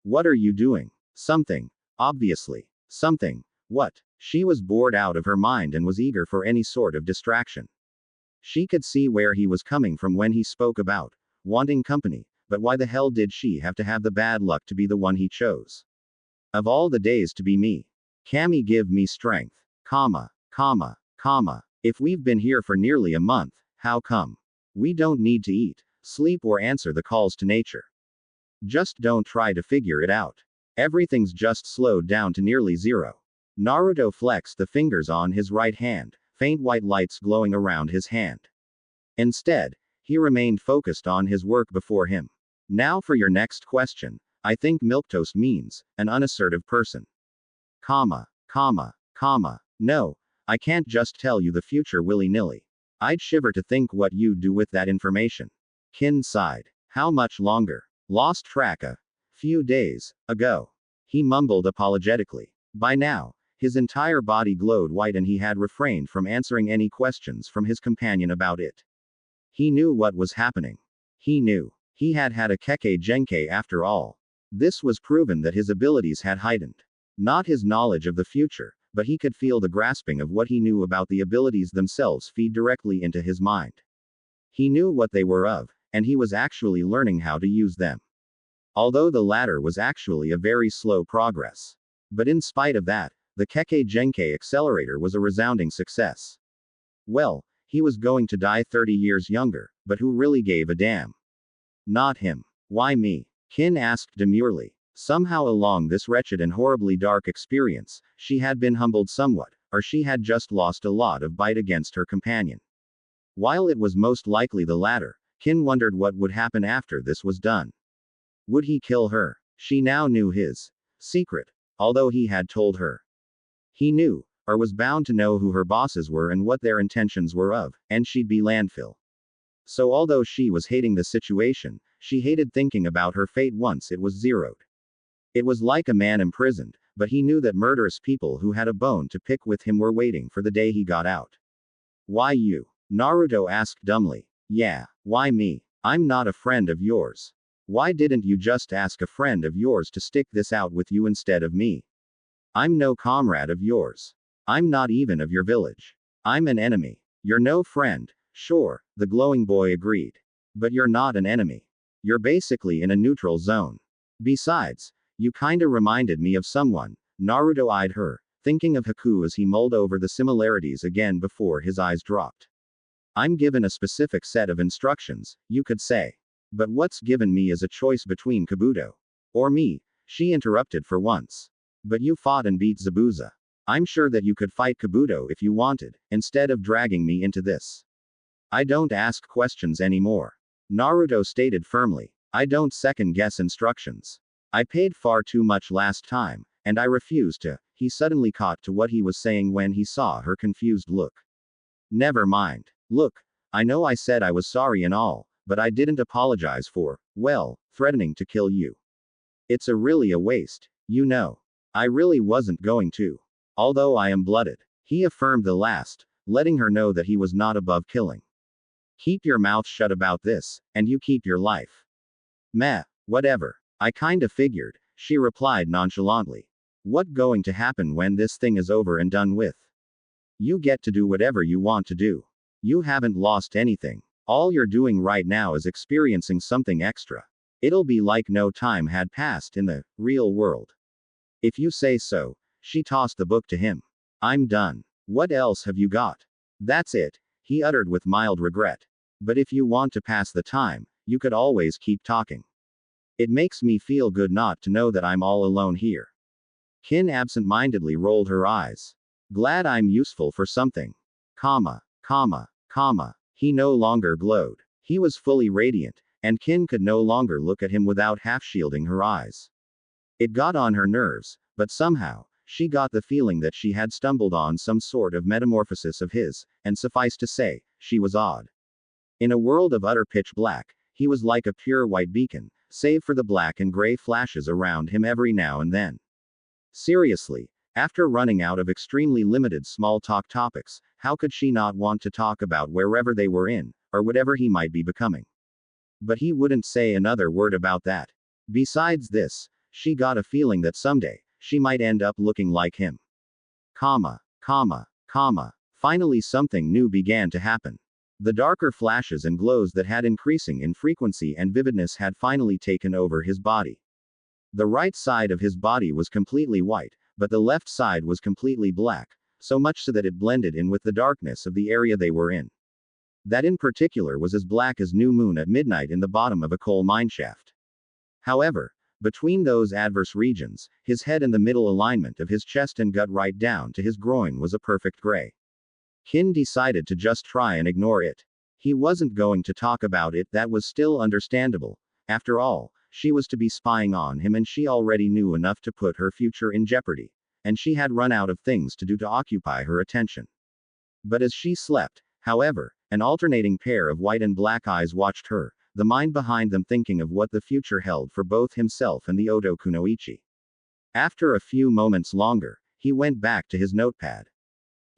What are you doing? Something. Obviously. Something. What? She was bored out of her mind and was eager for any sort of distraction. She could see where he was coming from when he spoke about wanting company, but why the hell did she have to have the bad luck to be the one he chose? Of all the days to be me. Kami give me strength. Comma. If we've been here for nearly a month, how come? We don't need to eat, sleep or answer the calls to nature. Just don't try to figure it out. Everything's just slowed down to nearly zero. Naruto flexed the fingers on his right hand, faint white lights glowing around his hand. Instead, he remained focused on his work before him. Now for your next question. I think milquetoast means an unassertive person. Comma. No, I can't just tell you the future willy-nilly. I'd shiver to think what you'd do with that information. Kin sighed. How much longer? Lost track a few days ago. He mumbled apologetically. By now, his entire body glowed white and he had refrained from answering any questions from his companion about it. He knew what was happening. He knew. He had had a Kekkei Genkai after all. This was proven that his abilities had heightened. Not his knowledge of the future, but he could feel the grasping of what he knew about the abilities themselves feed directly into his mind. He knew what they were of, and he was actually learning how to use them. Although the latter was actually a very slow progress. But in spite of that, the Kekkei Genkai accelerator was a resounding success. Well, he was going to die 30 years younger, but who really gave a damn? Not him. Why me? Kin asked demurely. Somehow along this wretched and horribly dark experience, she had been humbled somewhat, or she had just lost a lot of bite against her companion. While it was most likely the latter, Kin wondered what would happen after this was done. Would he kill her? She now knew his secret, although he had told her. He knew, or was bound to know who her bosses were and what their intentions were of, and she'd be landfill. So although she was hating the situation, she hated thinking about her fate once it was zeroed. It was like a man imprisoned, but he knew that murderous people who had a bone to pick with him were waiting for the day he got out. Why you? Naruto asked dumbly. Yeah, why me? I'm not a friend of yours. Why didn't you just ask a friend of yours to stick this out with you instead of me? I'm no comrade of yours. I'm not even of your village. I'm an enemy. You're no friend. Sure, the glowing boy agreed. But you're not an enemy. You're basically in a neutral zone. Besides, you kinda reminded me of someone. Naruto eyed her, thinking of Haku as he mulled over the similarities again before his eyes dropped. I'm given a specific set of instructions, you could say. But what's given me is a choice between Kabuto or me, she interrupted for once. But you fought and beat Zabuza. I'm sure that you could fight Kabuto if you wanted, instead of dragging me into this. I don't ask questions anymore. Naruto stated firmly. I don't second guess instructions. I paid far too much last time, and I refuse to. He suddenly caught to what he was saying when he saw her confused look. Never mind. Look, I know I said I was sorry and all, but I didn't apologize for, well, threatening to kill you. It's really a waste, you know. I really wasn't going to. Although I am blooded. He affirmed the last, letting her know that he was not above killing. Keep your mouth shut about this, and you keep your life. Meh, whatever. I kinda figured, she replied nonchalantly. What going to happen when this thing is over and done with? You get to do whatever you want to do. You haven't lost anything. All you're doing right now is experiencing something extra. It'll be like no time had passed in the real world. If you say so, she tossed the book to him. I'm done. What else have you got? That's it, he uttered with mild regret. But if you want to pass the time, you could always keep talking. It makes me feel good not to know that I'm all alone here. Kin absent-mindedly rolled her eyes. Glad I'm useful for something. He no longer glowed. He was fully radiant, and Kin could no longer look at him without half-shielding her eyes. It got on her nerves, but somehow, she got the feeling that she had stumbled on some sort of metamorphosis of his, and suffice to say, she was awed. In a world of utter pitch black, he was like a pure white beacon, save for the black and gray flashes around him every now and then. Seriously, after running out of extremely limited small talk topics, how could she not want to talk about wherever they were in, or whatever he might be becoming? But he wouldn't say another word about that. Besides this, she got a feeling that someday, she might end up looking like him. Finally something new began to happen. The darker flashes and glows that had increasing in frequency and vividness had finally taken over his body. The right side of his body was completely white, but the left side was completely black, so much so that it blended in with the darkness of the area they were in. That in particular was as black as new moon at midnight in the bottom of a coal mine shaft. However, between those adverse regions, his head and the middle alignment of his chest and gut right down to his groin was a perfect gray. Kin decided to just try and ignore it. He wasn't going to talk about it, that was still understandable. After all, she was to be spying on him and she already knew enough to put her future in jeopardy. and she had run out of things to do to occupy her attention. But as she slept, however, an alternating pair of white and black eyes watched her, the mind behind them thinking of what the future held for both himself and the Oto Kunoichi. After a few moments longer, he went back to his notepad.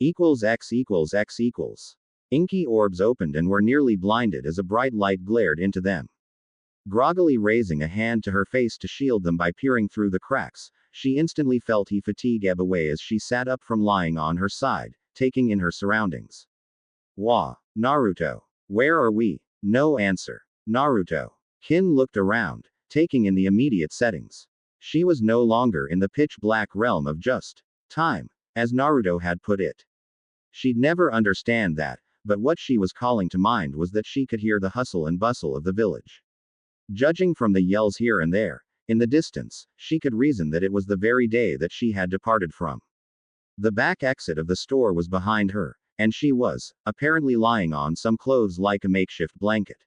X equals X equals. Inky orbs opened and were nearly blinded as a bright light glared into them. Groggily raising a hand to her face to shield them by peering through the cracks, she instantly felt her fatigue ebb away as she sat up from lying on her side, taking in her surroundings. Wah. Naruto. Where are we? No answer. Naruto. Kin looked around, taking in the immediate settings. She was no longer in the pitch-black realm of just time, as Naruto had put it. She'd never understand that, but what she was calling to mind was that she could hear the hustle and bustle of the village. Judging from the yells here and there, in the distance, she could reason that it was the very day that she had departed from. The back exit of the store was behind her, and she was, apparently lying on some clothes like a makeshift blanket.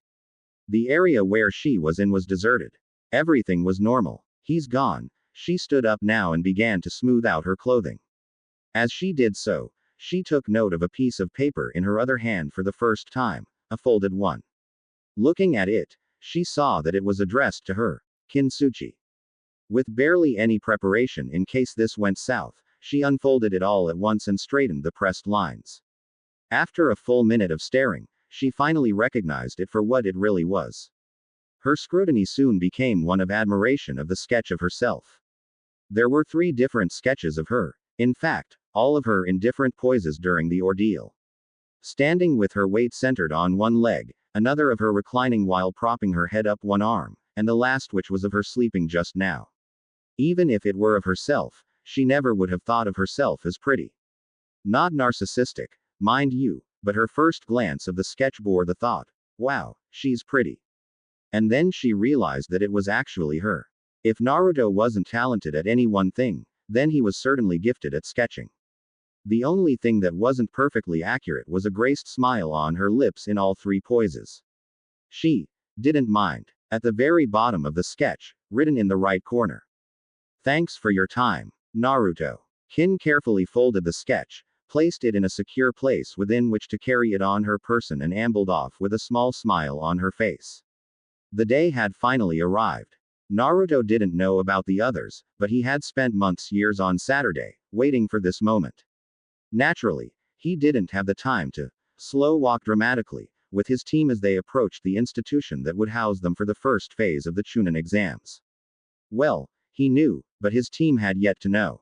The area where she was in was deserted. Everything was normal. He's gone. She stood up now and began to smooth out her clothing. As she did so, she took note of a piece of paper in her other hand for the first time, a folded one. Looking at it, she saw that it was addressed to her, Tsuchi. With barely any preparation in case this went south, she unfolded it all at once and straightened the pressed lines. After a full minute of staring, she finally recognized it for what it really was. Her scrutiny soon became one of admiration of the sketch of herself. There were 3 different sketches of her, in fact, all of her in different poses during the ordeal. Standing with her weight centered on one leg, another of her reclining while propping her head up one arm, and the last which was of her sleeping just now. Even if it were of herself, she never would have thought of herself as pretty. Not narcissistic, mind you, but her first glance of the sketch bore the thought, wow, she's pretty. And then she realized that it was actually her. If Naruto wasn't talented at any one thing, then he was certainly gifted at sketching. The only thing that wasn't perfectly accurate was a graced smile on her lips in all 3 poses. She didn't mind. At the very bottom of the sketch, written in the right corner. Thanks for your time, Naruto. Kin carefully folded the sketch, placed it in a secure place within which to carry it on her person and ambled off with a small smile on her face. The day had finally arrived. Naruto didn't know about the others, but he had spent years on Saturday, waiting for this moment. Naturally, he didn't have the time to slow walk dramatically with his team as they approached the institution that would house them for the first phase of the Chunin exams. Well, he knew, but his team had yet to know.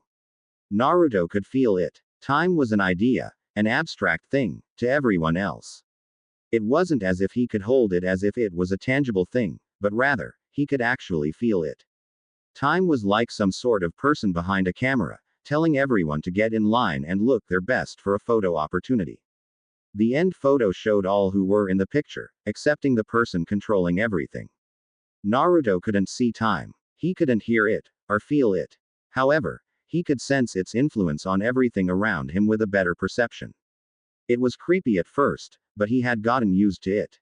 Naruto could feel it. Time was an idea, an abstract thing, to everyone else. It wasn't as if he could hold it as if it was a tangible thing, but rather, he could actually feel it. Time was like some sort of person behind a camera, telling everyone to get in line and look their best for a photo opportunity. The end photo showed all who were in the picture, excepting the person controlling everything. Naruto couldn't see time. He couldn't hear it, or feel it. However, he could sense its influence on everything around him with a better perception. It was creepy at first, but he had gotten used to it.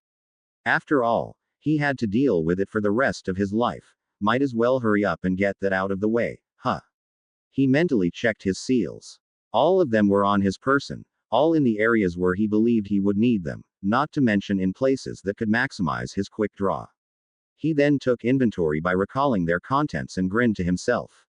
After all, he had to deal with it for the rest of his life. Might as well hurry up and get that out of the way, huh? He mentally checked his seals. All of them were on his person, all in the areas where he believed he would need them, not to mention in places that could maximize his quick draw. He then took inventory by recalling their contents and grinned to himself.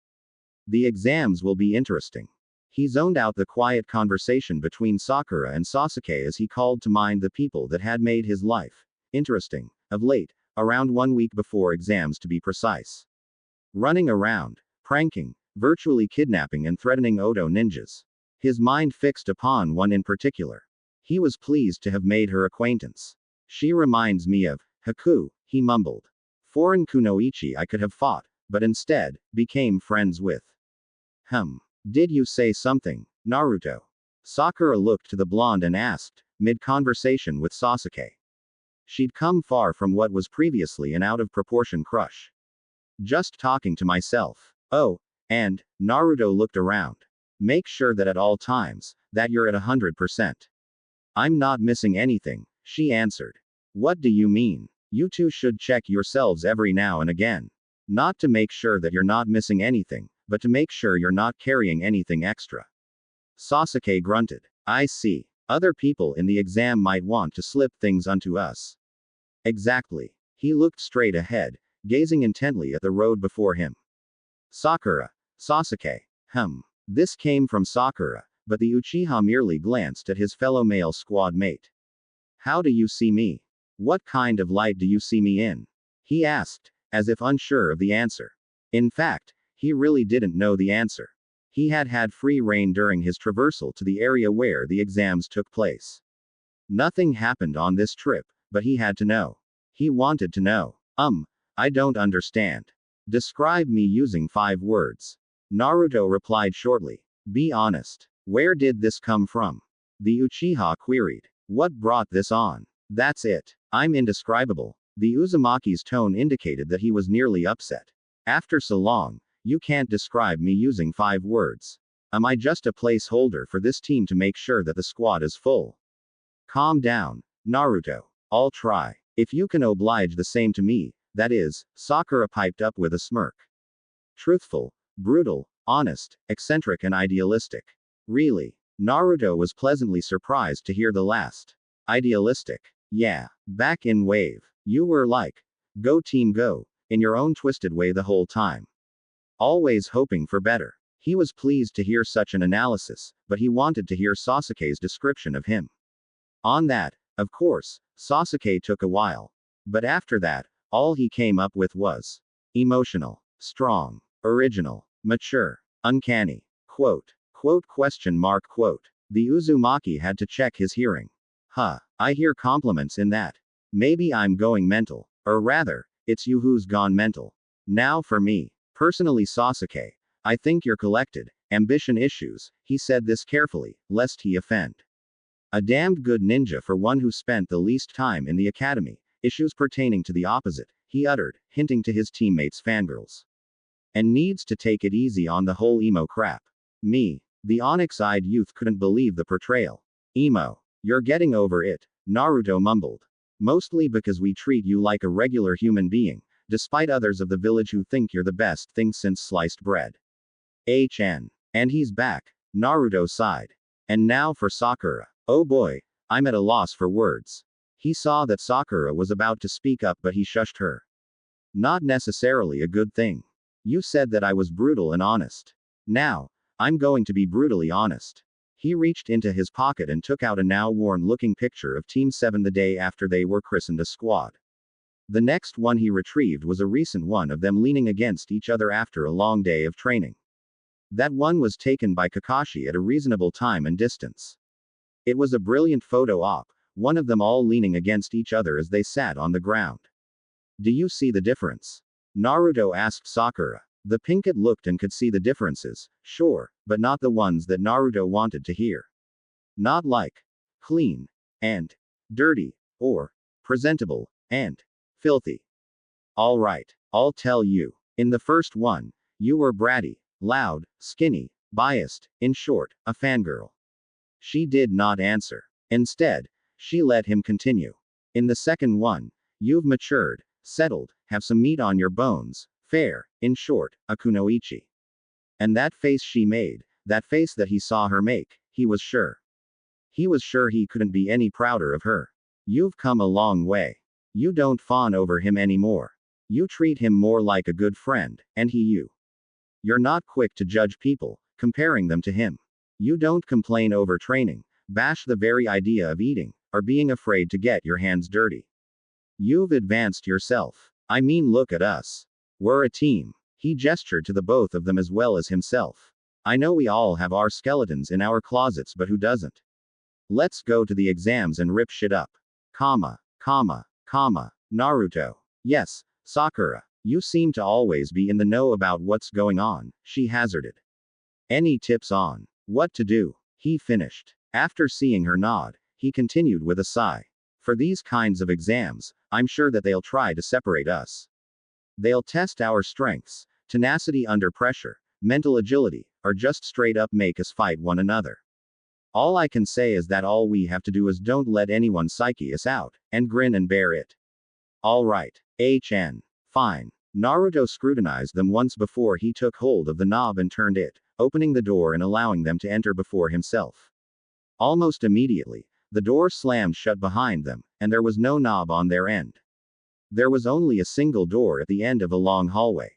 The exams will be interesting. He zoned out the quiet conversation between Sakura and Sasuke as he called to mind the people that had made his life interesting, of late, around 1 week before exams to be precise. Running around, pranking, virtually kidnapping and threatening Oto ninjas. His mind fixed upon one in particular. He was pleased to have made her acquaintance. She reminds me of Haku, he mumbled. Foreign kunoichi I could have fought, but instead, became friends with. Did you say something, Naruto? Sakura looked to the blonde and asked, mid-conversation with Sasuke. She'd come far from what was previously an out-of-proportion crush. Just talking to myself. Oh, and, Naruto looked around. Make sure that at all times, that you're at 100%. I'm not missing anything, she answered. What do you mean? You two should check yourselves every now and again. Not to make sure that you're not missing anything, but to make sure you're not carrying anything extra. Sasuke grunted. I see. Other people in the exam might want to slip things onto us. Exactly. He looked straight ahead, gazing intently at the road before him. Sakura. Sasuke. This came from Sakura, but the Uchiha merely glanced at his fellow male squad mate. How do you see me? What kind of light do you see me in? He asked, as if unsure of the answer. In fact, he really didn't know the answer. He had had free rein during his traversal to the area where the exams took place. Nothing happened on this trip, but he had to know. He wanted to know. I don't understand. Describe me using 5 words. Naruto replied shortly. Be honest. Where did this come from? The Uchiha queried. What brought this on? That's it. I'm indescribable. The Uzumaki's tone indicated that he was nearly upset. After so long, you can't describe me using 5 words. Am I just a placeholder for this team to make sure that the squad is full? Calm down, Naruto. I'll try. If you can oblige the same to me, that is, Sakura piped up with a smirk. Truthful, brutal, honest, eccentric and idealistic. Really? Naruto was pleasantly surprised to hear the last. Idealistic. Yeah. Back in Wave, you were like, go team go, in your own twisted way the whole time. Always hoping for better. He was pleased to hear such an analysis, but he wanted to hear Sasuke's description of him. On that, of course, Sasuke took a while. But after that, all he came up with was emotional, strong, original, mature, uncanny. Quote. Question mark quote. The Uzumaki had to check his hearing. I hear compliments in that. Maybe I'm going mental. Or rather, it's you who's gone mental. Now for me. Personally Sasuke. I think you're collected. Ambition issues. He said this carefully, lest he offend. A damned good ninja for one who spent the least time in the academy. Issues pertaining to the opposite, he uttered, hinting to his teammates fangirls. And needs to take it easy on the whole emo crap. Me. The onyx-eyed youth couldn't believe the portrayal. Emo. You're getting over it, Naruto mumbled. Mostly because we treat you like a regular human being, despite others of the village who think you're the best thing since sliced bread. And he's back, Naruto sighed. And now for Sakura. Oh boy, I'm at a loss for words. He saw that Sakura was about to speak up but he shushed her. Not necessarily a good thing. You said that I was brutal and honest. Now, I'm going to be brutally honest. He reached into his pocket and took out a now worn-looking picture of Team 7 the day after they were christened a squad. The next one he retrieved was a recent one of them leaning against each other after a long day of training. That one was taken by Kakashi at a reasonable time and distance. It was a brilliant photo op, one of them all leaning against each other as they sat on the ground. Do you see the difference? Naruto asked Sakura. The Pinkett looked and could see the differences, sure, but not the ones that Naruto wanted to hear. Not like clean and dirty, or presentable and filthy. Alright, I'll tell you. In the first one, you were bratty, loud, skinny, biased, in short, a fangirl. She did not answer. Instead, she let him continue. In the second one, you've matured, settled, have some meat on your bones, fair, in short, a kunoichi. And that face she made, that face that he saw her make, he was sure. He was sure he couldn't be any prouder of her. You've come a long way. You don't fawn over him anymore. You treat him more like a good friend, and he you. You're not quick to judge people, comparing them to him. You don't complain over training, bash the very idea of eating, or being afraid to get your hands dirty. You've advanced yourself. I mean, look at us. We're a team. He gestured to the both of them as well as himself. I know we all have our skeletons in our closets, but who doesn't? Let's go to the exams and rip shit up. Naruto. Yes, Sakura. You seem to always be in the know about what's going on, she hazarded. Any tips on what to do? He finished. After seeing her nod, he continued with a sigh. For these kinds of exams, I'm sure that they'll try to separate us. They'll test our strengths, tenacity under pressure, mental agility, or just straight up make us fight one another. All I can say is that all we have to do is don't let anyone psyche us out, and grin and bear it. Alright. Fine. Naruto scrutinized them once before he took hold of the knob and turned it, opening the door and allowing them to enter before himself. Almost immediately, the door slammed shut behind them, and there was no knob on their end. There was only a single door at the end of a long hallway.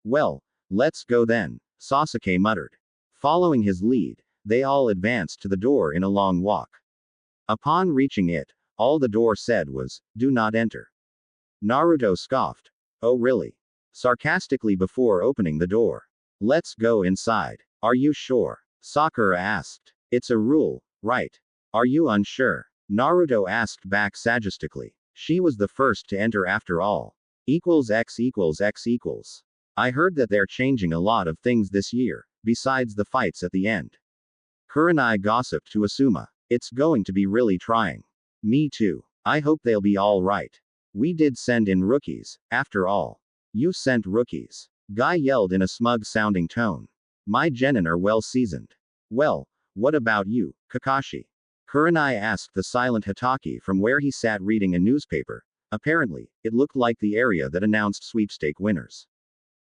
Well, let's go then, Sasuke muttered. Following his lead, they all advanced to the door in a long walk. Upon reaching it, all the door said was, "Do not enter." Naruto scoffed. "Oh really?" Sarcastically before opening the door. "Let's go inside." "Are you sure?" Sakura asked. "It's a rule, right?" "Are you unsure?" Naruto asked back saggistically. She was the first to enter after all. X equals X equals. I heard that they're changing a lot of things this year, besides the fights at the end. Kurenai gossiped to Asuma. It's going to be really trying. Me too. I hope they'll be all right. We did send in rookies, after all. You sent rookies. Guy yelled in a smug-sounding tone. My genin are well seasoned. Well, what about you, Kakashi? Kurenai asked the silent Hitaki from where he sat reading a newspaper. Apparently, it looked like the area that announced sweepstake winners.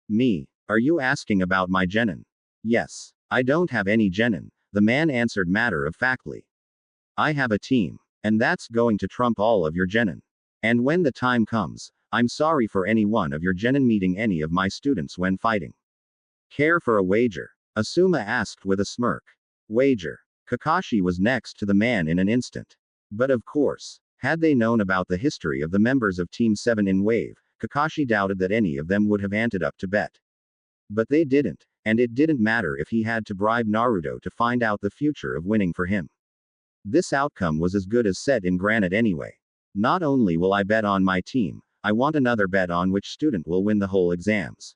Me? Are you asking about my genin? Yes. I don't have any genin, the man answered matter-of-factly. I have a team. And that's going to trump all of your genin. And when the time comes, I'm sorry for any one of your genin meeting any of my students when fighting. Care for a wager? Asuma asked with a smirk. Wager. Kakashi was next to the man in an instant. But of course, had they known about the history of the members of Team 7 in Wave, Kakashi doubted that any of them would have anted up to bet. But they didn't, and it didn't matter if he had to bribe Naruto to find out the future of winning for him. This outcome was as good as set in granite anyway. Not only will I bet on my team, I want another bet on which student will win the whole exams.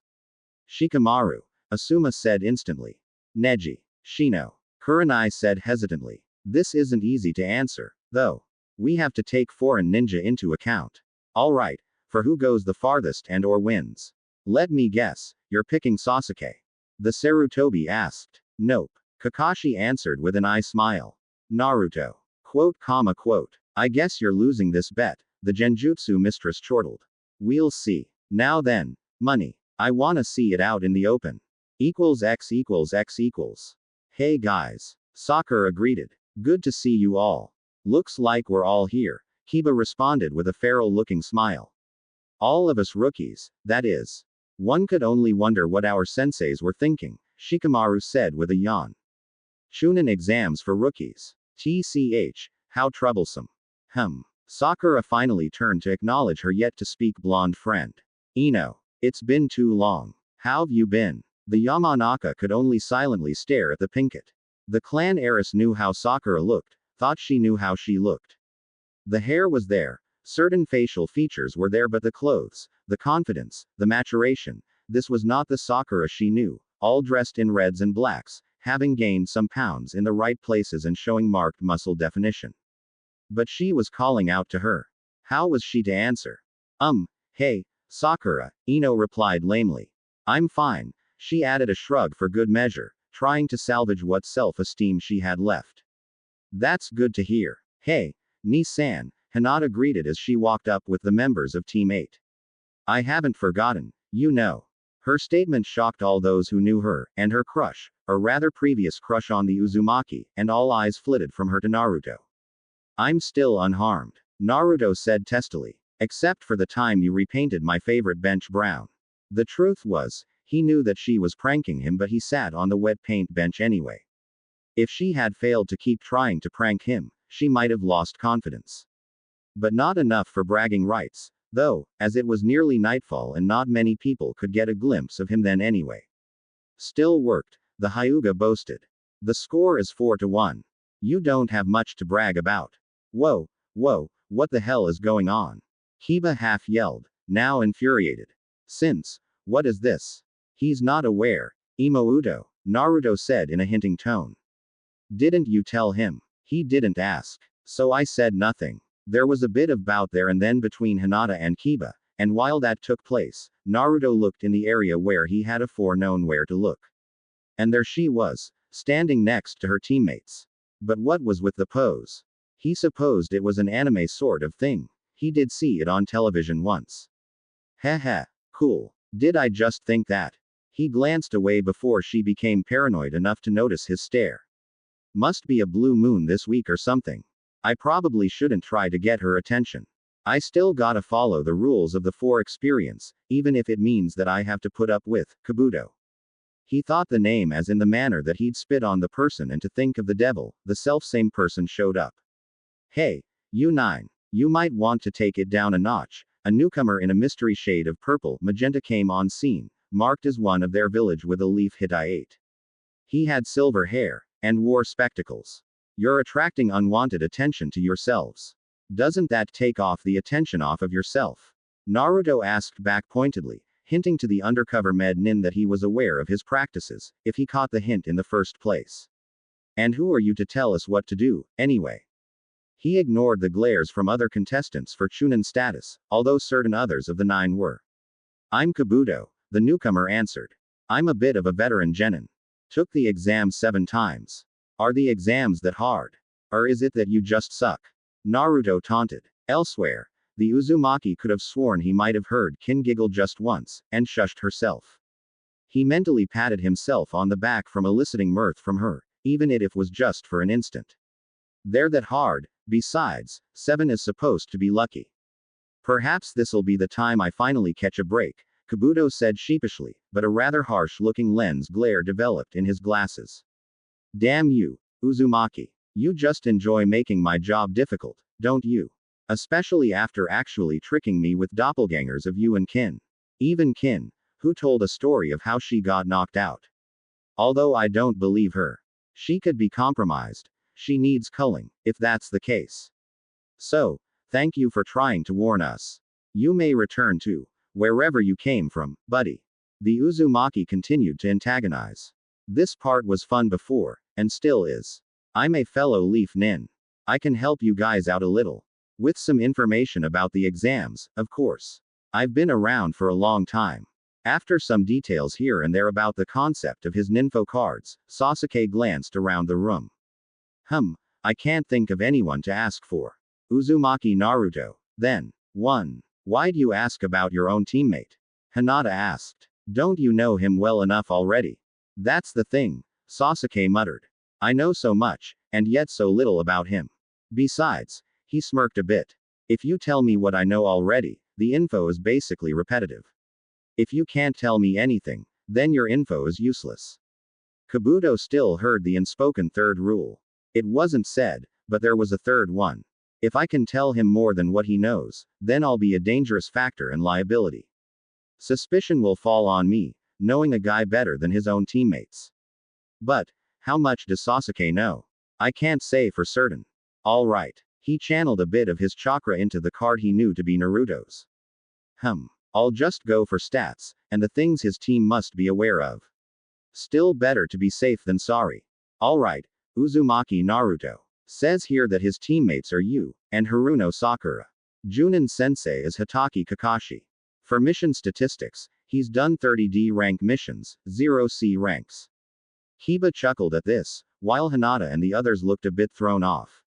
Shikamaru. Asuma said instantly. Neji. Shino. Kurenai said hesitantly. This isn't easy to answer, though. We have to take foreign ninja into account. Alright, for who goes the farthest and or wins? Let me guess, you're picking Sasuke. The Sarutobi asked. Nope. Kakashi answered with an eye smile. Naruto. Quote. I guess you're losing this bet, the Genjutsu mistress chortled. We'll see. Now then, money. I wanna see it out in the open. X equals X equals. Hey guys. Sakura greeted. Good to see you all. Looks like we're all here, Kiba responded with a feral-looking smile. All of us rookies, that is. One could only wonder what our senseis were thinking, Shikamaru said with a yawn. Chunin exams for rookies. TCH, how troublesome. Sakura finally turned to acknowledge her yet-to-speak blonde friend. Ino. It's been too long. How've you been? The Yamanaka could only silently stare at the Pinkett. The clan heiress knew how Sakura looked, thought she knew how she looked. The hair was there, certain facial features were there, but the clothes, the confidence, the maturation, this was not the Sakura she knew, all dressed in reds and blacks, having gained some pounds in the right places and showing marked muscle definition. But she was calling out to her. How was she to answer? Hey, Sakura, Ino replied lamely. I'm fine, she added a shrug for good measure, trying to salvage what self-esteem she had left. That's good to hear. Hey, Ni-san, Hinata greeted as she walked up with the members of Team 8. I haven't forgotten, you know. Her statement shocked all those who knew her, and her crush, or rather previous crush on the Uzumaki, and all eyes flitted from her to Naruto. I'm still unharmed, Naruto said testily. Except for the time you repainted my favorite bench brown. The truth was, he knew that she was pranking him, but he sat on the wet paint bench anyway. If she had failed to keep trying to prank him, she might have lost confidence. But not enough for bragging rights, though, as it was nearly nightfall and not many people could get a glimpse of him then anyway. Still worked, the Hyuga boasted. The score is 4-1. You don't have much to brag about. Whoa, what the hell is going on? Kiba half yelled, now infuriated. What is this? He's not aware. Imouto, Naruto said in a hinting tone. Didn't you tell him? He didn't ask. So I said nothing. There was a bit of bout there and then between Hinata and Kiba, and while that took place, Naruto looked in the area where he had afore known where to look. And there she was, standing next to her teammates. But what was with the pose? He supposed it was an anime sort of thing. He did see it on television once. Heh. Cool. Did I just think that? He glanced away before she became paranoid enough to notice his stare. Must be a blue moon this week or something. I probably shouldn't try to get her attention. I still gotta follow the rules of the 4 experience, even if it means that I have to put up with Kabuto. He thought the name as in the manner that he'd spit on the person, and to think of the devil, the self-same person showed up. Hey, you 9. You might want to take it down a notch. A newcomer in a mystery shade of purple magenta came on scene, marked as one of their village with a leaf Hittite. He had silver hair, and wore spectacles. You're attracting unwanted attention to yourselves. Doesn't that take off the attention off of yourself? Naruto asked back pointedly, hinting to the undercover med nin that he was aware of his practices, if he caught the hint in the first place. And who are you to tell us what to do, anyway? He ignored the glares from other contestants for Chunin status, although certain others of the 9 were. I'm Kabuto, the newcomer answered. I'm a bit of a veteran genin. Took the exam 7 times. Are the exams that hard? Or is it that you just suck? Naruto taunted. Elsewhere, the Uzumaki could have sworn he might have heard Kin giggle just once, and shushed herself. He mentally patted himself on the back from eliciting mirth from her, even if it was just for an instant. They're that hard. Besides, 7 is supposed to be lucky. Perhaps this'll be the time I finally catch a break, Kabuto said sheepishly, but a rather harsh-looking lens glare developed in his glasses. Damn you, Uzumaki. You just enjoy making my job difficult, don't you? Especially after actually tricking me with doppelgangers of you and Kin. Even Kin, who told a story of how she got knocked out. Although I don't believe her. She could be compromised. She needs culling, if that's the case. So, thank you for trying to warn us. You may return to wherever you came from, buddy. The Uzumaki continued to antagonize. This part was fun before, and still is. I'm a fellow Leaf Nin. I can help you guys out a little. With some information about the exams, of course. I've been around for a long time. After some details here and there about the concept of his ninfo cards, Sasuke glanced around the room. I can't think of anyone to ask for. Uzumaki Naruto. Then, 1. Why'd you ask about your own teammate? Hinata asked. Don't you know him well enough already? That's the thing, Sasuke muttered. I know so much, and yet so little about him. Besides, he smirked a bit. If you tell me what I know already, the info is basically repetitive. If you can't tell me anything, then your info is useless. Kabuto still heard the unspoken 3rd rule. It wasn't said, but there was a 3rd one. If I can tell him more than what he knows, then I'll be a dangerous factor and liability. Suspicion will fall on me, knowing a guy better than his own teammates. But, how much does Sasuke know? I can't say for certain. Alright. He channeled a bit of his chakra into the card he knew to be Naruto's. I'll just go for stats, and the things his team must be aware of. Still better to be safe than sorry. Alright, Uzumaki Naruto. Says here that his teammates are you, and Haruno Sakura. Junin Sensei is Hitaki Kakashi. For mission statistics, he's done 30 D rank missions, 0 C ranks. Kiba chuckled at this, while Hinata and the others looked a bit thrown off.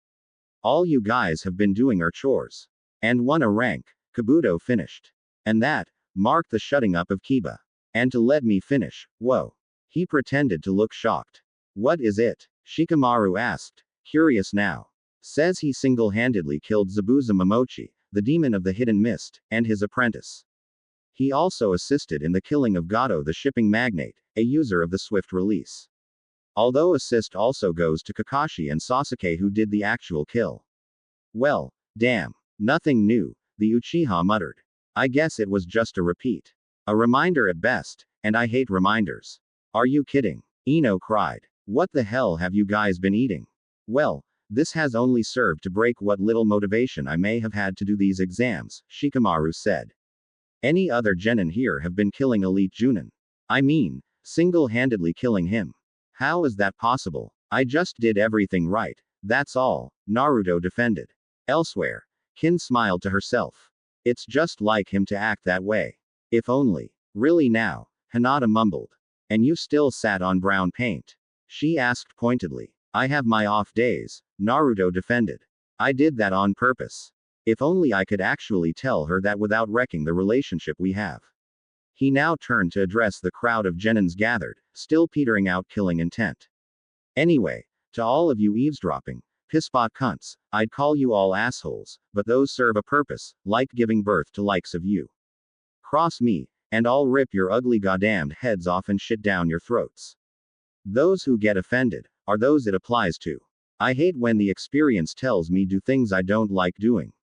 All you guys have been doing are chores. And won a rank, Kabuto finished. And that marked the shutting up of Kiba. And to let me finish, whoa. He pretended to look shocked. What is it? Shikamaru asked, curious now. Says he single-handedly killed Zabuza Momochi, the demon of the hidden mist, and his apprentice. He also assisted in the killing of Gato the shipping magnate, a user of the swift release. Although assist also goes to Kakashi and Sasuke who did the actual kill. Well, damn. Nothing new, the Uchiha muttered. I guess it was just a repeat. A reminder at best, and I hate reminders. Are you kidding? Ino cried. What the hell have you guys been eating? Well, this has only served to break what little motivation I may have had to do these exams, Shikamaru said. Any other genin here have been killing elite Junin. I mean, single-handedly killing him. How is that possible? I just did everything right, that's all, Naruto defended. Elsewhere, Kin smiled to herself. It's just like him to act that way. If only. Really now, Hinata mumbled. And you still sat on brown paint? She asked pointedly. I have my off days, Naruto defended. I did that on purpose. If only I could actually tell her that without wrecking the relationship we have. He now turned to address the crowd of genins gathered, still petering out killing intent. Anyway, to all of you eavesdropping, pisspot cunts, I'd call you all assholes, but those serve a purpose, like giving birth to likes of you. Cross me, and I'll rip your ugly goddamned heads off and shit down your throats. Those who get offended are those it applies to. I hate when the experience tells me do things I don't like doing.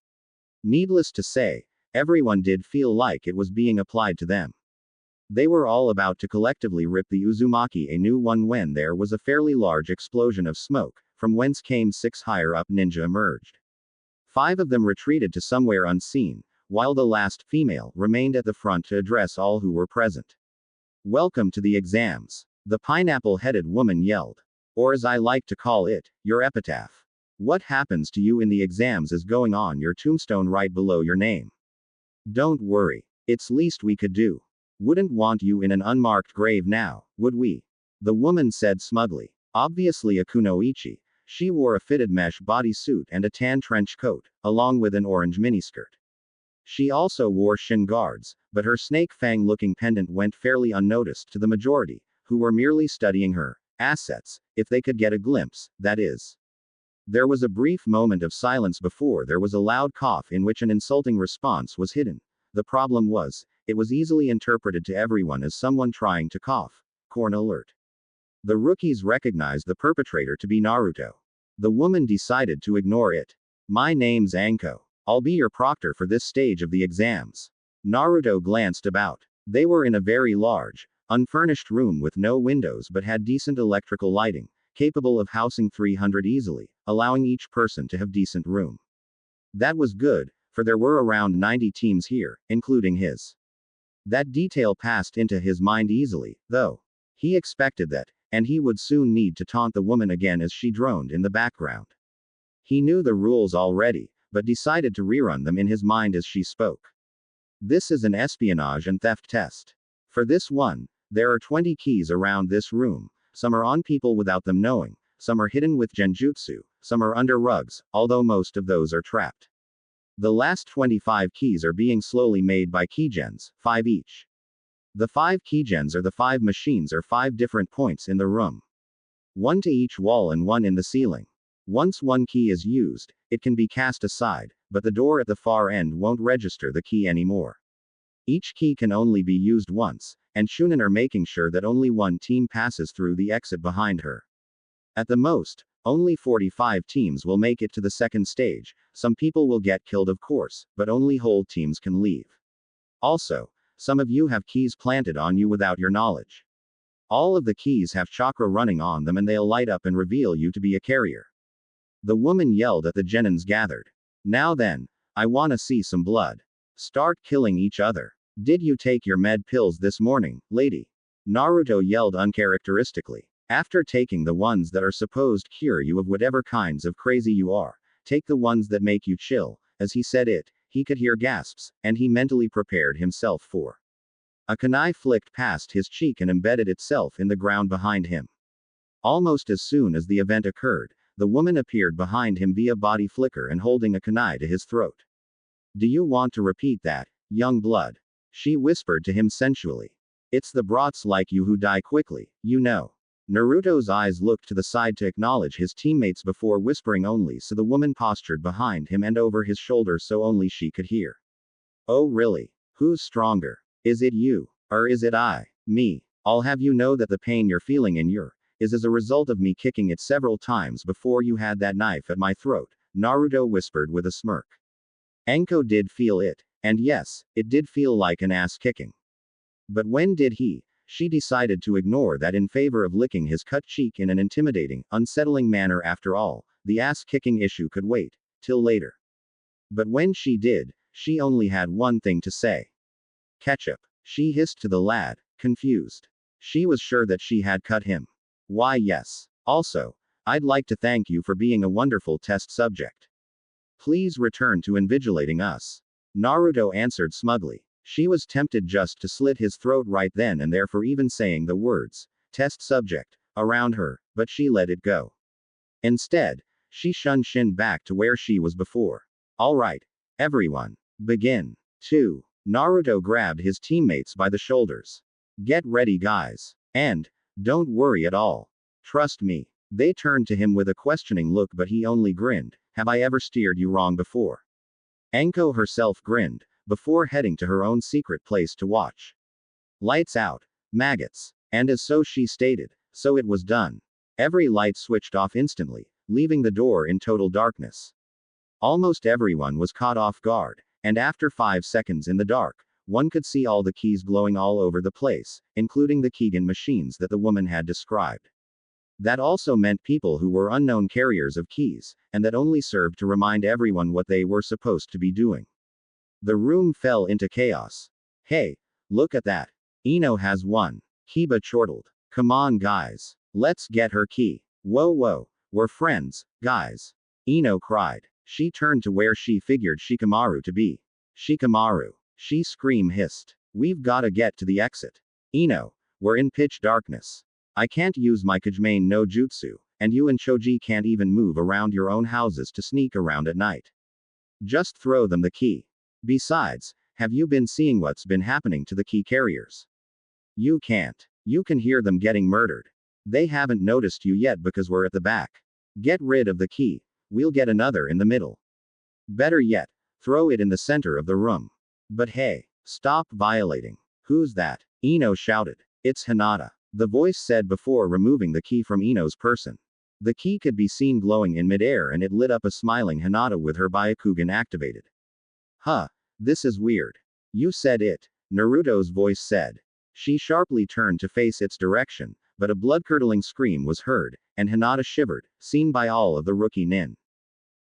Needless to say, everyone did feel like it was being applied to them. They were all about to collectively rip the Uzumaki a new one when there was a fairly large explosion of smoke, from whence came 6 higher-up ninja emerged. 5 of them retreated to somewhere unseen, while the last, female, remained at the front to address all who were present. Welcome to the exams, the pineapple-headed woman yelled. Or as I like to call it, your epitaph. What happens to you in the exams is going on your tombstone right below your name. Don't worry, it's least we could do. Wouldn't want you in an unmarked grave now, would we? The woman said smugly. Obviously a kunoichi, she wore a fitted mesh bodysuit and a tan trench coat, along with an orange miniskirt. She also wore shin guards, but her snake fang-looking pendant went fairly unnoticed to the majority, who were merely studying her assets, if they could get a glimpse, that is. There was a brief moment of silence before there was a loud cough in which an insulting response was hidden. The problem was, it was easily interpreted to everyone as someone trying to cough. Corn alert. The rookies recognized the perpetrator to be Naruto. The woman decided to ignore it. My name's Anko. I'll be your proctor for this stage of the exams. Naruto glanced about. They were in a very large, unfurnished room with no windows but had decent electrical lighting, capable of housing 300 easily, allowing each person to have decent room. That was good, for there were around 90 teams here, including his. That detail passed into his mind easily, though. He expected that, and he would soon need to taunt the woman again as she droned in the background. He knew the rules already, but decided to rerun them in his mind as she spoke. This is an espionage and theft test. For this one, there are 20 keys around this room. Some are on people without them knowing, some are hidden with genjutsu, some are under rugs, although most of those are trapped. The last 25 keys are being slowly made by keygens, 5 each. The 5 keygens are the 5 machines or 5 different points in the room. 1 to each wall and 1 in the ceiling. Once one key is used, it can be cast aside, but the door at the far end won't register the key anymore. Each key can only be used once, and Shunin are making sure that only one team passes through the exit behind her. At the most, only 45 teams will make it to the second stage. Some people will get killed of course, but only whole teams can leave. Also, some of you have keys planted on you without your knowledge. All of the keys have chakra running on them and they'll light up and reveal you to be a carrier. The woman yelled at the genins gathered. Now then, I wanna see some blood. Start killing each other. Did you take your med pills this morning, lady? Naruto yelled uncharacteristically. After taking the ones that are supposed cure you of whatever kinds of crazy you are, take the ones that make you chill. As he said it, he could hear gasps, and he mentally prepared himself for. A kunai flicked past his cheek and embedded itself in the ground behind him. Almost as soon as the event occurred, the woman appeared behind him via body flicker and holding a kunai to his throat. Do you want to repeat that, young blood? She whispered to him sensually. It's the brats like you who die quickly, you know. Naruto's eyes looked to the side to acknowledge his teammates before whispering only so the woman postured behind him and over his shoulder so only she could hear. Oh really? Who's stronger? Is it you? Or is it I? Me? I'll have you know that the pain you're feeling in your is as a result of me kicking it several times before you had that knife at my throat, Naruto whispered with a smirk. Anko did feel it, and yes, it did feel like an ass kicking. But when did he? She decided to ignore that in favor of licking his cut cheek in an intimidating, unsettling manner. After all, the ass-kicking issue could wait till later. But when she did, she only had one thing to say. Ketchup. She hissed to the lad, confused. She was sure that she had cut him. Why yes. Also, I'd like to thank you for being a wonderful test subject. Please return to invigilating us. Naruto answered smugly. She was tempted just to slit his throat right then and there for even saying the words, test subject, around her, but she let it go. Instead, she shunned back to where she was before. Alright, everyone, begin. 2. Naruto grabbed his teammates by the shoulders. Get ready, guys. And, don't worry at all. Trust me. They turned to him with a questioning look, but he only grinned. Have I ever steered you wrong before? Anko herself grinned, before heading to her own secret place to watch. Lights out. Maggots. And as so she stated, so it was done. Every light switched off instantly, leaving the door in total darkness. Almost everyone was caught off guard, and after 5 seconds in the dark, one could see all the keys glowing all over the place, including the Keegan machines that the woman had described. That also meant people who were unknown carriers of keys, and that only served to remind everyone what they were supposed to be doing. The room fell into chaos. Hey, look at that. Ino has one. Kiba chortled. Come on, guys. Let's get her key. Whoa, we're friends, guys. Ino cried. She turned to where she figured Shikamaru to be. Shikamaru. She hissed. We've gotta get to the exit. Ino, we're in pitch darkness. I can't use my Kajimane no jutsu, and you and Choji can't even move around your own houses to sneak around at night. Just throw them the key. Besides, have you been seeing what's been happening to the key carriers? You can't. You can hear them getting murdered. They haven't noticed you yet because we're at the back. Get rid of the key. We'll get another in the middle. Better yet, throw it in the center of the room. But hey, stop violating. Who's that? Ino shouted. It's Hinata. The voice said before removing the key from Ino's person. The key could be seen glowing in midair and it lit up a smiling Hinata with her Byakugan activated. Huh, this is weird. You said it, Naruto's voice said. She sharply turned to face its direction, but a blood-curdling scream was heard, and Hinata shivered, seen by all of the rookie nin.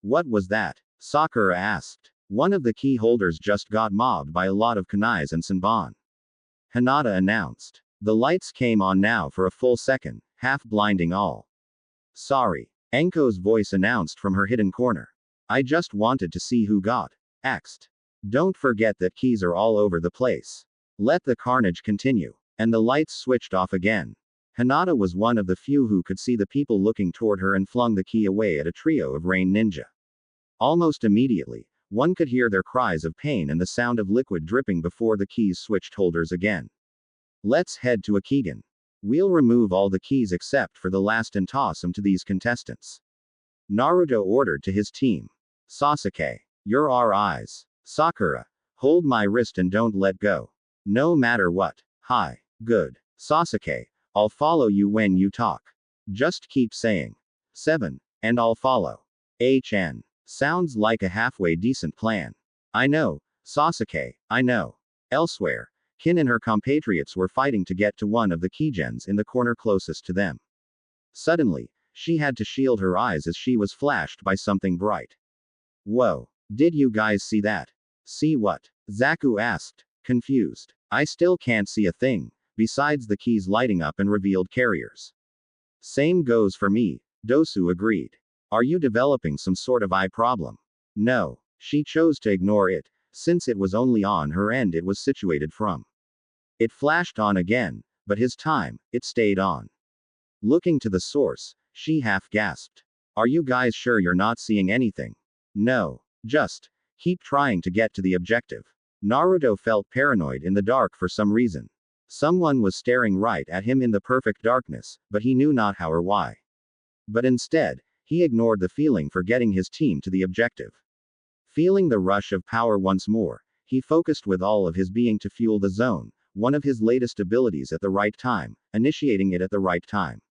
What was that? Sakura asked. One of the key holders just got mobbed by a lot of kunais and senbon. Hinata announced. The lights came on now for a full second, half blinding all. Sorry. Anko's voice announced from her hidden corner. I just wanted to see who got axed. Don't forget that keys are all over the place. Let the carnage continue. And the lights switched off again. Hinata was one of the few who could see the people looking toward her and flung the key away at a trio of rain ninja. Almost immediately, one could hear their cries of pain and the sound of liquid dripping before the keys switched holders again. Let's head to a Keegan. We'll remove all the keys except for the last and toss them to these contestants. Naruto ordered to his team. Sasuke, you're our eyes. Sakura, hold my wrist and don't let go. No matter what. Hi. Good. Sasuke, I'll follow you when you talk. Just keep saying 7, and I'll follow. HN. Sounds like a halfway decent plan. I know, Sasuke, I know. Elsewhere, Kin and her compatriots were fighting to get to one of the keygens in the corner closest to them. Suddenly, she had to shield her eyes as she was flashed by something bright. Whoa. Did you guys see that? See what? Zaku asked, confused. I still can't see a thing, besides the keys lighting up and revealed carriers. Same goes for me, Dosu agreed. Are you developing some sort of eye problem? No. She chose to ignore it, since it was only on her end it was situated from. It flashed on again, but his time, it stayed on. Looking to the source, she half gasped. Are you guys sure you're not seeing anything? No. Just keep trying to get to the objective. Naruto felt paranoid in the dark for some reason. Someone was staring right at him in the perfect darkness, but he knew not how or why. But instead, he ignored the feeling for getting his team to the objective. Feeling the rush of power once more, he focused with all of his being to fuel the zone, one of his latest abilities at the right time, initiating it at the right time.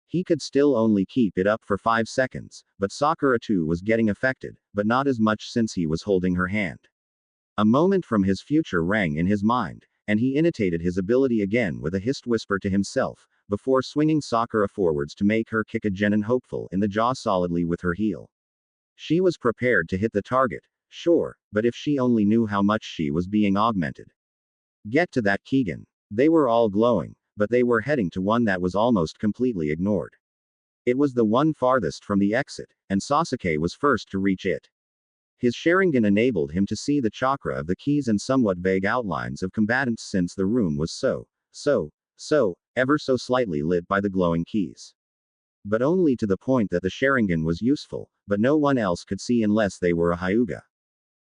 He could still only keep it up for 5 seconds, but Sakura too was getting affected, but not as much since he was holding her hand. A moment from his future rang in his mind, and he initiated his ability again with a hissed whisper to himself, before swinging Sakura forwards to make her kick a genin hopeful in the jaw solidly with her heel. She was prepared to hit the target, sure, but if she only knew how much she was being augmented. Get to that Keegan. They were all glowing, but they were heading to one that was almost completely ignored. It was the one farthest from the exit, and Sasuke was first to reach it. His Sharingan enabled him to see the chakra of the keys and somewhat vague outlines of combatants since the room was ever so slightly lit by the glowing keys. But only to the point that the Sharingan was useful, but no one else could see unless they were a Hyuga.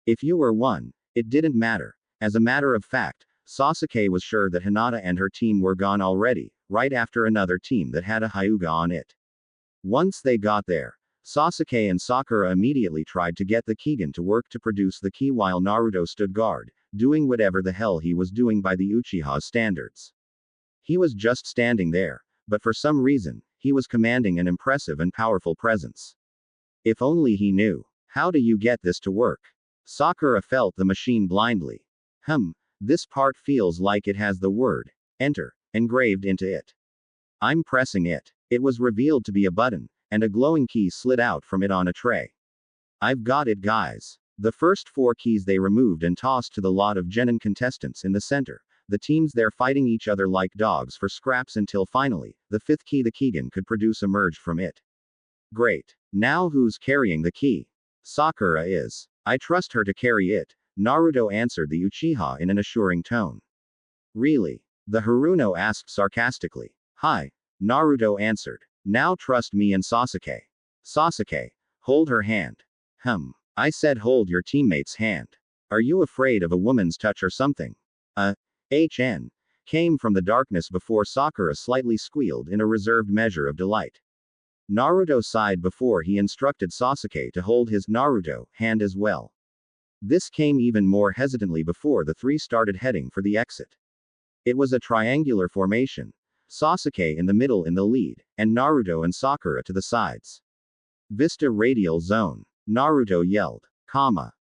If you were one, it didn't matter. As a matter of fact, Sasuke was sure that Hinata and her team were gone already, right after another team that had a Hyuga on it. Once they got there, Sasuke and Sakura immediately tried to get the Kigen to work to produce the ki while Naruto stood guard, doing whatever the hell he was doing by the Uchiha's standards. He was just standing there, but for some reason, he was commanding an impressive and powerful presence. If only he knew. How do you get this to work? Sakura felt the machine blindly. This part feels like it has the word enter engraved into it. I'm pressing it. It was revealed to be a button, and a glowing key slid out from it on a tray. I've got it, guys. The first 4 keys they removed and tossed to the lot of genin contestants in the center, the teams there fighting each other like dogs for scraps until finally, the 5th key the Kigen could produce emerged from it. Great. Now who's carrying the key? Sakura is. I trust her to carry it, Naruto answered the Uchiha in an assuring tone. Really? The Haruno asked sarcastically. Hi. Naruto answered. Now trust me and Sasuke. Sasuke. Hold her hand. I said hold your teammate's hand. Are you afraid of a woman's touch or something? HN. Came from the darkness before Sakura slightly squealed in a reserved measure of delight. Naruto sighed before he instructed Sasuke to hold his Naruto hand as well. This came even more hesitantly before the 3 started heading for the exit. It was a triangular formation. Sasuke in the middle in the lead, and Naruto and Sakura to the sides. Vista radial zone. Naruto yelled.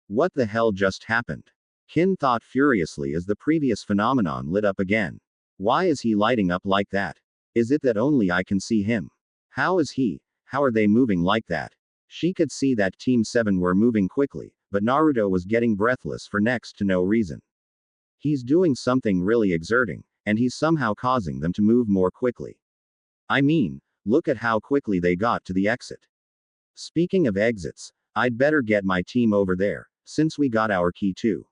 What the hell just happened? Kin thought furiously as the previous phenomenon lit up again. Why is he lighting up like that? Is it that only I can see him? How are they moving like that? She could see that Team 7 were moving quickly, but Naruto was getting breathless for next to no reason. He's doing something really exerting, and he's somehow causing them to move more quickly. I mean, look at how quickly they got to the exit. Speaking of exits, I'd better get my team over there, since we got our key too.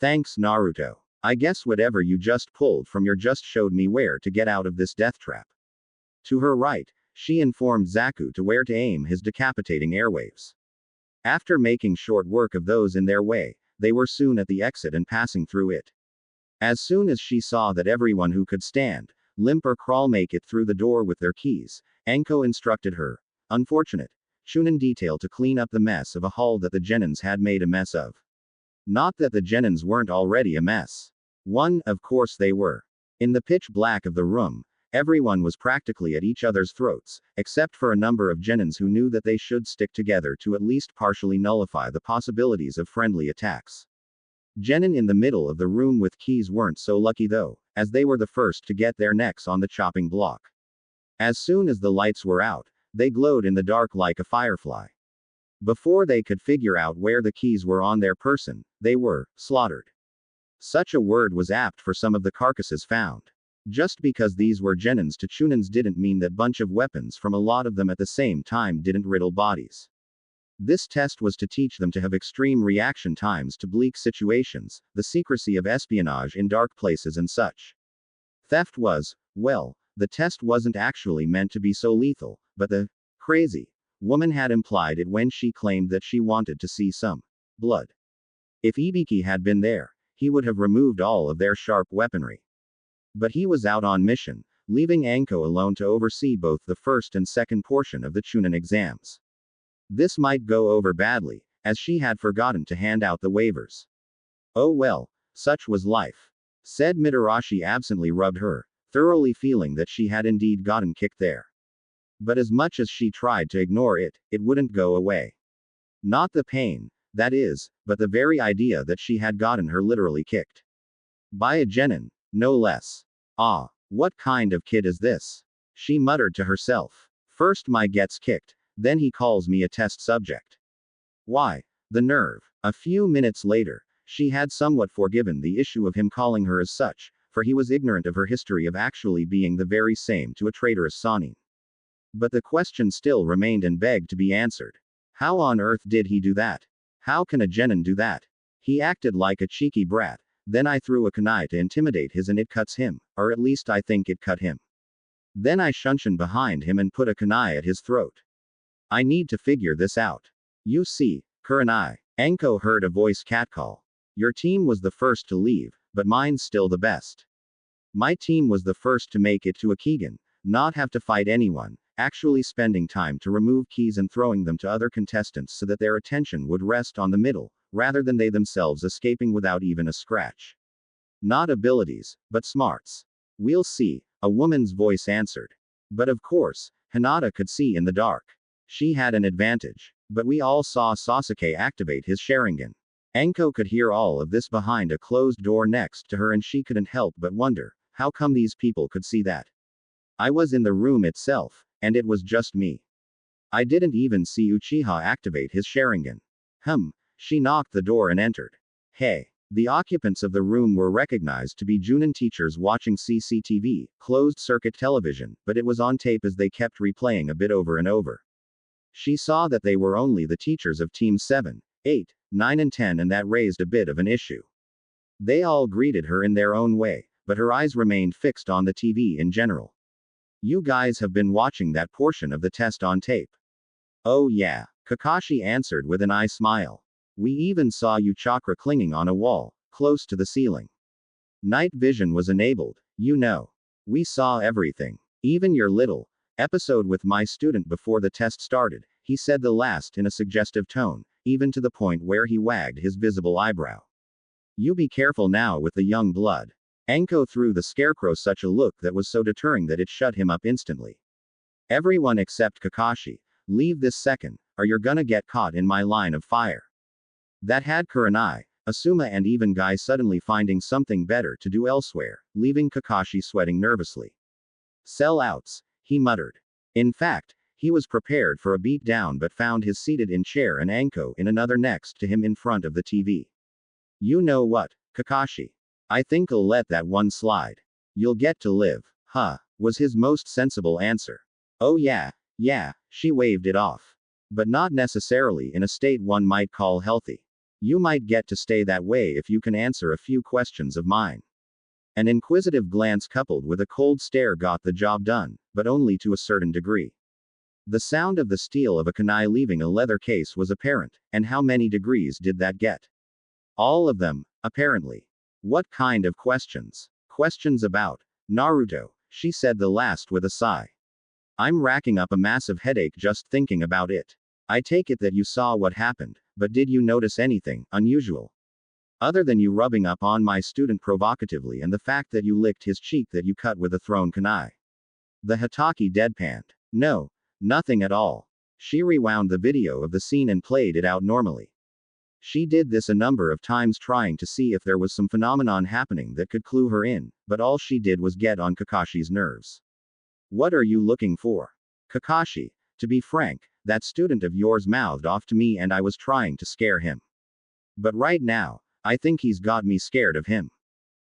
Thanks, Naruto. I guess whatever you just pulled from your just showed me where to get out of this death trap. To her right, she informed Zaku to where to aim his decapitating airwaves. After making short work of those in their way, they were soon at the exit and passing through it. As soon as she saw that everyone who could stand, limp or crawl make it through the door with their keys, Anko instructed her, unfortunate, Chunin detail to clean up the mess of a hull that the Genins had made a mess of. Not that the Genins weren't already a mess. Of course they were. In the pitch black of the room, everyone was practically at each other's throats, except for a number of Genins who knew that they should stick together to at least partially nullify the possibilities of friendly attacks. Genin in the middle of the room with keys weren't so lucky though, as they were the first to get their necks on the chopping block. As soon as the lights were out, they glowed in the dark like a firefly. Before they could figure out where the keys were on their person, they were slaughtered. Such a word was apt for some of the carcasses found. Just because these were Genins to Chunins didn't mean that bunch of weapons from a lot of them at the same time didn't riddle bodies. This test was to teach them to have extreme reaction times to bleak situations, the secrecy of espionage in dark places and such. Theft was, well, the test wasn't actually meant to be so lethal, but the crazy woman had implied it when she claimed that she wanted to see some blood. If Ibiki had been there, he would have removed all of their sharp weaponry. But he was out on mission, leaving Anko alone to oversee both the first and second portion of the Chunin exams. This might go over badly, as she had forgotten to hand out the waivers. Oh well, such was life. Said Mitarashi absently rubbed her, thoroughly feeling that she had indeed gotten kicked there. But as much as she tried to ignore it, it wouldn't go away. Not the pain, that is, but the very idea that she had gotten her literally kicked. By a Genin, no less. Ah, what kind of kid is this? She muttered to herself. First my gets kicked, then he calls me a test subject. Why, the nerve. A few minutes later, she had somewhat forgiven the issue of him calling her as such, for he was ignorant of her history of actually being the very same to a traitorous Sanin. But the question still remained and begged to be answered. How on earth did he do that? How can a Genin do that? He acted like a cheeky brat, then I threw a kunai to intimidate his and it cuts him, or at least I think it cut him. Then I shunshin behind him and put a kunai at his throat. I need to figure this out. You see, Kurenai. Anko heard a voice catcall. Your team was the first to leave, but mine's still the best. My team was the first to make it to Akigan, not have to fight anyone, actually spending time to remove keys and throwing them to other contestants so that their attention would rest on the middle, rather than they themselves escaping without even a scratch. Not abilities, but smarts. We'll see, a woman's voice answered. But of course, Hinata could see in the dark. She had an advantage. But we all saw Sasuke activate his Sharingan. Anko could hear all of this behind a closed door next to her, and she couldn't help but wonder, how come these people could see that? I was in the room itself, and it was just me. I didn't even see Uchiha activate his Sharingan. She knocked the door and entered. Hey. The occupants of the room were recognized to be Junin teachers watching CCTV, closed-circuit television, but it was on tape as they kept replaying a bit over and over. She saw that they were only the teachers of Teams 7, 8, 9 and 10, and that raised a bit of an issue. They all greeted her in their own way, but her eyes remained fixed on the TV in general. You guys have been watching that portion of the test on tape. Oh yeah, Kakashi answered with an eye smile. We even saw you chakra clinging on a wall, close to the ceiling. Night vision was enabled, you know. We saw everything. Even your little episode with my student before the test started, he said the last in a suggestive tone, even to the point where he wagged his visible eyebrow. You be careful now with the young blood. Anko threw the scarecrow such a look that was so deterring that it shut him up instantly. Everyone except Kakashi, leave this second, or you're gonna get caught in my line of fire. That had Kurenai, Asuma and even Guy suddenly finding something better to do elsewhere, leaving Kakashi sweating nervously. Sellouts, he muttered. In fact, he was prepared for a beatdown but found his seated in chair and Anko in another next to him in front of the TV. You know what, Kakashi? I think I'll let that one slide. You'll get to live, was his most sensible answer. Oh yeah, she waved it off. But not necessarily in a state one might call healthy. You might get to stay that way if you can answer a few questions of mine. An inquisitive glance coupled with a cold stare got the job done, but only to a certain degree. The sound of the steel of a kunai leaving a leather case was apparent, and how many degrees did that get? All of them, apparently. What kind of questions? Questions about Naruto, she said the last with a sigh. I'm racking up a massive headache just thinking about it. I take it that you saw what happened, but did you notice anything unusual? Other than you rubbing up on my student provocatively and the fact that you licked his cheek that you cut with a thrown kunai. The Hitaki deadpanned. No, nothing at all. She rewound the video of the scene and played it out normally. She did this a number of times trying to see if there was some phenomenon happening that could clue her in, but all she did was get on Kakashi's nerves. What are you looking for? Kakashi, to be frank, that student of yours mouthed off to me and I was trying to scare him. But right now, I think he's got me scared of him.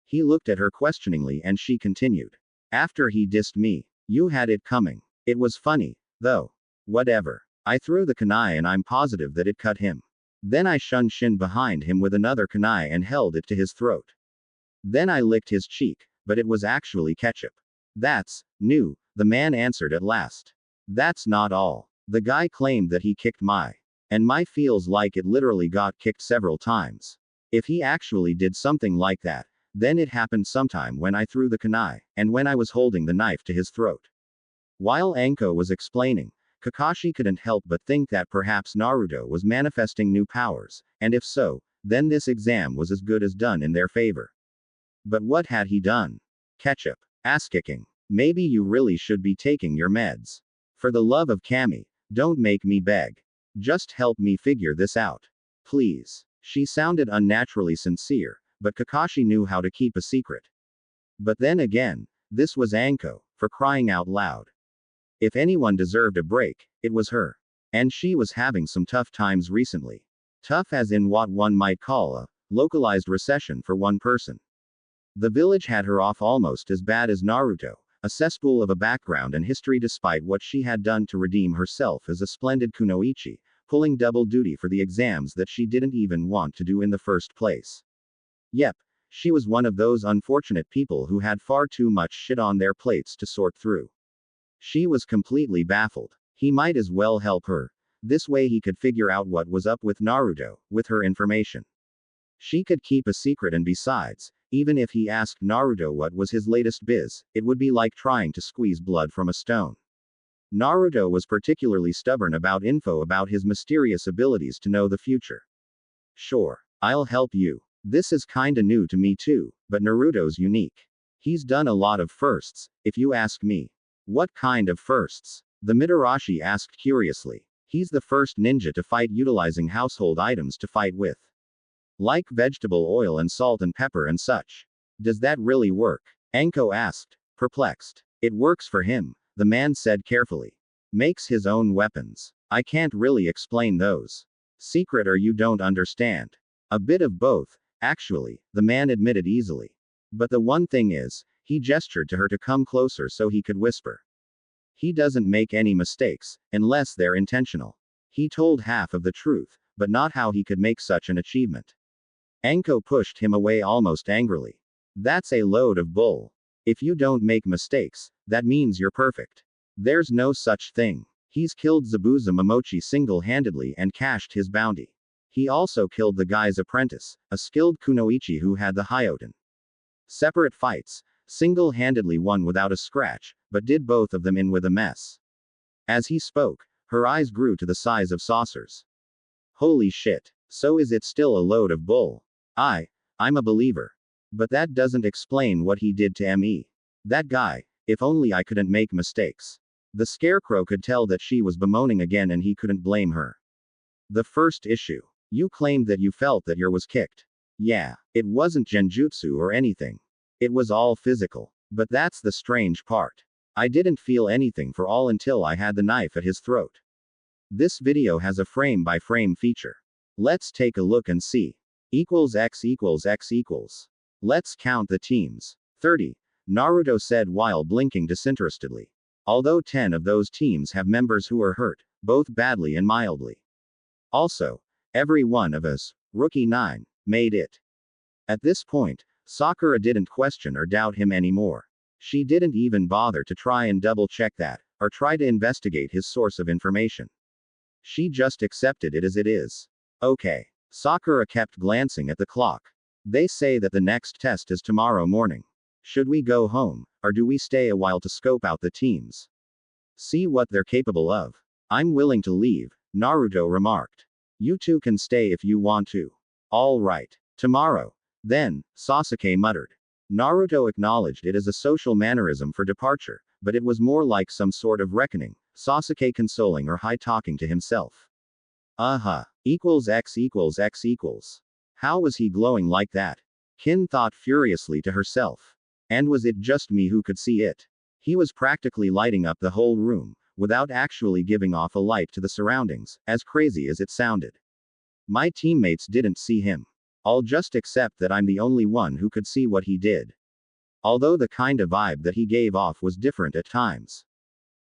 He looked at her questioningly and she continued. After he dissed me, you had it coming. It was funny, though. Whatever. I threw the kunai and I'm positive that it cut him. Then I shunned Shin behind him with another kunai and held it to his throat. Then I licked his cheek, but it was actually ketchup. That's new, the man answered at last. That's not all. The guy claimed that he kicked my. And my feels like it literally got kicked several times. If he actually did something like that, then it happened sometime when I threw the kunai, and when I was holding the knife to his throat. While Anko was explaining, Kakashi couldn't help but think that perhaps Naruto was manifesting new powers, and if so, then this exam was as good as done in their favor. But what had he done? Ketchup. Ass-kicking. Maybe you really should be taking your meds. For the love of Kami, don't make me beg. Just help me figure this out. Please. She sounded unnaturally sincere, but Kakashi knew how to keep a secret. But then again, this was Anko, for crying out loud. If anyone deserved a break, it was her. And she was having some tough times recently. Tough as in what one might call a localized recession for one person. The village had her off almost as bad as Naruto, a cesspool of a background and history despite what she had done to redeem herself as a splendid kunoichi, pulling double duty for the exams that she didn't even want to do in the first place. Yep, she was one of those unfortunate people who had far too much shit on their plates to sort through. She was completely baffled. He might as well help her. This way he could figure out what was up with Naruto, with her information. She could keep a secret, and besides, even if he asked Naruto what was his latest biz, it would be like trying to squeeze blood from a stone. Naruto was particularly stubborn about info about his mysterious abilities to know the future. Sure, I'll help you. This is kinda new to me too, but Naruto's unique. He's done a lot of firsts, if you ask me. What kind of firsts? The Mitarashi asked curiously. He's the first ninja to fight utilizing household items to fight with. Like vegetable oil and salt and pepper and such. Does that really work? Anko asked, perplexed. It works for him, the man said carefully. Makes his own weapons. I can't really explain those. Secret or you don't understand? A bit of both, actually, the man admitted easily. But the one thing is, he gestured to her to come closer so he could whisper. He doesn't make any mistakes, unless they're intentional. He told half of the truth, but not how he could make such an achievement. Anko pushed him away almost angrily. That's a load of bull. If you don't make mistakes, that means you're perfect. There's no such thing. He's killed Zabuza Momochi single-handedly and cashed his bounty. He also killed the guy's apprentice, a skilled kunoichi who had the Hyoten. Separate fights, single-handedly won without a scratch, but did both of them in with a mess. As he spoke, her eyes grew to the size of saucers. Holy shit. So is it still a load of bull? I'm a believer. But that doesn't explain what he did to me. That guy, if only I couldn't make mistakes. The scarecrow could tell that she was bemoaning again and he couldn't blame her. The first issue. You claimed that you felt that your was kicked. Yeah, it wasn't genjutsu or anything. It was all physical. But that's the strange part. I didn't feel anything for all until I had the knife at his throat. This video has a frame-by-frame feature. Let's take a look and see. X equals X equals. Let's count the teams. 30. Naruto said while blinking disinterestedly. Although 10 of those teams have members who are hurt, both badly and mildly. Also, every one of us, Rookie 9, made it. At this point, Sakura didn't question or doubt him anymore. She didn't even bother to try and double-check that, or try to investigate his source of information. She just accepted it as it is. Okay. Sakura kept glancing at the clock. They say that the next test is tomorrow morning. Should we go home, or do we stay a while to scope out the teams? See what they're capable of. I'm willing to leave, Naruto remarked. You two can stay if you want to. All right. Tomorrow. Then, Sasuke muttered. Naruto acknowledged it as a social mannerism for departure, but it was more like some sort of reckoning, Sasuke consoling or high-talking to himself. X equals X equals. How was he glowing like that? Kin thought furiously to herself. And was it just me who could see it? He was practically lighting up the whole room, without actually giving off a light to the surroundings, as crazy as it sounded. My teammates didn't see him. I'll just accept that I'm the only one who could see what he did. Although the kind of vibe that he gave off was different at times.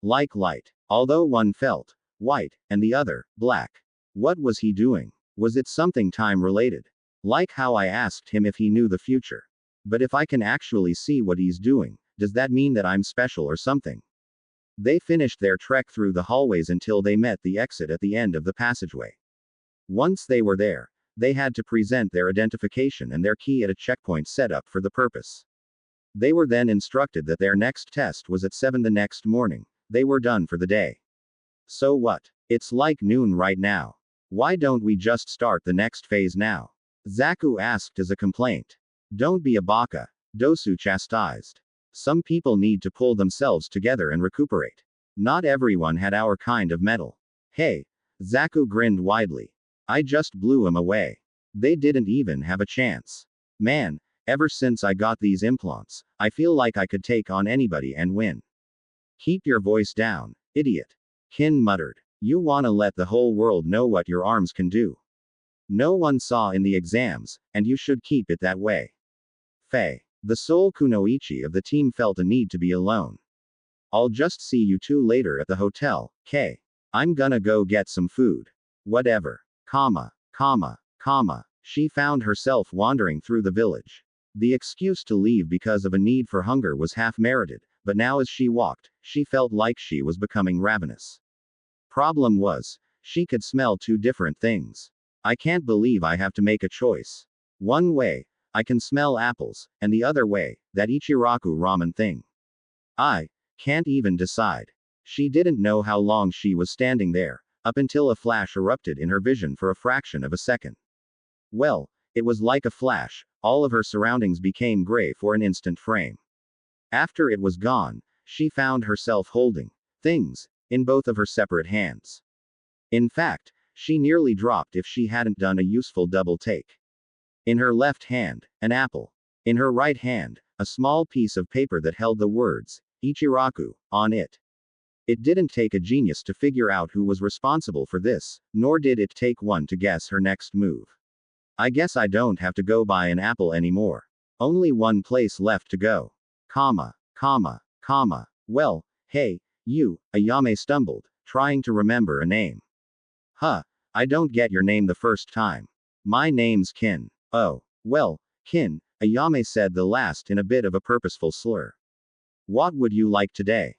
Like light. Although one felt white, and the other black. What was he doing? Was it something time-related? Like how I asked him if he knew the future. But if I can actually see what he's doing, does that mean that I'm special or something? They finished their trek through the hallways until they met the exit at the end of the passageway. Once they were there, they had to present their identification and their key at a checkpoint set up for the purpose. They were then instructed that their next test was at 7 the next morning. They were done for the day. So what? It's like noon right now. Why don't we just start the next phase now? Zaku asked as a complaint. Don't be a baka, Dosu chastised. Some people need to pull themselves together and recuperate. Not everyone had our kind of mettle. Hey, Zaku grinned widely. I just blew him away. They didn't even have a chance. Man, ever since I got these implants, I feel like I could take on anybody and win. Keep your voice down, idiot. Kin muttered. You wanna let the whole world know what your arms can do. No one saw in the exams, and you should keep it that way. Faye. The sole kunoichi of the team felt a need to be alone. I'll just see you two later at the hotel, K. I'm gonna go get some food. Whatever. She found herself wandering through the village. The excuse to leave because of a need for hunger was half-merited, but now as she walked, she felt like she was becoming ravenous. Problem was, she could smell two different things. I can't believe I have to make a choice. One way, I can smell apples, and the other way, that Ichiraku ramen thing. I can't even decide. She didn't know how long she was standing there, up until a flash erupted in her vision for a fraction of a second. Well, it was like a flash, all of her surroundings became gray for an instant frame. After it was gone, she found herself holding things in both of her separate hands. In fact, she nearly dropped if she hadn't done a useful double take. In her left hand, an apple. In her right hand, a small piece of paper that held the words, Ichiraku, on it. It didn't take a genius to figure out who was responsible for this, nor did it take one to guess her next move. I guess I don't have to go buy an apple anymore. Only one place left to go. Comma, comma, comma. Well, hey, you, Ayame stumbled, trying to remember a name. Huh, I don't get your name the first time. My name's Kin. Oh, well, Kin, Ayame said the last in a bit of a purposeful slur. What would you like today?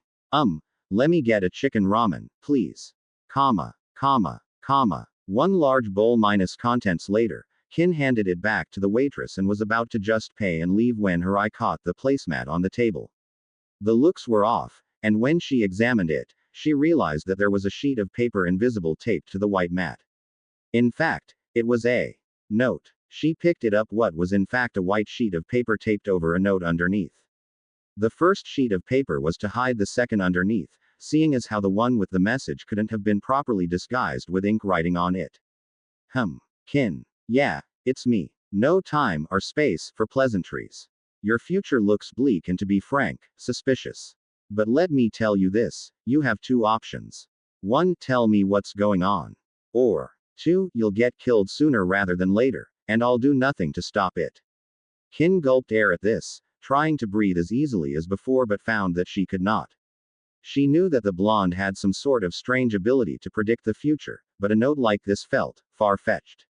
Let me get a chicken ramen, please. Comma, comma, comma. One large bowl minus contents later, Kin handed it back to the waitress and was about to just pay and leave when her eye caught the placemat on the table. The looks were off, and when she examined it, she realized that there was a sheet of paper invisible taped to the white mat. In fact, it was a note. She picked it up, what was in fact a white sheet of paper taped over a note underneath. The first sheet of paper was to hide the second underneath, seeing as how the one with the message couldn't have been properly disguised with ink writing on it. Kin. Yeah, it's me. No time or space for pleasantries. Your future looks bleak and, to be frank, suspicious. But let me tell you this, you have two options. 1. Tell me what's going on. Or 2. You'll get killed sooner rather than later, and I'll do nothing to stop it. Kin gulped air at this, trying to breathe as easily as before but found that she could not. She knew that the blonde had some sort of strange ability to predict the future, but a note like this felt far-fetched.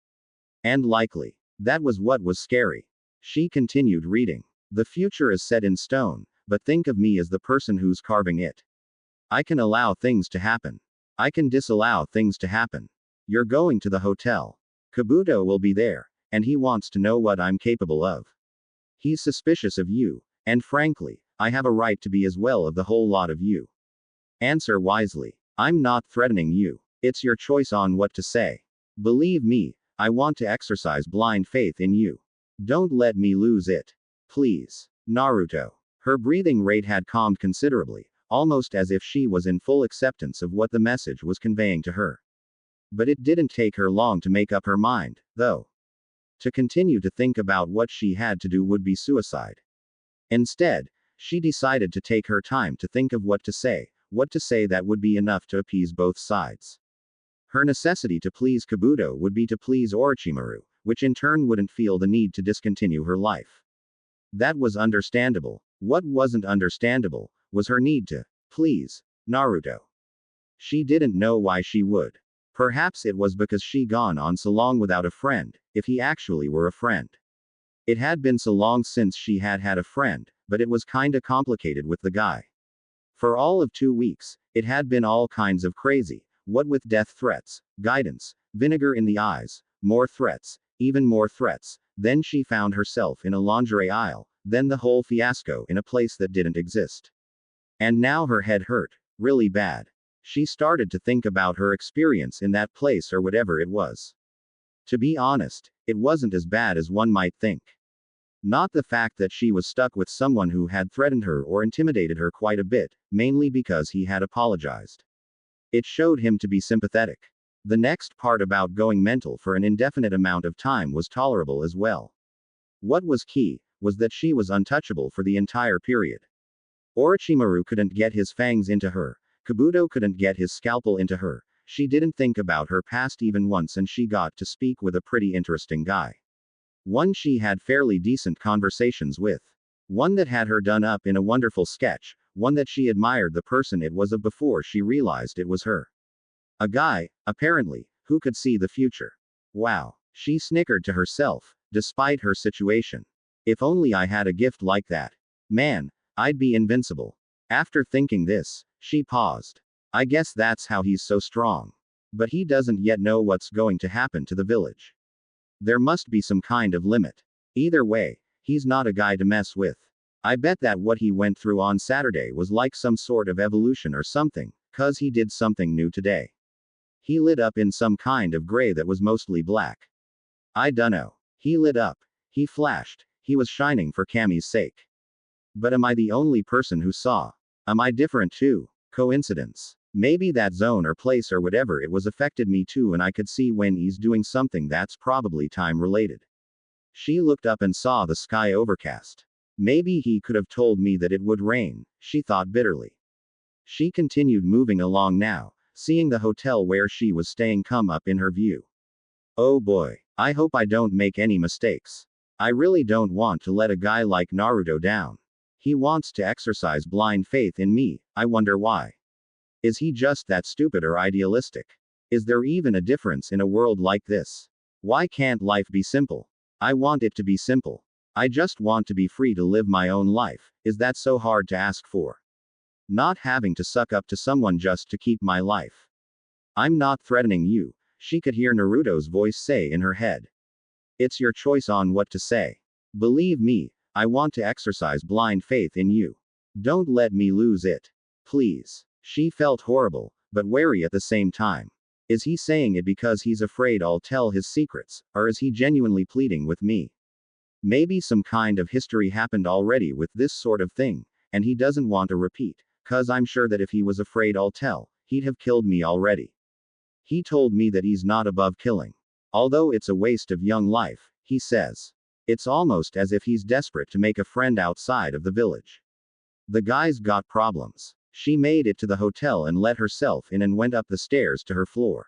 And likely. That was what was scary. She continued reading. The future is set in stone, but think of me as the person who's carving it. I can allow things to happen. I can disallow things to happen. You're going to the hotel. Kabuto will be there, and he wants to know what I'm capable of. He's suspicious of you, and frankly, I have a right to be as well of the whole lot of you. Answer wisely. I'm not threatening you. It's your choice on what to say. Believe me, I want to exercise blind faith in you. Don't let me lose it. Please. Naruto. Her breathing rate had calmed considerably, almost as if she was in full acceptance of what the message was conveying to her. But it didn't take her long to make up her mind, though. To continue to think about what she had to do would be suicide. Instead, she decided to take her time to think of what to say that would be enough to appease both sides. Her necessity to please Kabuto would be to please Orochimaru, which in turn wouldn't feel the need to discontinue her life. That was understandable. What wasn't understandable was her need to please Naruto. She didn't know why she would. Perhaps it was because she gone on so long without a friend, if he actually were a friend. It had been so long since she had had a friend, but it was kinda complicated with the guy. For all of 2 weeks, it had been all kinds of crazy, what with death threats, guidance, vinegar in the eyes, more threats, even more threats, then she found herself in a lingerie aisle, then the whole fiasco in a place that didn't exist. And now her head hurt, really bad. She started to think about her experience in that place or whatever it was. To be honest, it wasn't as bad as one might think. Not the fact that she was stuck with someone who had threatened her or intimidated her quite a bit, mainly because he had apologized. It showed him to be sympathetic. The next part about going mental for an indefinite amount of time was tolerable as well. What was key was that she was untouchable for the entire period. Orochimaru couldn't get his fangs into her, Kabuto couldn't get his scalpel into her, she didn't think about her past even once, and she got to speak with a pretty interesting guy. One she had fairly decent conversations with. One that had her done up in a wonderful sketch, one that she admired the person it was of before she realized it was her. A guy, apparently, who could see the future. Wow. She snickered to herself, despite her situation. If only I had a gift like that. Man, I'd be invincible. After thinking this, she paused. I guess that's how he's so strong. But he doesn't yet know what's going to happen to the village. There must be some kind of limit. Either way, he's not a guy to mess with. I bet that what he went through on Saturday was like some sort of evolution or something, 'cause he did something new today. He lit up in some kind of gray that was mostly black. I dunno. He lit up. He flashed. He was shining for Cammy's sake. But am I the only person who saw? Am I different too? Coincidence. Maybe that zone or place or whatever it was affected me too, and I could see when he's doing something that's probably time related. She looked up and saw the sky overcast. Maybe he could have told me that it would rain, she thought bitterly. She continued moving along now, seeing the hotel where she was staying come up in her view. Oh boy, I hope I don't make any mistakes. I really don't want to let a guy like Naruto down. He wants to exercise blind faith in me, I wonder why. Is he just that stupid or idealistic? Is there even a difference in a world like this? Why can't life be simple? I want it to be simple. I just want to be free to live my own life. Is that so hard to ask for? Not having to suck up to someone just to keep my life. I'm not threatening you, she could hear Naruto's voice say in her head. It's your choice on what to say. Believe me, I want to exercise blind faith in you. Don't let me lose it. Please. She felt horrible, but wary at the same time. Is he saying it because he's afraid I'll tell his secrets, or is he genuinely pleading with me? Maybe some kind of history happened already with this sort of thing, and he doesn't want a repeat, 'cause I'm sure that if he was afraid I'll tell, he'd have killed me already. He told me that he's not above killing. Although it's a waste of young life, he says. It's almost as if he's desperate to make a friend outside of the village. The guy's got problems. She made it to the hotel and let herself in and went up the stairs to her floor.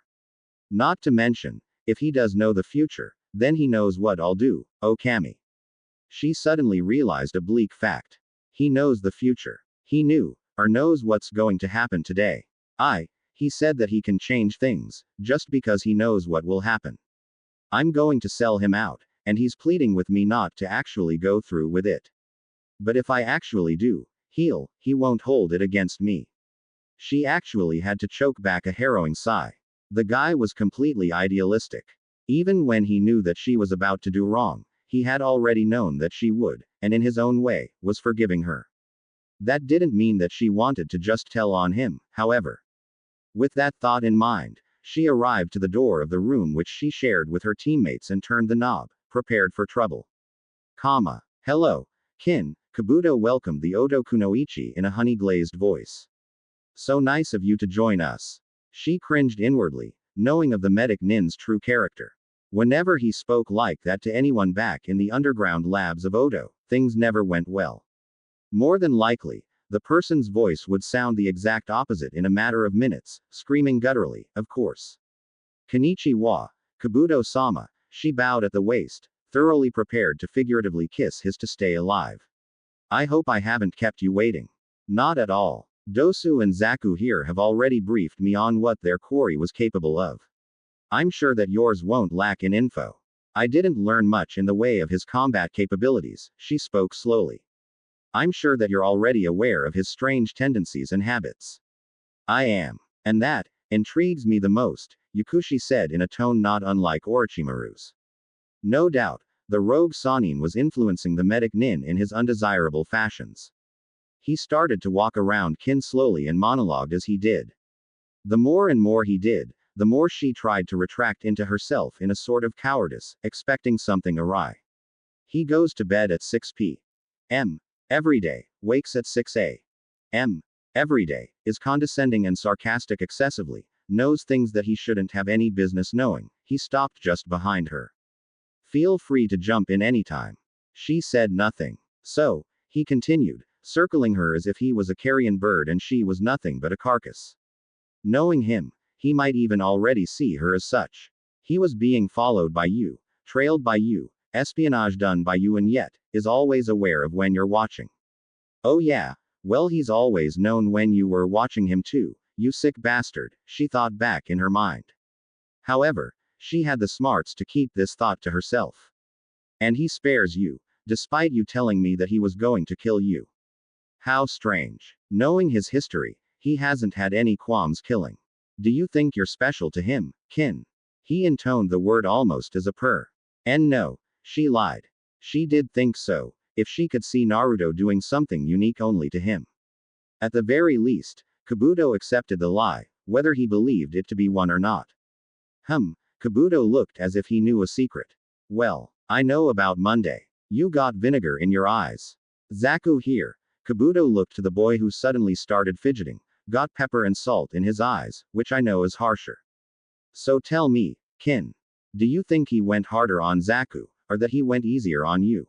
Not to mention, if he does know the future, then he knows what I'll do, oh Cammy. She suddenly realized a bleak fact. He knows the future. He knew, or knows what's going to happen today. He said that he can change things, just because he knows what will happen. I'm going to sell him out, and he's pleading with me not to actually go through with it. But if I actually do, he won't hold it against me. She actually had to choke back a harrowing sigh. The guy was completely idealistic. Even when he knew that she was about to do wrong, he had already known that she would, and in his own way, was forgiving her. That didn't mean that she wanted to just tell on him, however. With that thought in mind, she arrived to the door of the room which she shared with her teammates and turned the knob, prepared for trouble. Hello, Kin, Kabuto welcomed the Oto Kunoichi in a honey-glazed voice. So nice of you to join us. She cringed inwardly, knowing of the medic Nin's true character. Whenever he spoke like that to anyone back in the underground labs of Oto, things never went well. More than likely, the person's voice would sound the exact opposite in a matter of minutes, screaming gutturally, of course. Konnichiwa, Kabuto-sama, she bowed at the waist, thoroughly prepared to figuratively kiss his to stay alive. I hope I haven't kept you waiting. Not at all. Dosu and Zaku here have already briefed me on what their quarry was capable of. I'm sure that yours won't lack in info. I didn't learn much in the way of his combat capabilities, she spoke slowly. I'm sure that you're already aware of his strange tendencies and habits. I am. And that intrigues me the most, Yakushi said in a tone not unlike Orochimaru's. No doubt, the rogue Sanin was influencing the medic Nin in his undesirable fashions. He started to walk around Kin slowly and monologued as he did. The more and more he did, the more she tried to retract into herself in a sort of cowardice, expecting something awry. He goes to bed at 6 p.m. every day, wakes at 6 a.m. every day, is condescending and sarcastic excessively, knows things that he shouldn't have any business knowing. He stopped just behind her. Feel free to jump in anytime. She said nothing. So, he continued, circling her as if he was a carrion bird and she was nothing but a carcass. Knowing him, he might even already see her as such. He was being followed by you, trailed by you, espionage done by you, and yet, is always aware of when you're watching. Oh yeah, well, he's always known when you were watching him too, you sick bastard, she thought back in her mind. However, she had the smarts to keep this thought to herself. And he spares you, despite you telling me that he was going to kill you. How strange. Knowing his history, he hasn't had any qualms killing. Do you think you're special to him, Kin? He intoned the word almost as a purr. And no, she lied. She did think so, if she could see Naruto doing something unique only to him. At the very least, Kabuto accepted the lie, whether he believed it to be one or not. Kabuto looked as if he knew a secret. Well, I know about Monday. You got vinegar in your eyes. Zaku here. Kabuto looked to the boy who suddenly started fidgeting, got pepper and salt in his eyes, which I know is harsher. So tell me, Kin. Do you think he went harder on Zaku, or that he went easier on you?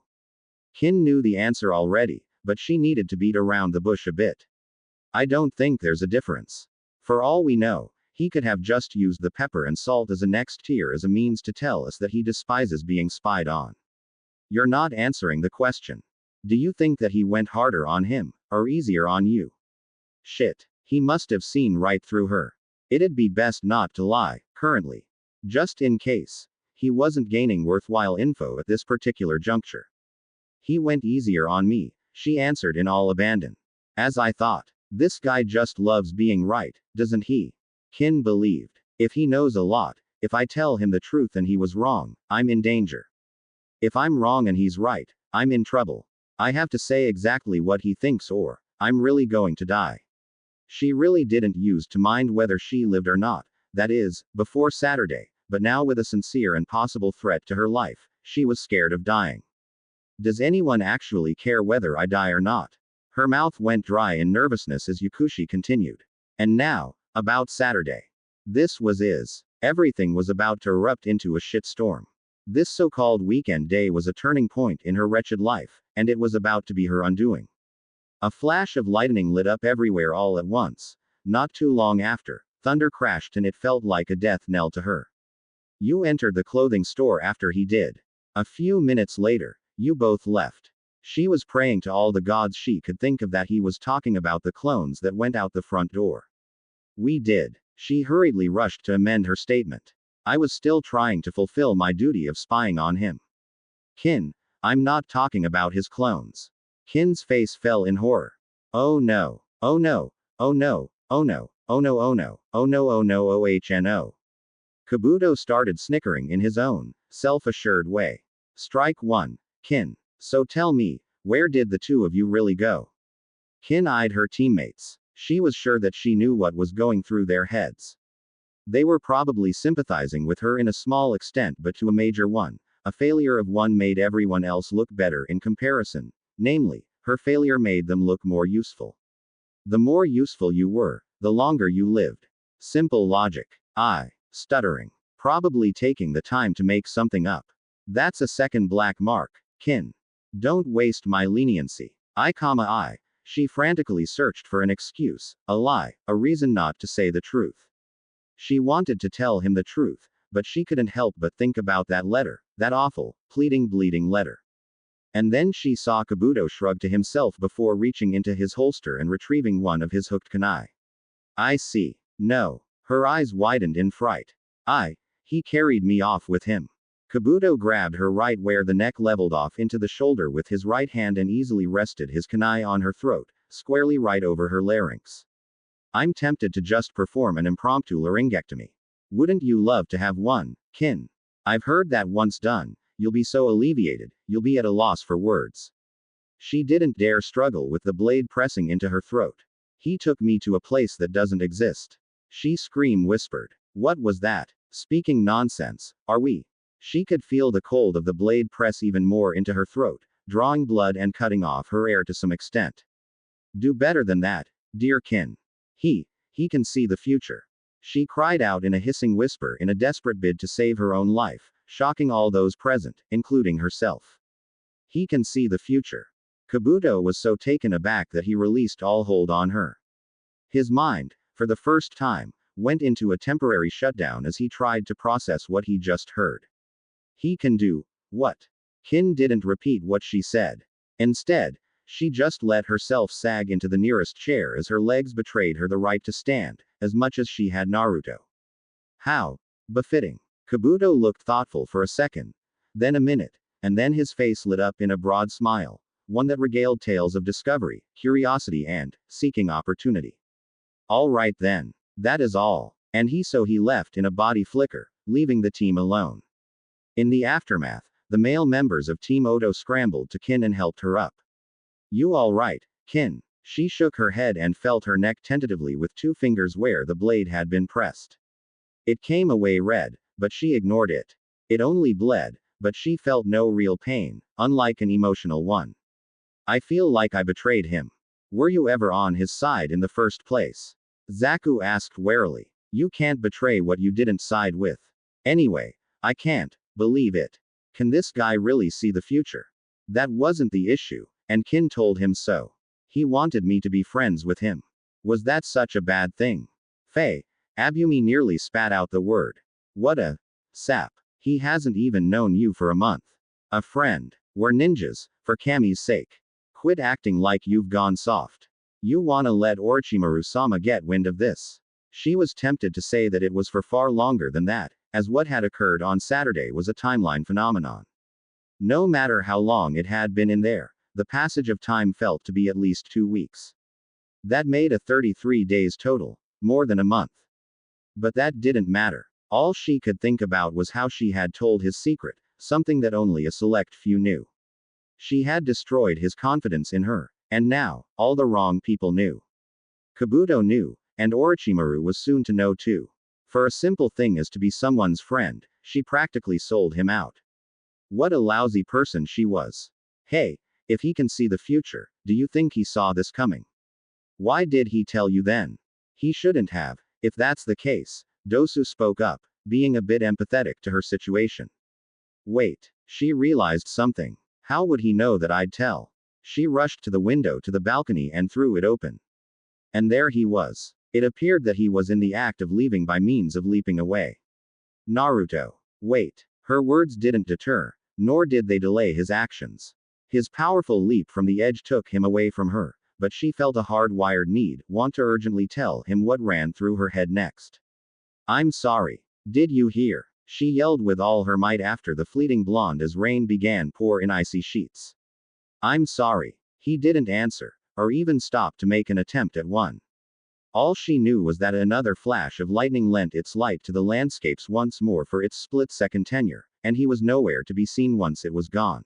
Kin knew the answer already, but she needed to beat around the bush a bit. I don't think there's a difference. For all we know, he could have just used the pepper and salt as a next tier as a means to tell us that he despises being spied on. You're not answering the question. Do you think that he went harder on him, or easier on you? Shit. He must have seen right through her. It'd be best not to lie, currently. Just in case. He wasn't gaining worthwhile info at this particular juncture. He went easier on me, she answered in all abandon. As I thought. This guy just loves being right, doesn't he? Kin believed. If he knows a lot, if I tell him the truth and he was wrong, I'm in danger. If I'm wrong and he's right, I'm in trouble. I have to say exactly what he thinks or I'm really going to die. She really didn't use to mind whether she lived or not, that is, before Saturday, but now with a sincere and possible threat to her life, she was scared of dying. Does anyone actually care whether I die or not? Her mouth went dry in nervousness as Yakushi continued. And now, about Saturday. This was everything was about to erupt into a shitstorm. This so-called weekend day was a turning point in her wretched life, and it was about to be her undoing. A flash of lightning lit up everywhere all at once. Not too long after, thunder crashed and it felt like a death knell to her. You entered the clothing store after he did. A few minutes later, you both left. She was praying to all the gods she could think of that he was talking about the clones that went out the front door. We did. She hurriedly rushed to amend her statement. I was still trying to fulfill my duty of spying on him. Kin, I'm not talking about his clones. Kin's face fell in horror. Oh no. Oh no. Oh no. Oh no. Oh no. Oh no. Oh no. Oh no. OHNO. Kabuto started snickering in his own, self-assured way. Strike one, Kin. So tell me, where did the two of you really go? Kin eyed her teammates. She was sure that she knew what was going through their heads. They were probably sympathizing with her in a small extent, but to a major one. A failure of one made everyone else look better in comparison. Namely, her failure made them look more useful. The more useful you were, the longer you lived. Simple logic. Stuttering. Probably taking the time to make something up. That's a second black mark, Kin. Don't waste my leniency. I. She frantically searched for an excuse, a lie, a reason not to say the truth. She wanted to tell him the truth, but she couldn't help but think about that letter, that awful, pleading, bleeding letter. And then she saw Kabuto shrug to himself before reaching into his holster and retrieving one of his hooked kunai. I see. No. Her eyes widened in fright. He carried me off with him. Kabuto grabbed her right where the neck leveled off into the shoulder with his right hand and easily rested his kunai on her throat, squarely right over her larynx. I'm tempted to just perform an impromptu laryngectomy. Wouldn't you love to have one, Kin? I've heard that once done, you'll be so alleviated, you'll be at a loss for words. She didn't dare struggle with the blade pressing into her throat. He took me to a place that doesn't exist. She whispered. What was that? Speaking nonsense, are we? She could feel the cold of the blade press even more into her throat, drawing blood and cutting off her air to some extent. Do better than that, dear Kin. He can see the future. She cried out in a hissing whisper in a desperate bid to save her own life, shocking all those present, including herself. He can see the future. Kabuto was so taken aback that he released all hold on her. His mind, for the first time, went into a temporary shutdown as he tried to process what he just heard. He can do what? Kin didn't repeat what she said. Instead, she just let herself sag into the nearest chair as her legs betrayed her the right to stand, as much as she had Naruto. How befitting. Kabuto looked thoughtful for a second, then a minute, and then his face lit up in a broad smile, one that regaled tales of discovery, curiosity and seeking opportunity. All right then. That is all. And he left in a body flicker, leaving the team alone. In the aftermath, the male members of Team Odo scrambled to Kin and helped her up. You all right, Kin? She shook her head and felt her neck tentatively with 2 fingers where the blade had been pressed. It came away red, but she ignored it. It only bled, but she felt no real pain, unlike an emotional one. I feel like I betrayed him. Were you ever on his side in the first place? Zaku asked warily. You can't betray what you didn't side with. Anyway, I can't believe it. Can this guy really see the future? That wasn't the issue, and Kin told him so. He wanted me to be friends with him. Was that such a bad thing? Faye, Abumi nearly spat out the word. What a sap. He hasn't even known you for a month. A friend. We're ninjas, for Kami's sake. Quit acting like you've gone soft. You wanna let Orochimaru-sama get wind of this. She was tempted to say that it was for far longer than that, as what had occurred on Saturday was a timeline phenomenon. No matter how long it had been in there, the passage of time felt to be at least 2 weeks. That made a 33 days total, more than a month. But that didn't matter. All she could think about was how she had told his secret, something that only a select few knew. She had destroyed his confidence in her, and now, all the wrong people knew. Kabuto knew, and Orochimaru was soon to know too. For a simple thing as to be someone's friend, she practically sold him out. What a lousy person she was. Hey, if he can see the future, do you think he saw this coming? Why did he tell you then? He shouldn't have. If that's the case, Dosu spoke up, being a bit empathetic to her situation. Wait, she realized something. How would he know that I'd tell? She rushed to the window to the balcony and threw it open. And there he was. It appeared that he was in the act of leaving by means of leaping away. Naruto. Wait. Her words didn't deter, nor did they delay his actions. His powerful leap from the edge took him away from her, but she felt a hard-wired want to urgently tell him what ran through her head next. I'm sorry. Did you hear? She yelled with all her might after the fleeting blonde as rain began pour in icy sheets. I'm sorry. He didn't answer, or even stop to make an attempt at one. All she knew was that another flash of lightning lent its light to the landscapes once more for its split-second tenure, and he was nowhere to be seen once it was gone.